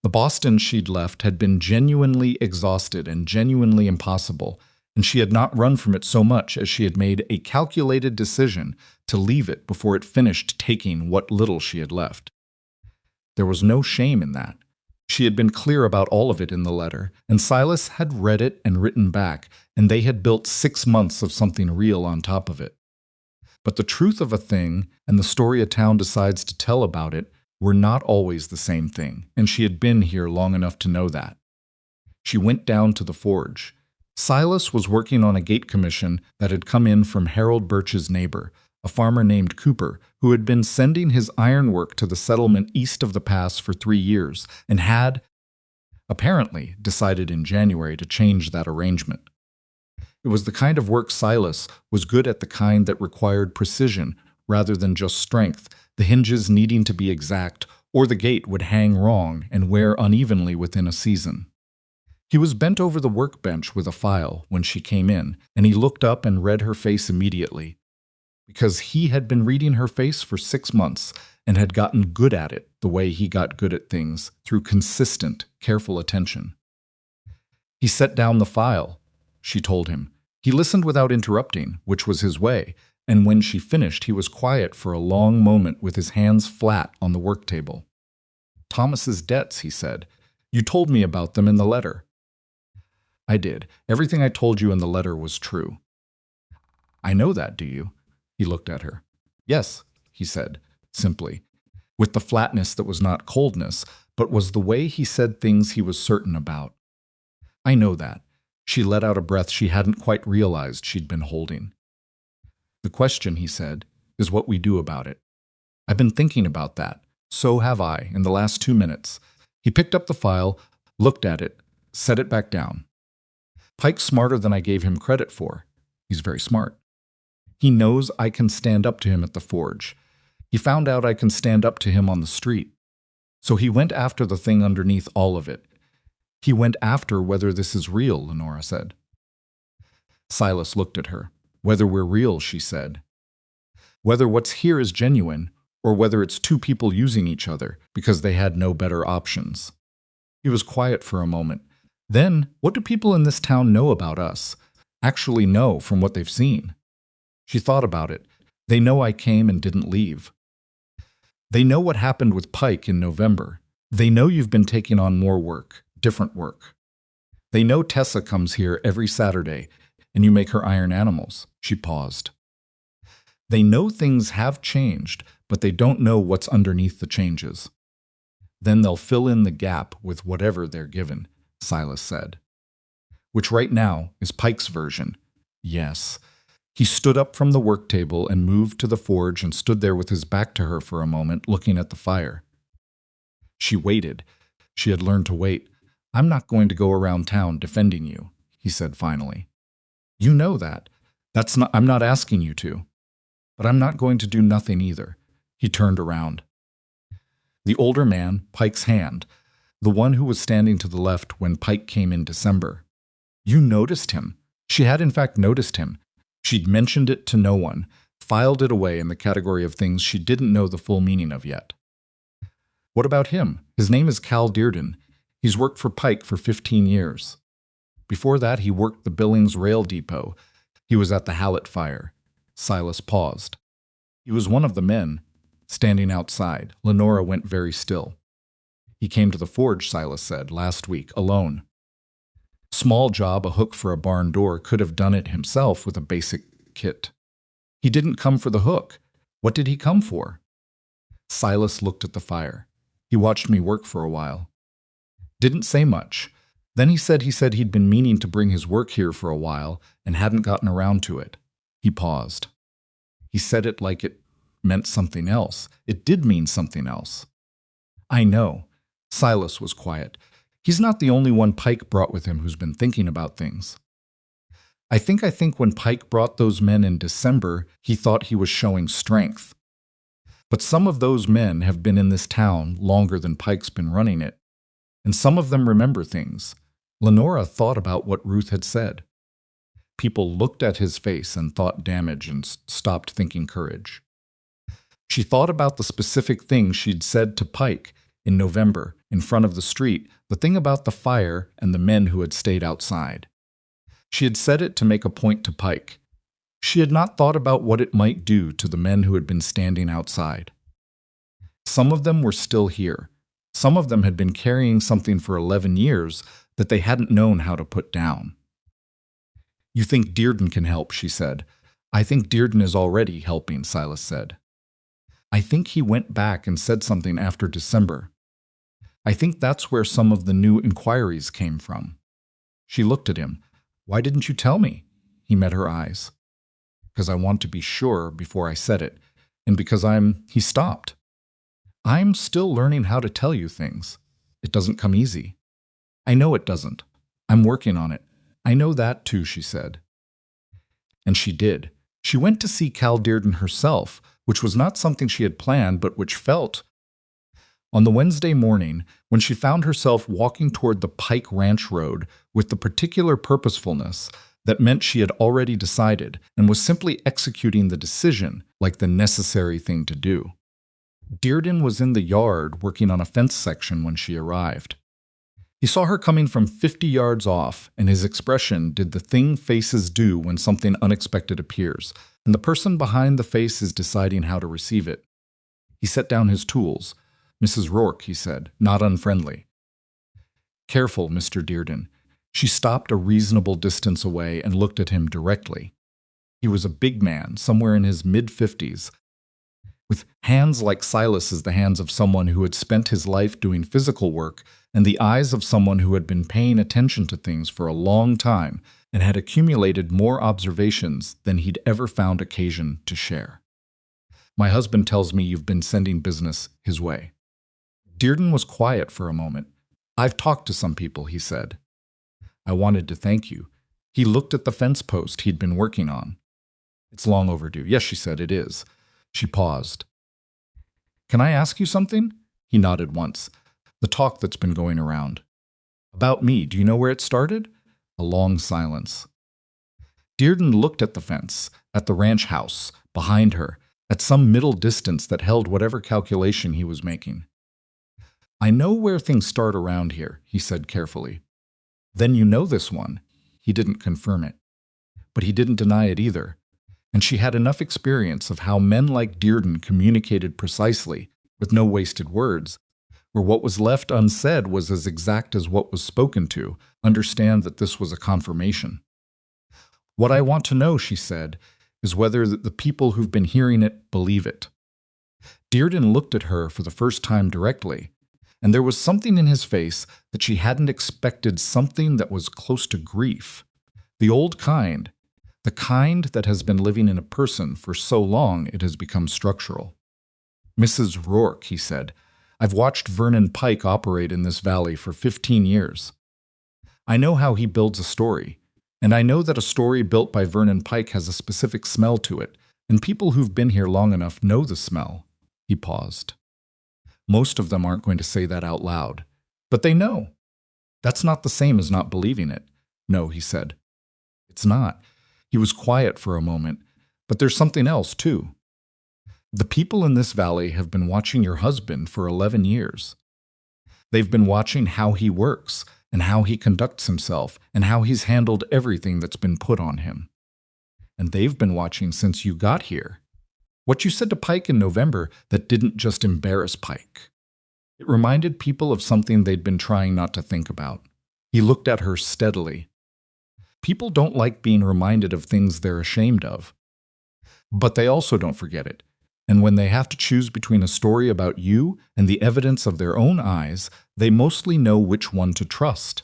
The Boston she'd left had been genuinely exhausted and genuinely impossible, and she had not run from it so much as she had made a calculated decision to leave it before it finished taking what little she had left. There was no shame in that. She had been clear about all of it in the letter, and Silas had read it and written back, and they had built 6 months of something real on top of it. But the truth of a thing and the story a town decides to tell about it were not always the same thing, and she had been here long enough to know that. She went down to the forge. Silas was working on a gate commission that had come in from Harold Birch's neighbor, a farmer named Cooper, who had been sending his ironwork to the settlement east of the pass for 3 years, and had, apparently, decided in January to change that arrangement. It was the kind of work Silas was good at, the kind that required precision rather than just strength, the hinges needing to be exact, or the gate would hang wrong and wear unevenly within a season. He was bent over the workbench with a file when she came in, and he looked up and read her face immediately, because he had been reading her face for 6 months and had gotten good at it the way he got good at things, through consistent, careful attention. He set down the file, she told him. He listened without interrupting, which was his way, and when she finished, he was quiet for a long moment with his hands flat on the work table. "Thomas's debts," he said. "You told me about them in the letter." "I did. Everything I told you in the letter was true." "I know that, do you?" He looked at her. "Yes," he said, simply, with the flatness that was not coldness, but was the way he said things he was certain about. "I know that." She let out a breath she hadn't quite realized she'd been holding. "The question," he said, "is what we do about it. I've been thinking about that. So have I, in the last 2 minutes." He picked up the file, looked at it, set it back down. "Pike's smarter than I gave him credit for. He's very smart. He knows I can stand up to him at the forge. He found out I can stand up to him on the street. So he went after the thing underneath all of it. He went after whether this is real, Lenora said. Silas looked at her. Whether we're real, she said. Whether what's here is genuine, or whether it's two people using each other because they had no better options. He was quiet for a moment. Then, what do people in this town know about us? Actually know from what they've seen? She thought about it. They know I came and didn't leave. They know what happened with Pike in November. They know you've been taking on more work, different work. They know Tessa comes here every Saturday, and you make her iron animals. She paused. They know things have changed, but they don't know what's underneath the changes. Then they'll fill in the gap with whatever they're given, Silas said. Which right now is Pike's version. Yes. He stood up from the work table and moved to the forge and stood there with his back to her for a moment, looking at the fire. She waited. She had learned to wait. I'm not going to go around town defending you, he said finally. You know that. I'm not asking you to. But I'm not going to do nothing either. He turned around. The older man, Pike's hand, the one who was standing to the left when Pike came in December. You noticed him. She had in fact noticed him. She'd mentioned it to no one, filed it away in the category of things she didn't know the full meaning of yet. What about him? His name is Cal Dearden. He's worked for Pike for 15 years. Before that, he worked the Billings Rail Depot. He was at the Hallett fire. Silas paused. He was one of the men. Standing outside, Lenora went very still. He came to the forge, Silas said, last week, alone. Small job, a hook for a barn door, could have done it himself with a basic kit. He didn't come for the hook. What did he come for? Silas looked at the fire. He watched me work for a while. Didn't say much. Then he said he'd been meaning to bring his work here for a while and hadn't gotten around to it. He paused. He said it like it meant something else. It did mean something else. I know. Silas was quiet. He's not the only one Pike brought with him who's been thinking about things. I think when Pike brought those men in December, he thought he was showing strength. But some of those men have been in this town longer than Pike's been running it. And some of them remember things. Lenora thought about what Ruth had said. People looked at his face and thought damage and stopped thinking courage. She thought about the specific thing she'd said to Pike in November in front of the street, the thing about the fire and the men who had stayed outside. She had said it to make a point to Pike. She had not thought about what it might do to the men who had been standing outside. Some of them were still here. Some of them had been carrying something for 11 years that they hadn't known how to put down. You think Dearden can help, she said. I think Dearden is already helping, Silas said. I think he went back and said something after December. I think that's where some of the new inquiries came from. She looked at him. Why didn't you tell me? He met her eyes. Because I want to be sure before I said it, and because he stopped. I'm still learning how to tell you things. It doesn't come easy. I know it doesn't. I'm working on it. I know that too, she said. And she did. She went to see Cal Dearden herself, which was not something she had planned, but which felt. On the Wednesday morning, when she found herself walking toward the Pike Ranch Road with the particular purposefulness that meant she had already decided and was simply executing the decision like the necessary thing to do. Dearden was in the yard working on a fence section when she arrived. He saw her coming from 50 yards off, and his expression did the thing faces do when something unexpected appears, and the person behind the face is deciding how to receive it. He set down his tools. Mrs. Rourke, he said, not unfriendly. Careful, Mr. Dearden. She stopped a reasonable distance away and looked at him directly. He was a big man, somewhere in his mid-50s, with hands like Silas's, the hands of someone who had spent his life doing physical work, and the eyes of someone who had been paying attention to things for a long time and had accumulated more observations than he'd ever found occasion to share. My husband tells me you've been sending business his way. Dearden was quiet for a moment. I've talked to some people, he said. I wanted to thank you. He looked at the fence post he'd been working on. It's long overdue. Yes, she said, it is. She paused. Can I ask you something? He nodded once. The talk that's been going around. About me, do you know where it started? A long silence. Dearden looked at the fence, at the ranch house, behind her, at some middle distance that held whatever calculation he was making. I know where things start around here, he said carefully. Then you know this one. He didn't confirm it. But he didn't deny it either. And she had enough experience of how men like Dearden communicated precisely, with no wasted words, where what was left unsaid was as exact as what was spoken to, understand that this was a confirmation. What I want to know, she said, is whether the people who've been hearing it believe it. Dearden looked at her for the first time directly, and there was something in his face that she hadn't expected, something that was close to grief. The old kind, the kind that has been living in a person for so long it has become structural. Mrs. Rourke, he said, I've watched Vernon Pike operate in this valley for 15 years. I know how he builds a story, and I know that a story built by Vernon Pike has a specific smell to it, and people who've been here long enough know the smell. He paused. Most of them aren't going to say that out loud, but they know. That's not the same as not believing it. No, he said. It's not. He was quiet for a moment, but there's something else, too. The people in this valley have been watching your husband for 11 years. They've been watching how he works and how he conducts himself and how he's handled everything that's been put on him. And they've been watching since you got here. What you said to Pike in November that didn't just embarrass Pike. It reminded people of something they'd been trying not to think about. He looked at her steadily. People don't like being reminded of things they're ashamed of. But they also don't forget it. And when they have to choose between a story about you and the evidence of their own eyes, they mostly know which one to trust.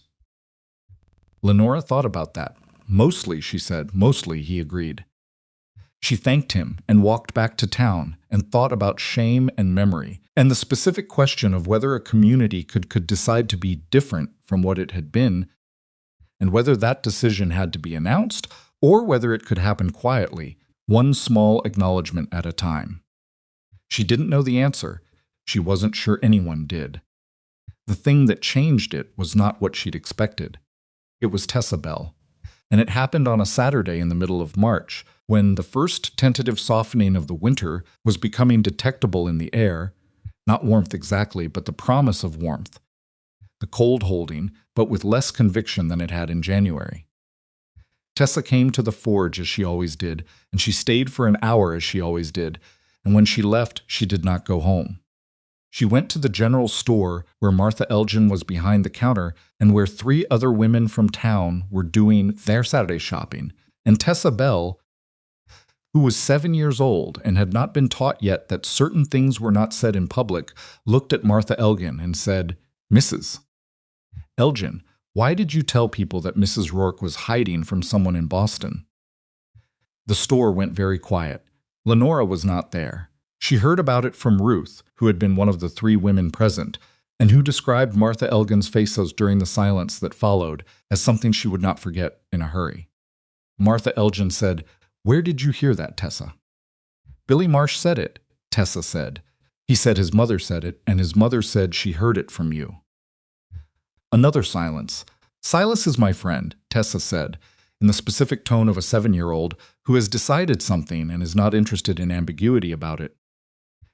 Lenora thought about that. Mostly, she said. Mostly, he agreed. She thanked him and walked back to town and thought about shame and memory and the specific question of whether a community could decide to be different from what it had been, and whether that decision had to be announced or whether it could happen quietly, one small acknowledgement at a time. She didn't know the answer. She wasn't sure anyone did. The thing that changed it was not what she'd expected. It was Tessa Bell. And it happened on a Saturday in the middle of March, when the first tentative softening of the winter was becoming detectable in the air, not warmth exactly, but the promise of warmth. The cold holding, but with less conviction than it had in January. Tessa came to the forge as she always did, and she stayed for an hour as she always did, and when she left, she did not go home. She went to the general store where Martha Elgin was behind the counter and where 3 other women from town were doing their Saturday shopping, and Tessa Bell, who was 7 years old and had not been taught yet that certain things were not said in public, looked at Martha Elgin and said, Mrs. Elgin, why did you tell people that Mrs. Rourke was hiding from someone in Boston? The store went very quiet. Lenora was not there. She heard about it from Ruth, who had been one of the 3 women present, and who described Martha Elgin's faces during the silence that followed as something she would not forget in a hurry. Martha Elgin said, Where did you hear that, Tessa? Billy Marsh said it, Tessa said. He said his mother said it, and his mother said she heard it from you. Another silence. Silas is my friend, Tessa said, in the specific tone of a 7-year-old who has decided something and is not interested in ambiguity about it.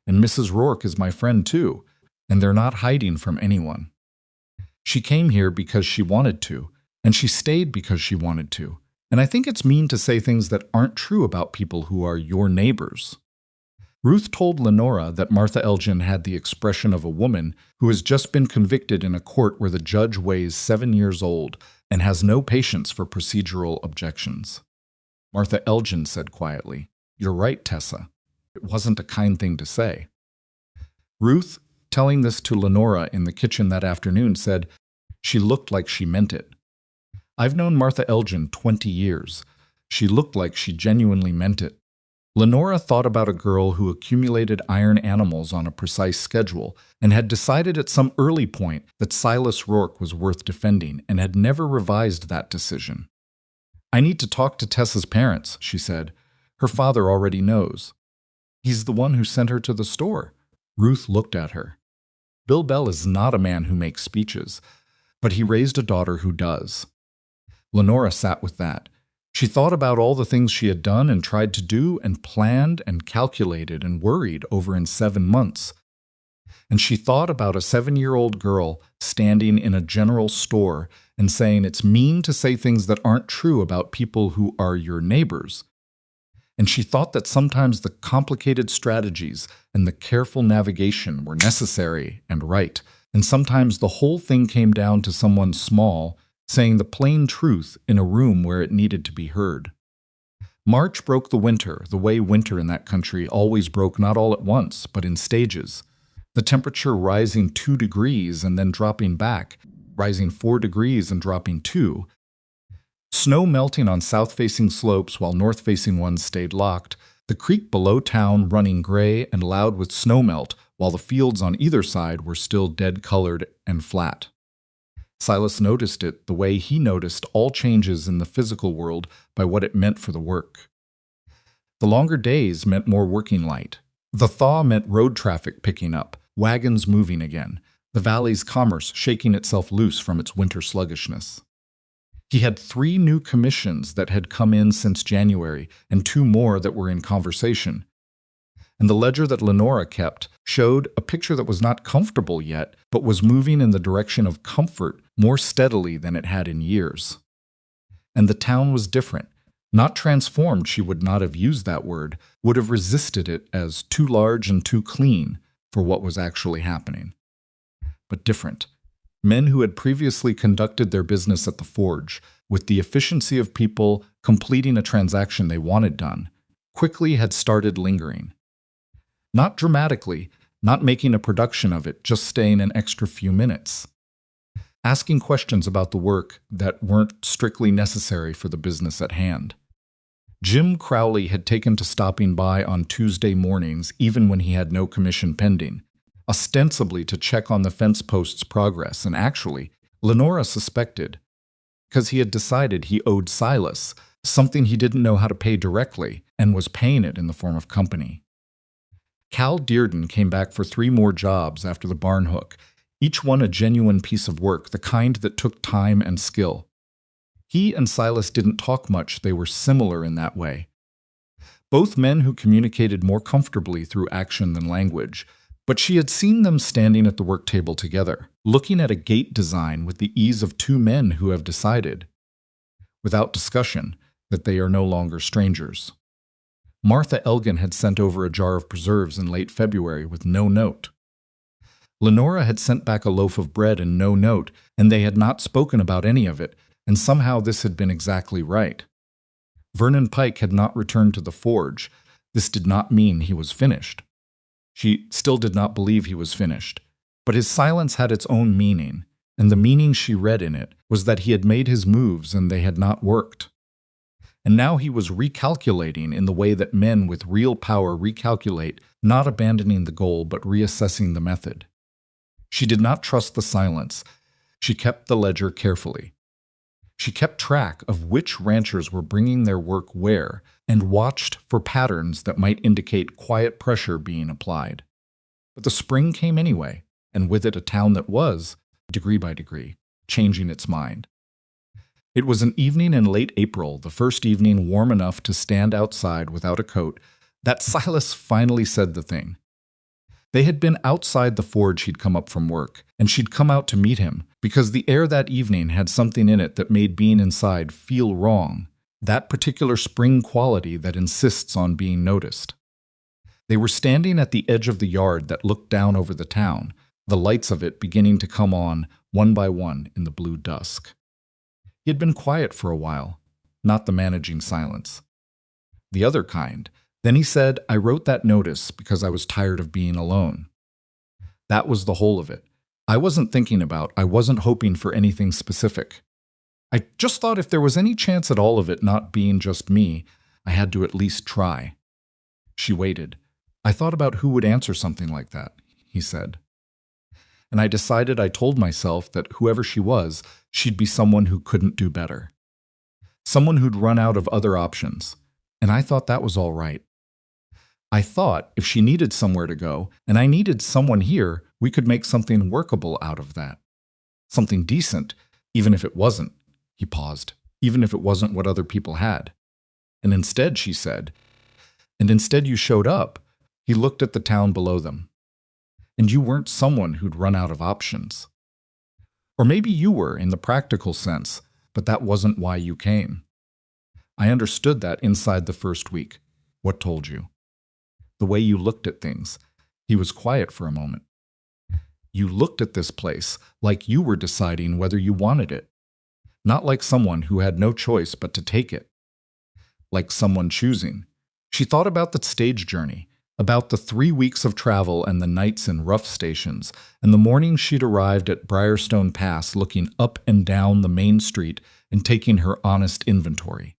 And Mrs. Rourke is my friend too, and they're not hiding from anyone. She came here because she wanted to, and she stayed because she wanted to. And I think it's mean to say things that aren't true about people who are your neighbors. Ruth told Lenora that Martha Elgin had the expression of a woman who has just been convicted in a court where the judge weighs 7 years old and has no patience for procedural objections. Martha Elgin said quietly, You're right, Tessa. It wasn't a kind thing to say. Ruth, telling this to Lenora in the kitchen that afternoon, said, She looked like she meant it. I've known Martha Elgin 20 years. She looked like she genuinely meant it. Lenora thought about a girl who accumulated iron animals on a precise schedule and had decided at some early point that Silas Rourke was worth defending and had never revised that decision. I need to talk to Tessa's parents, she said. Her father already knows. He's the one who sent her to the store. Ruth looked at her. Bill Bell is not a man who makes speeches, but he raised a daughter who does. Lenora sat with that. She thought about all the things she had done and tried to do and planned and calculated and worried over in 7 months. And she thought about a 7-year-old girl standing in a general store and saying it's mean to say things that aren't true about people who are your neighbors. And she thought that sometimes the complicated strategies and the careful navigation were necessary and right, and sometimes the whole thing came down to someone small saying the plain truth in a room where it needed to be heard. March broke the winter, the way winter in that country always broke not all at once, but in stages. The temperature rising 2 degrees and then dropping back, rising 4 degrees and dropping 2. Snow melting on south-facing slopes while north-facing ones stayed locked, the creek below town running gray and loud with snowmelt while the fields on either side were still dead-colored and flat. Silas noticed it the way he noticed all changes in the physical world by what it meant for the work. The longer days meant more working light. The thaw meant road traffic picking up, wagons moving again, the valley's commerce shaking itself loose from its winter sluggishness. He had 3 new commissions that had come in since January and 2 more that were in conversation. And the ledger that Lenora kept showed a picture that was not comfortable yet, but was moving in the direction of comfort more steadily than it had in years. And the town was different. Not transformed, she would not have used that word, would have resisted it as too large and too clean for what was actually happening. But different. Men who had previously conducted their business at the forge, with the efficiency of people completing a transaction they wanted done, quickly had started lingering. Not dramatically, not making a production of it, just staying an extra few minutes. Asking questions about the work that weren't strictly necessary for the business at hand. Jim Crowley had taken to stopping by on Tuesday mornings even when he had no commission pending, ostensibly to check on the fence post's progress, and actually, Lenora suspected, because he had decided he owed Silas something he didn't know how to pay directly and was paying it in the form of company. Cal Dearden came back for 3 more jobs after the barn hook, each one a genuine piece of work, the kind that took time and skill. He and Silas didn't talk much, they were similar in that way. Both men who communicated more comfortably through action than language, but she had seen them standing at the work table together, looking at a gate design with the ease of 2 men who have decided, without discussion, that they are no longer strangers. Martha Elgin had sent over a jar of preserves in late February with no note. Lenora had sent back a loaf of bread and no note, and they had not spoken about any of it, and somehow this had been exactly right. Vernon Pike had not returned to the forge. This did not mean he was finished. She still did not believe he was finished, but his silence had its own meaning, and the meaning she read in it was that he had made his moves and they had not worked. And now he was recalculating in the way that men with real power recalculate, not abandoning the goal but reassessing the method. She did not trust the silence. She kept the ledger carefully. She kept track of which ranchers were bringing their work where and watched for patterns that might indicate quiet pressure being applied. But the spring came anyway, and with it a town that was, degree by degree, changing its mind. It was an evening in late April, the first evening warm enough to stand outside without a coat, that Silas finally said the thing. They had been outside the forge he'd come up from work, and she'd come out to meet him, because the air that evening had something in it that made being inside feel wrong, that particular spring quality that insists on being noticed. They were standing at the edge of the yard that looked down over the town, the lights of it beginning to come on, one by one, in the blue dusk. He had been quiet for a while, not the managing silence. The other kind. Then he said, "I wrote that notice because I was tired of being alone." That was the whole of it. I wasn't I wasn't hoping for anything specific. I just thought if there was any chance at all of it not being just me, I had to at least try. She waited. I thought about who would answer something like that, he said. And I decided I told myself that whoever she was, she'd be someone who couldn't do better. Someone who'd run out of other options. And I thought that was all right. I thought if she needed somewhere to go, and I needed someone here, We could make something workable out of that. Something decent, even if it wasn't. He paused. Even if it wasn't what other people had. And instead, she said, and instead you showed up. He looked at the town below them. And you weren't someone who'd run out of options. Or maybe you were in the practical sense, but that wasn't why you came. I understood that inside the first week. What told you? The way you looked at things. He was quiet for a moment. You looked at this place like you were deciding whether you wanted it. Not like someone who had no choice but to take it. Like someone choosing. She thought about the stage journey, about the 3 weeks of travel and the nights in rough stations, and the morning she'd arrived at Briarstone Pass looking up and down the main street and taking her honest inventory.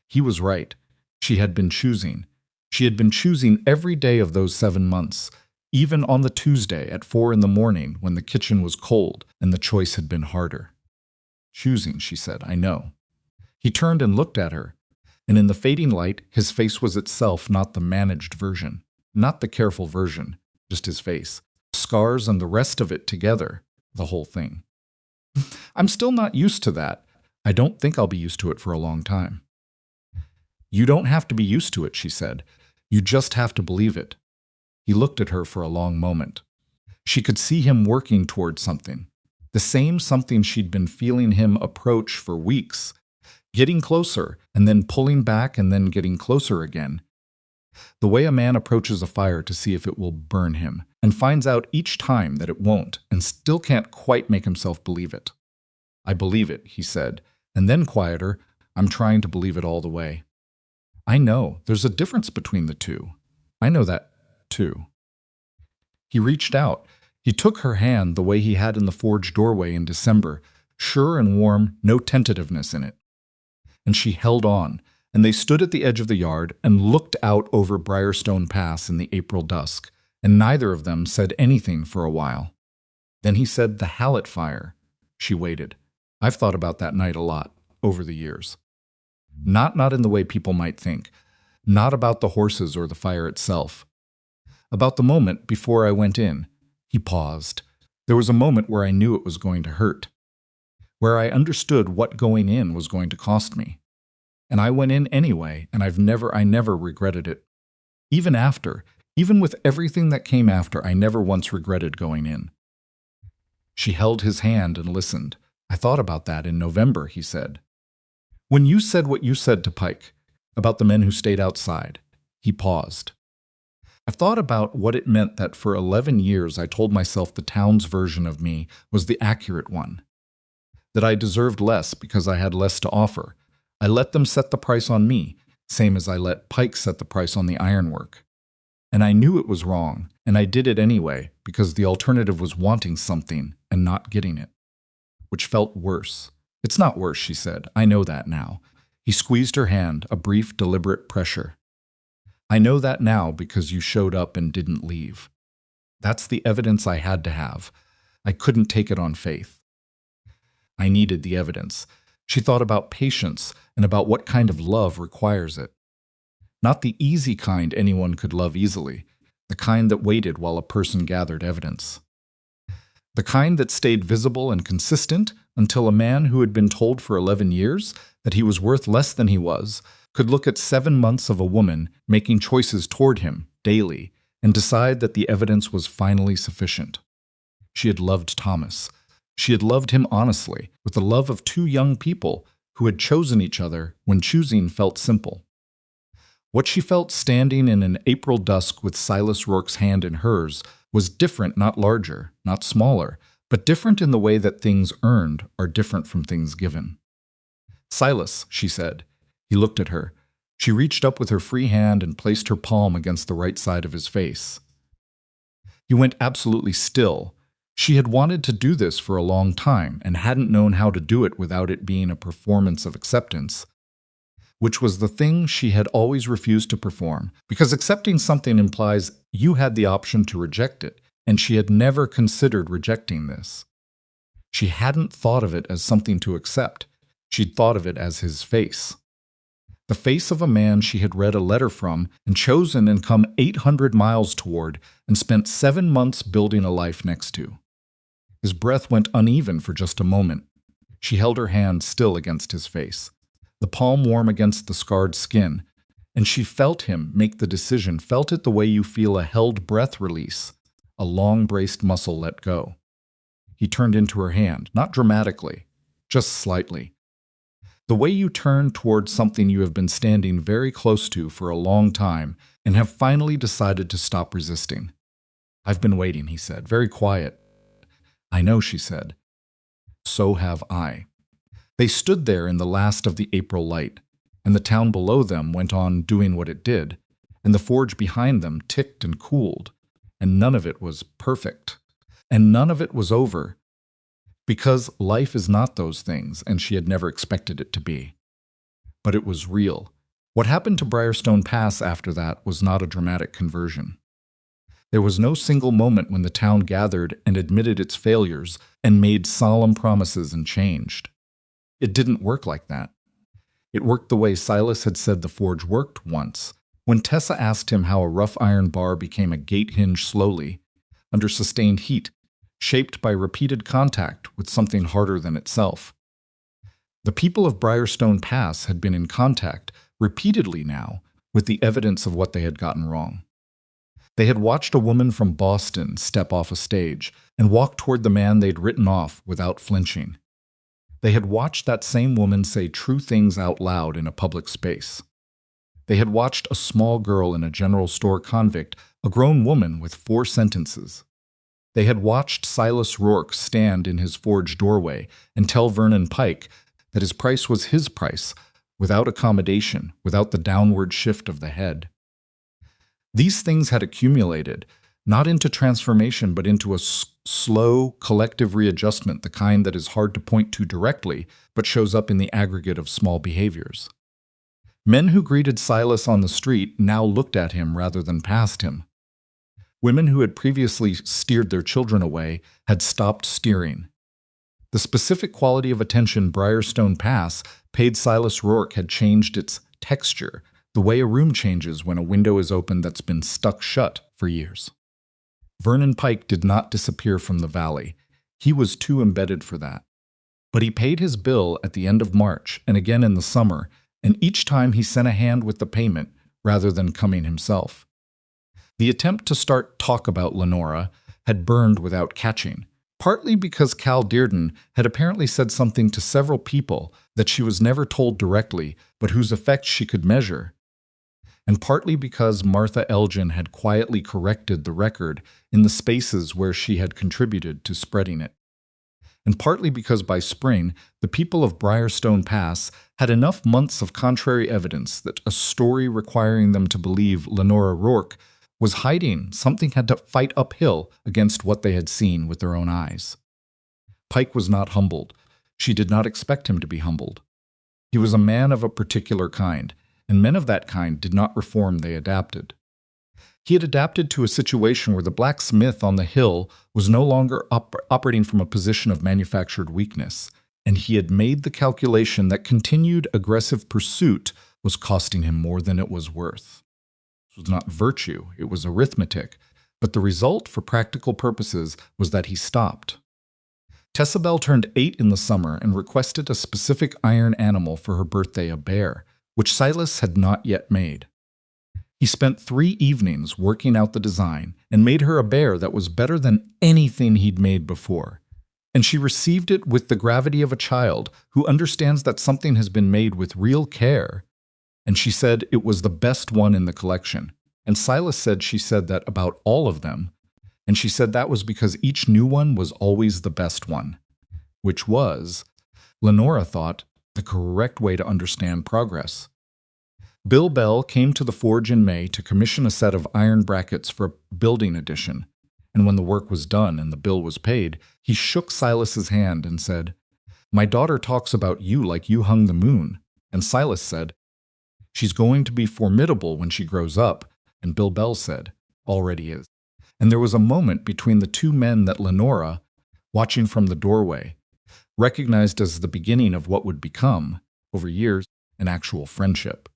He was right. She had been choosing. She had been choosing every day of those 7 months, even on the Tuesday at 4 in the morning when the kitchen was cold and the choice had been harder. Choosing, she said, I know. He turned and looked at her, and in the fading light, his face was itself not the managed version, not the careful version, just his face. Scars and the rest of it together, the whole thing. I'm still not used to that. I don't think I'll be used to it for a long time. You don't have to be used to it, she said. You just have to believe it. He looked at her for a long moment. She could see him working toward something. The same something she'd been feeling him approach for weeks. Getting closer, and then pulling back, and then getting closer again. The way a man approaches a fire to see if it will burn him, and finds out each time that it won't, and still can't quite make himself believe it. I believe it, he said, and then quieter, I'm trying to believe it all the way. I know, there's a difference between the two. I know that, too. He reached out. He took her hand the way he had in the forge doorway in December, sure and warm, no tentativeness in it. And she held on, and they stood at the edge of the yard and looked out over Briarstone Pass in the April dusk, and neither of them said anything for a while. Then he said the Hallet fire. She waited. I've thought about that night a lot, over the years. Not in the way people might think. Not about the horses or the fire itself. About the moment before I went in. He paused. There was a moment where I knew it was going to hurt. Where I understood what going in was going to cost me. And I went in anyway, and I never regretted it. Even after, even with everything that came after, I never once regretted going in. She held his hand and listened. I thought about that in November, he said. When you said what you said to Pike, about the men who stayed outside, he paused. I've thought about what it meant that for 11 years I told myself the town's version of me was the accurate one. That I deserved less because I had less to offer. I let them set the price on me, same as I let Pike set the price on the ironwork. And I knew it was wrong, and I did it anyway, because the alternative was wanting something and not getting it. Which felt worse. It's not worse, she said. I know that now. He squeezed her hand, a brief, deliberate pressure. I know that now because you showed up and didn't leave. That's the evidence I had to have. I couldn't take it on faith. I needed the evidence. She thought about patience and about what kind of love requires it. Not the easy kind anyone could love easily, the kind that waited while a person gathered evidence. The kind that stayed visible and consistent until a man who had been told for 11 years that he was worth less than he was could look at 7 months of a woman making choices toward him daily and decide that the evidence was finally sufficient. She had loved Thomas. She had loved him honestly, with the love of 2 young people who had chosen each other when choosing felt simple. What she felt standing in an April dusk with Silas Rourke's hand in hers was different, not larger, not smaller, but different in the way that things earned are different from things given. Silas, she said. He looked at her. She reached up with her free hand and placed her palm against the right side of his face. He went absolutely still. She had wanted to do this for a long time and hadn't known how to do it without it being a performance of acceptance, which was the thing she had always refused to perform, because accepting something implies you had the option to reject it, and she had never considered rejecting this. She hadn't thought of it as something to accept. She'd thought of it as his face. The face of a man she had read a letter from and chosen and come 800 miles toward and spent 7 months building a life next to. His breath went uneven for just a moment. She held her hand still against his face, the palm warm against the scarred skin, and she felt him make the decision, felt it the way you feel a held breath release, a long braced muscle let go. He turned into her hand, not dramatically, just slightly. The way you turn towards something you have been standing very close to for a long time and have finally decided to stop resisting. "I've been waiting," he said, very quiet. "I know," she said. "So have I." They stood there in the last of the April light, and the town below them went on doing what it did, and the forge behind them ticked and cooled, and none of it was perfect, and none of it was over, because life is not those things, and she had never expected it to be. But it was real. What happened to Briarstone Pass after that was not a dramatic conversion. There was no single moment when the town gathered and admitted its failures and made solemn promises and changed. It didn't work like that. It worked the way Silas had said the forge worked once, when Tessa asked him how a rough iron bar became a gate hinge slowly, under sustained heat, shaped by repeated contact with something harder than itself. The people of Briarstone Pass had been in contact, repeatedly now, with the evidence of what they had gotten wrong. They had watched a woman from Boston step off a stage and walk toward the man they'd written off without flinching. They had watched that same woman say true things out loud in a public space. They had watched a small girl in a general store convict, a grown woman with 4 sentences. They had watched Silas Rourke stand in his forge doorway and tell Vernon Pike that his price was his price, without accommodation, without the downward shift of the head. These things had accumulated, not into transformation, but into a slow, collective readjustment, the kind that is hard to point to directly, but shows up in the aggregate of small behaviors. Men who greeted Silas on the street now looked at him rather than past him. Women who had previously steered their children away had stopped steering. The specific quality of attention Briarstone Pass paid Silas Rourke had changed its texture, the way a room changes when a window is opened that's been stuck shut for years. Vernon Pike did not disappear from the valley. He was too embedded for that. But he paid his bill at the end of March and again in the summer, and each time he sent a hand with the payment rather than coming himself. The attempt to start talk about Lenora had burned without catching, partly because Cal Dearden had apparently said something to several people that she was never told directly, but whose effect she could measure, and partly because Martha Elgin had quietly corrected the record in the spaces where she had contributed to spreading it, and partly because by spring, the people of Briarstone Pass had enough months of contrary evidence that a story requiring them to believe Lenora Rourke was hiding something had to fight uphill against what they had seen with their own eyes. Pike was not humbled. She did not expect him to be humbled. He was a man of a particular kind, and men of that kind did not reform, they adapted. He had adapted to a situation where the blacksmith on the hill was no longer operating from a position of manufactured weakness, and he had made the calculation that continued aggressive pursuit was costing him more than it was worth. It was not virtue, it was arithmetic, but the result for practical purposes was that he stopped. Tessabelle turned 8 in the summer and requested a specific iron animal for her birthday, a bear, which Silas had not yet made. He spent 3 evenings working out the design and made her a bear that was better than anything he'd made before, and she received it with the gravity of a child who understands that something has been made with real care. And she said it was the best one in the collection. And Silas said she said that about all of them. And she said that was because each new one was always the best one. Which was, Lenora thought, the correct way to understand progress. Bill Bell came to the forge in May to commission a set of iron brackets for a building addition. And when the work was done and the bill was paid, he shook Silas's hand and said, "My daughter talks about you like you hung the moon." And Silas said, "She's going to be formidable when she grows up," and Bill Bell said, "Already is." And there was a moment between the 2 men that Lenora, watching from the doorway, recognized as the beginning of what would become, over years, an actual friendship.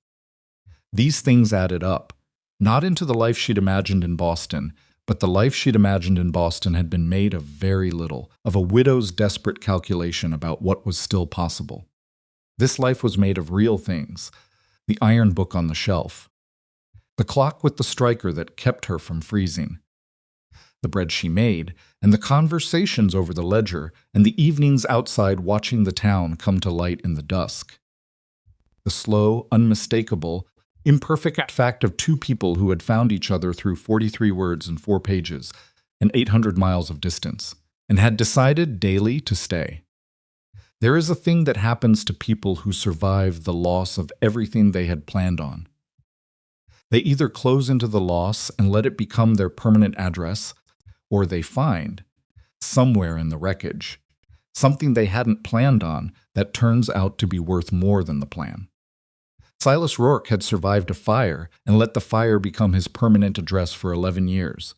These things added up, not into the life she'd imagined in Boston, but the life she'd imagined in Boston had been made of very little, of a widow's desperate calculation about what was still possible. This life was made of real things: the iron book on the shelf, the clock with the striker that kept her from freezing, the bread she made, and the conversations over the ledger, and the evenings outside watching the town come to light in the dusk. The slow, unmistakable, imperfect fact of two people who had found each other through 43 words and 4 pages and 800 miles of distance, and had decided daily to stay. There is a thing that happens to people who survive the loss of everything they had planned on. They either close into the loss and let it become their permanent address, or they find, somewhere in the wreckage, something they hadn't planned on that turns out to be worth more than the plan. Silas Rourke had survived a fire and let the fire become his permanent address for 11 years.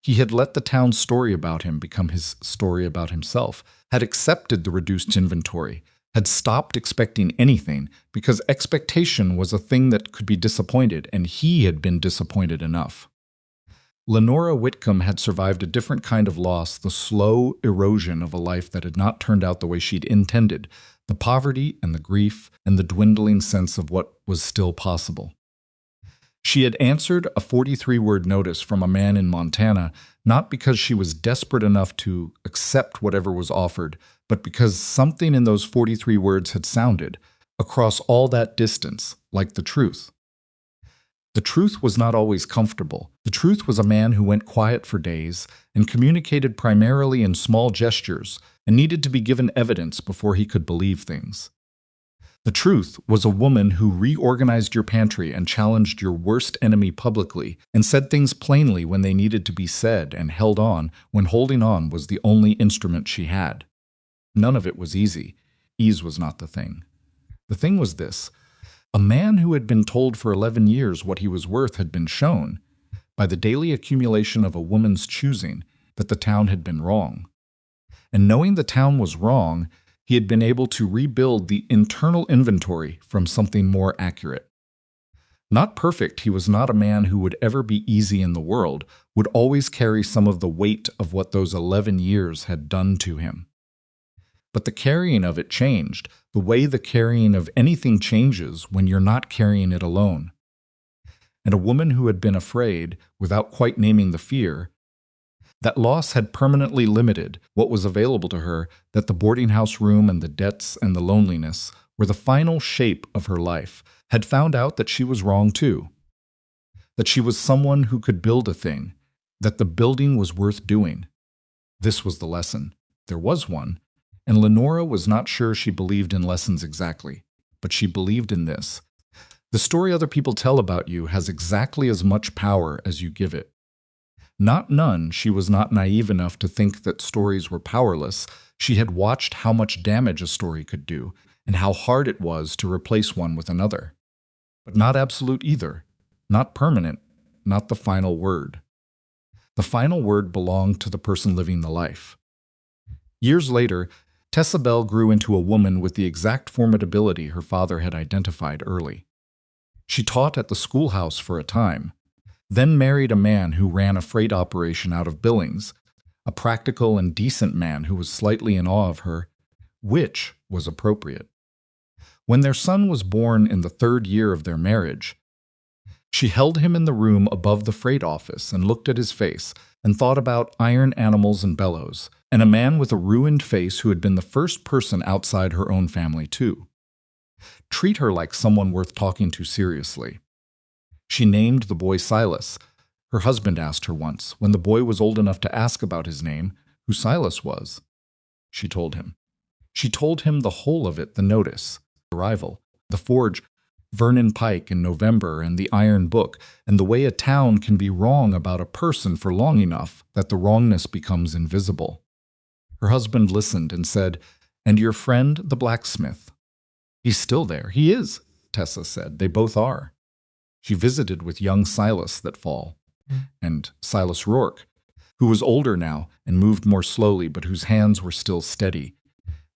He had let the town's story about him become his story about himself, had accepted the reduced inventory, had stopped expecting anything because expectation was a thing that could be disappointed, and he had been disappointed enough. Lenora Whitcomb had survived a different kind of loss, the slow erosion of a life that had not turned out the way she'd intended, the poverty and the grief and the dwindling sense of what was still possible. She had answered a 43-word notice from a man in Montana, not because she was desperate enough to accept whatever was offered, but because something in those 43 words had sounded, across all that distance, like the truth. The truth was not always comfortable. The truth was a man who went quiet for days and communicated primarily in small gestures and needed to be given evidence before he could believe things. The truth was a woman who reorganized your pantry and challenged your worst enemy publicly and said things plainly when they needed to be said and held on when holding on was the only instrument she had. None of it was easy. Ease was not the thing. The thing was this: a man who had been told for 11 years what he was worth had been shown, by the daily accumulation of a woman's choosing, that the town had been wrong. And knowing the town was wrong, he had been able to rebuild the internal inventory from something more accurate. Not perfect, he was not a man who would ever be easy in the world, would always carry some of the weight of what those 11 years had done to him. But the carrying of it changed, the way the carrying of anything changes when you're not carrying it alone. And a woman who had been afraid, without quite naming the fear, that loss had permanently limited what was available to her, that the boarding house room and the debts and the loneliness were the final shape of her life, had found out that she was wrong too. That she was someone who could build a thing, that the building was worth doing. This was the lesson. There was one, and Lenora was not sure she believed in lessons exactly, but she believed in this. The story other people tell about you has exactly as much power as you give it. Not none, she was not naive enough to think that stories were powerless. She had watched how much damage a story could do, and how hard it was to replace one with another. But not absolute either, not permanent, not the final word. The final word belonged to the person living the life. Years later, Tessa Bell grew into a woman with the exact formidability her father had identified early. She taught at the schoolhouse for a time, then married a man who ran a freight operation out of Billings, a practical and decent man who was slightly in awe of her, which was appropriate. When their son was born in the 3rd year of their marriage, she held him in the room above the freight office and looked at his face and thought about iron animals and bellows, and a man with a ruined face who had been the first person outside her own family too. Treat her like someone worth talking to seriously. She named the boy Silas. Her husband asked her once, when the boy was old enough to ask about his name, who Silas was. She told him. She told him the whole of it, the notice, the arrival, the forge, Vernon Pike in November, and the Iron Book, and the way a town can be wrong about a person for long enough that the wrongness becomes invisible. Her husband listened and said, "And your friend, the blacksmith?" "He's still there." "He is," Tessa said. "They both are." She visited with young Silas that fall, and Silas Rourke, who was older now and moved more slowly but whose hands were still steady,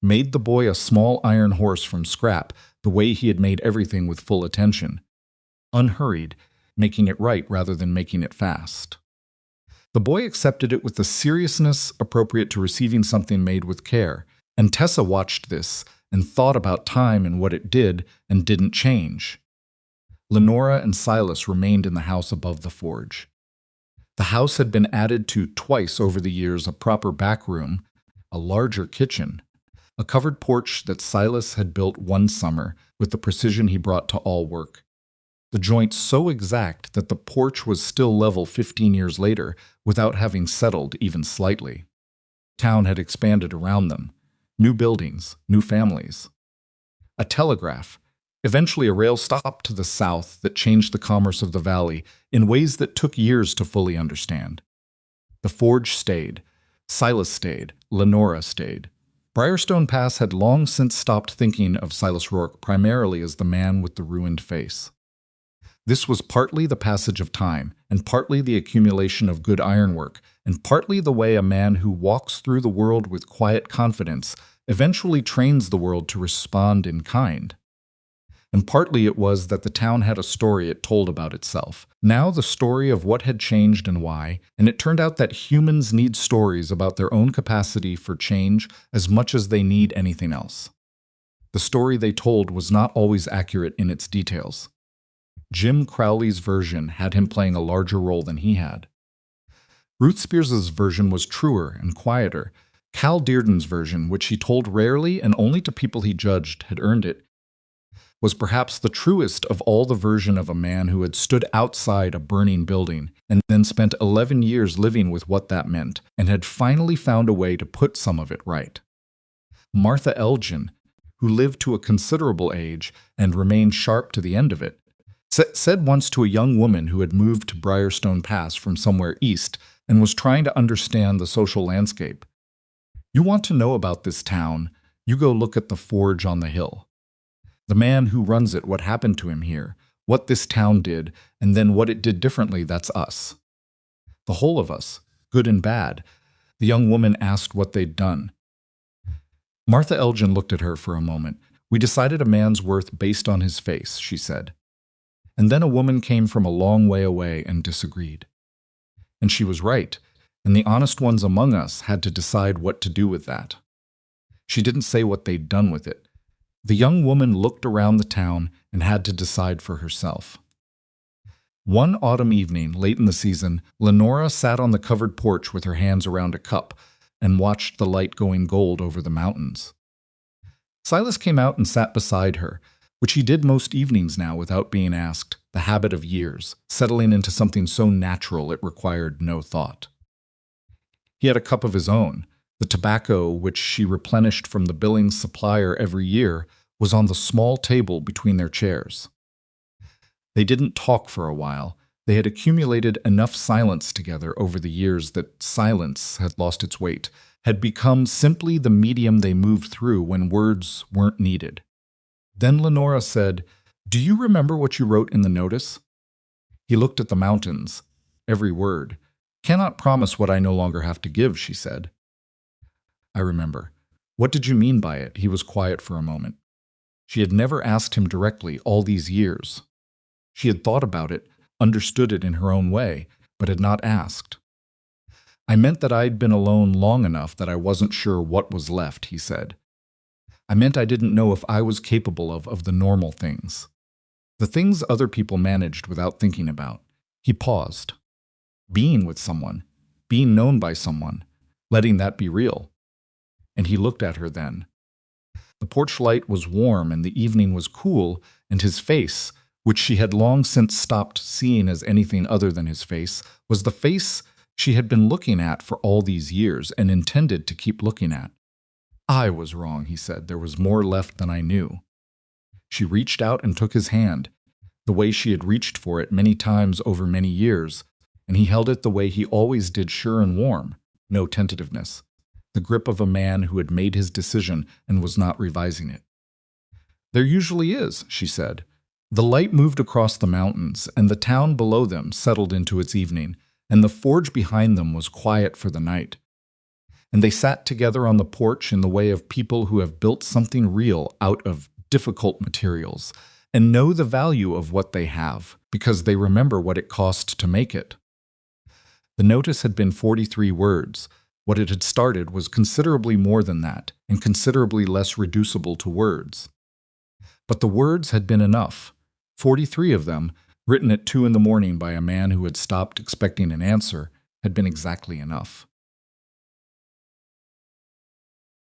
made the boy a small iron horse from scrap, the way he had made everything with full attention. unhurried, making it right rather than making it fast. The boy accepted it with the seriousness appropriate to receiving something made with care, and Tessa watched this and thought about time and what it did and didn't change. Lenora and Silas remained in the house above the forge. The house had been added to twice over the years: a proper back room, a larger kitchen, a covered porch that Silas had built one summer with the precision he brought to all work. The joint so exact that the porch was still level 15 years later without having settled even slightly. Town had expanded around them. New buildings, new families. A telegraph, eventually a rail stop to the south that changed the commerce of the valley in ways that took years to fully understand. The forge stayed. Silas stayed. Lenora stayed. Briarstone Pass had long since stopped thinking of Silas Rourke primarily as the man with the ruined face. This was partly the passage of time, and partly the accumulation of good ironwork, and partly the way a man who walks through the world with quiet confidence eventually trains the world to respond in kind. And partly it was that the town had a story it told about itself. Now the story of what had changed and why, and it turned out that humans need stories about their own capacity for change as much as they need anything else. The story they told was not always accurate in its details. Jim Crowley's version had him playing a larger role than he had. Ruth Spears's version was truer and quieter. Cal Dearden's version, which he told rarely and only to people he judged had earned it, was perhaps the truest of all the version of a man who had stood outside a burning building and then spent 11 years living with what that meant and had finally found a way to put some of it right. Martha Elgin, who lived to a considerable age and remained sharp to the end of it, said once to a young woman who had moved to Briarstone Pass from somewhere east and was trying to understand the social landscape, "You want to know about this town, you go look at the forge on the hill. The man who runs it, what happened to him here, what this town did, and then what it did differently, that's us. The whole of us, good and bad." The young woman asked what they'd done. Martha Elgin looked at her for a moment. "We decided a man's worth based on his face," she said. And then a woman came from a long way away and disagreed. And she was right, and the honest ones among us had to decide what to do with that. She didn't say what they'd done with it. The young woman looked around the town and had to decide for herself. One autumn evening, late in the season, Lenora sat on the covered porch with her hands around a cup and watched the light going gold over the mountains. Silas came out and sat beside her, which he did most evenings now without being asked, the habit of years, settling into something so natural it required no thought. He had a cup of his own. The tobacco, which she replenished from the Billings supplier every year, was on the small table between their chairs. They didn't talk for a while. They had accumulated enough silence together over the years that silence had lost its weight, had become simply the medium they moved through when words weren't needed. Then Lenora said, "Do you remember what you wrote in the notice?" He looked at the mountains. Every word. "Cannot promise what I no longer have to give," she said. "I remember. What did you mean by it?" He was quiet for a moment. She had never asked him directly all these years. She had thought about it, understood it in her own way, but had not asked. "I meant that I'd been alone long enough that I wasn't sure what was left," he said. "I meant I didn't know if I was capable of the normal things. The things other people managed without thinking about." He paused. Being with someone, being known by someone, letting that be real. And he looked at her then. The porch light was warm and the evening was cool, and his face, which she had long since stopped seeing as anything other than his face, was the face she had been looking at for all these years and intended to keep looking at. "I was wrong," he said. "There was more left than I knew." She reached out and took his hand, the way she had reached for it many times over many years, and he held it the way he always did, sure and warm, no tentativeness, the grip of a man who had made his decision and was not revising it. "There usually is," she said. The light moved across the mountains, and the town below them settled into its evening, and the forge behind them was quiet for the night. And they sat together on the porch in the way of people who have built something real out of difficult materials, and know the value of what they have because they remember what it cost to make it. The notice had been 43 words. What it had started was considerably more than that, and considerably less reducible to words. But the words had been enough. 43 of them, written at 2 in the morning by a man who had stopped expecting an answer, had been exactly enough.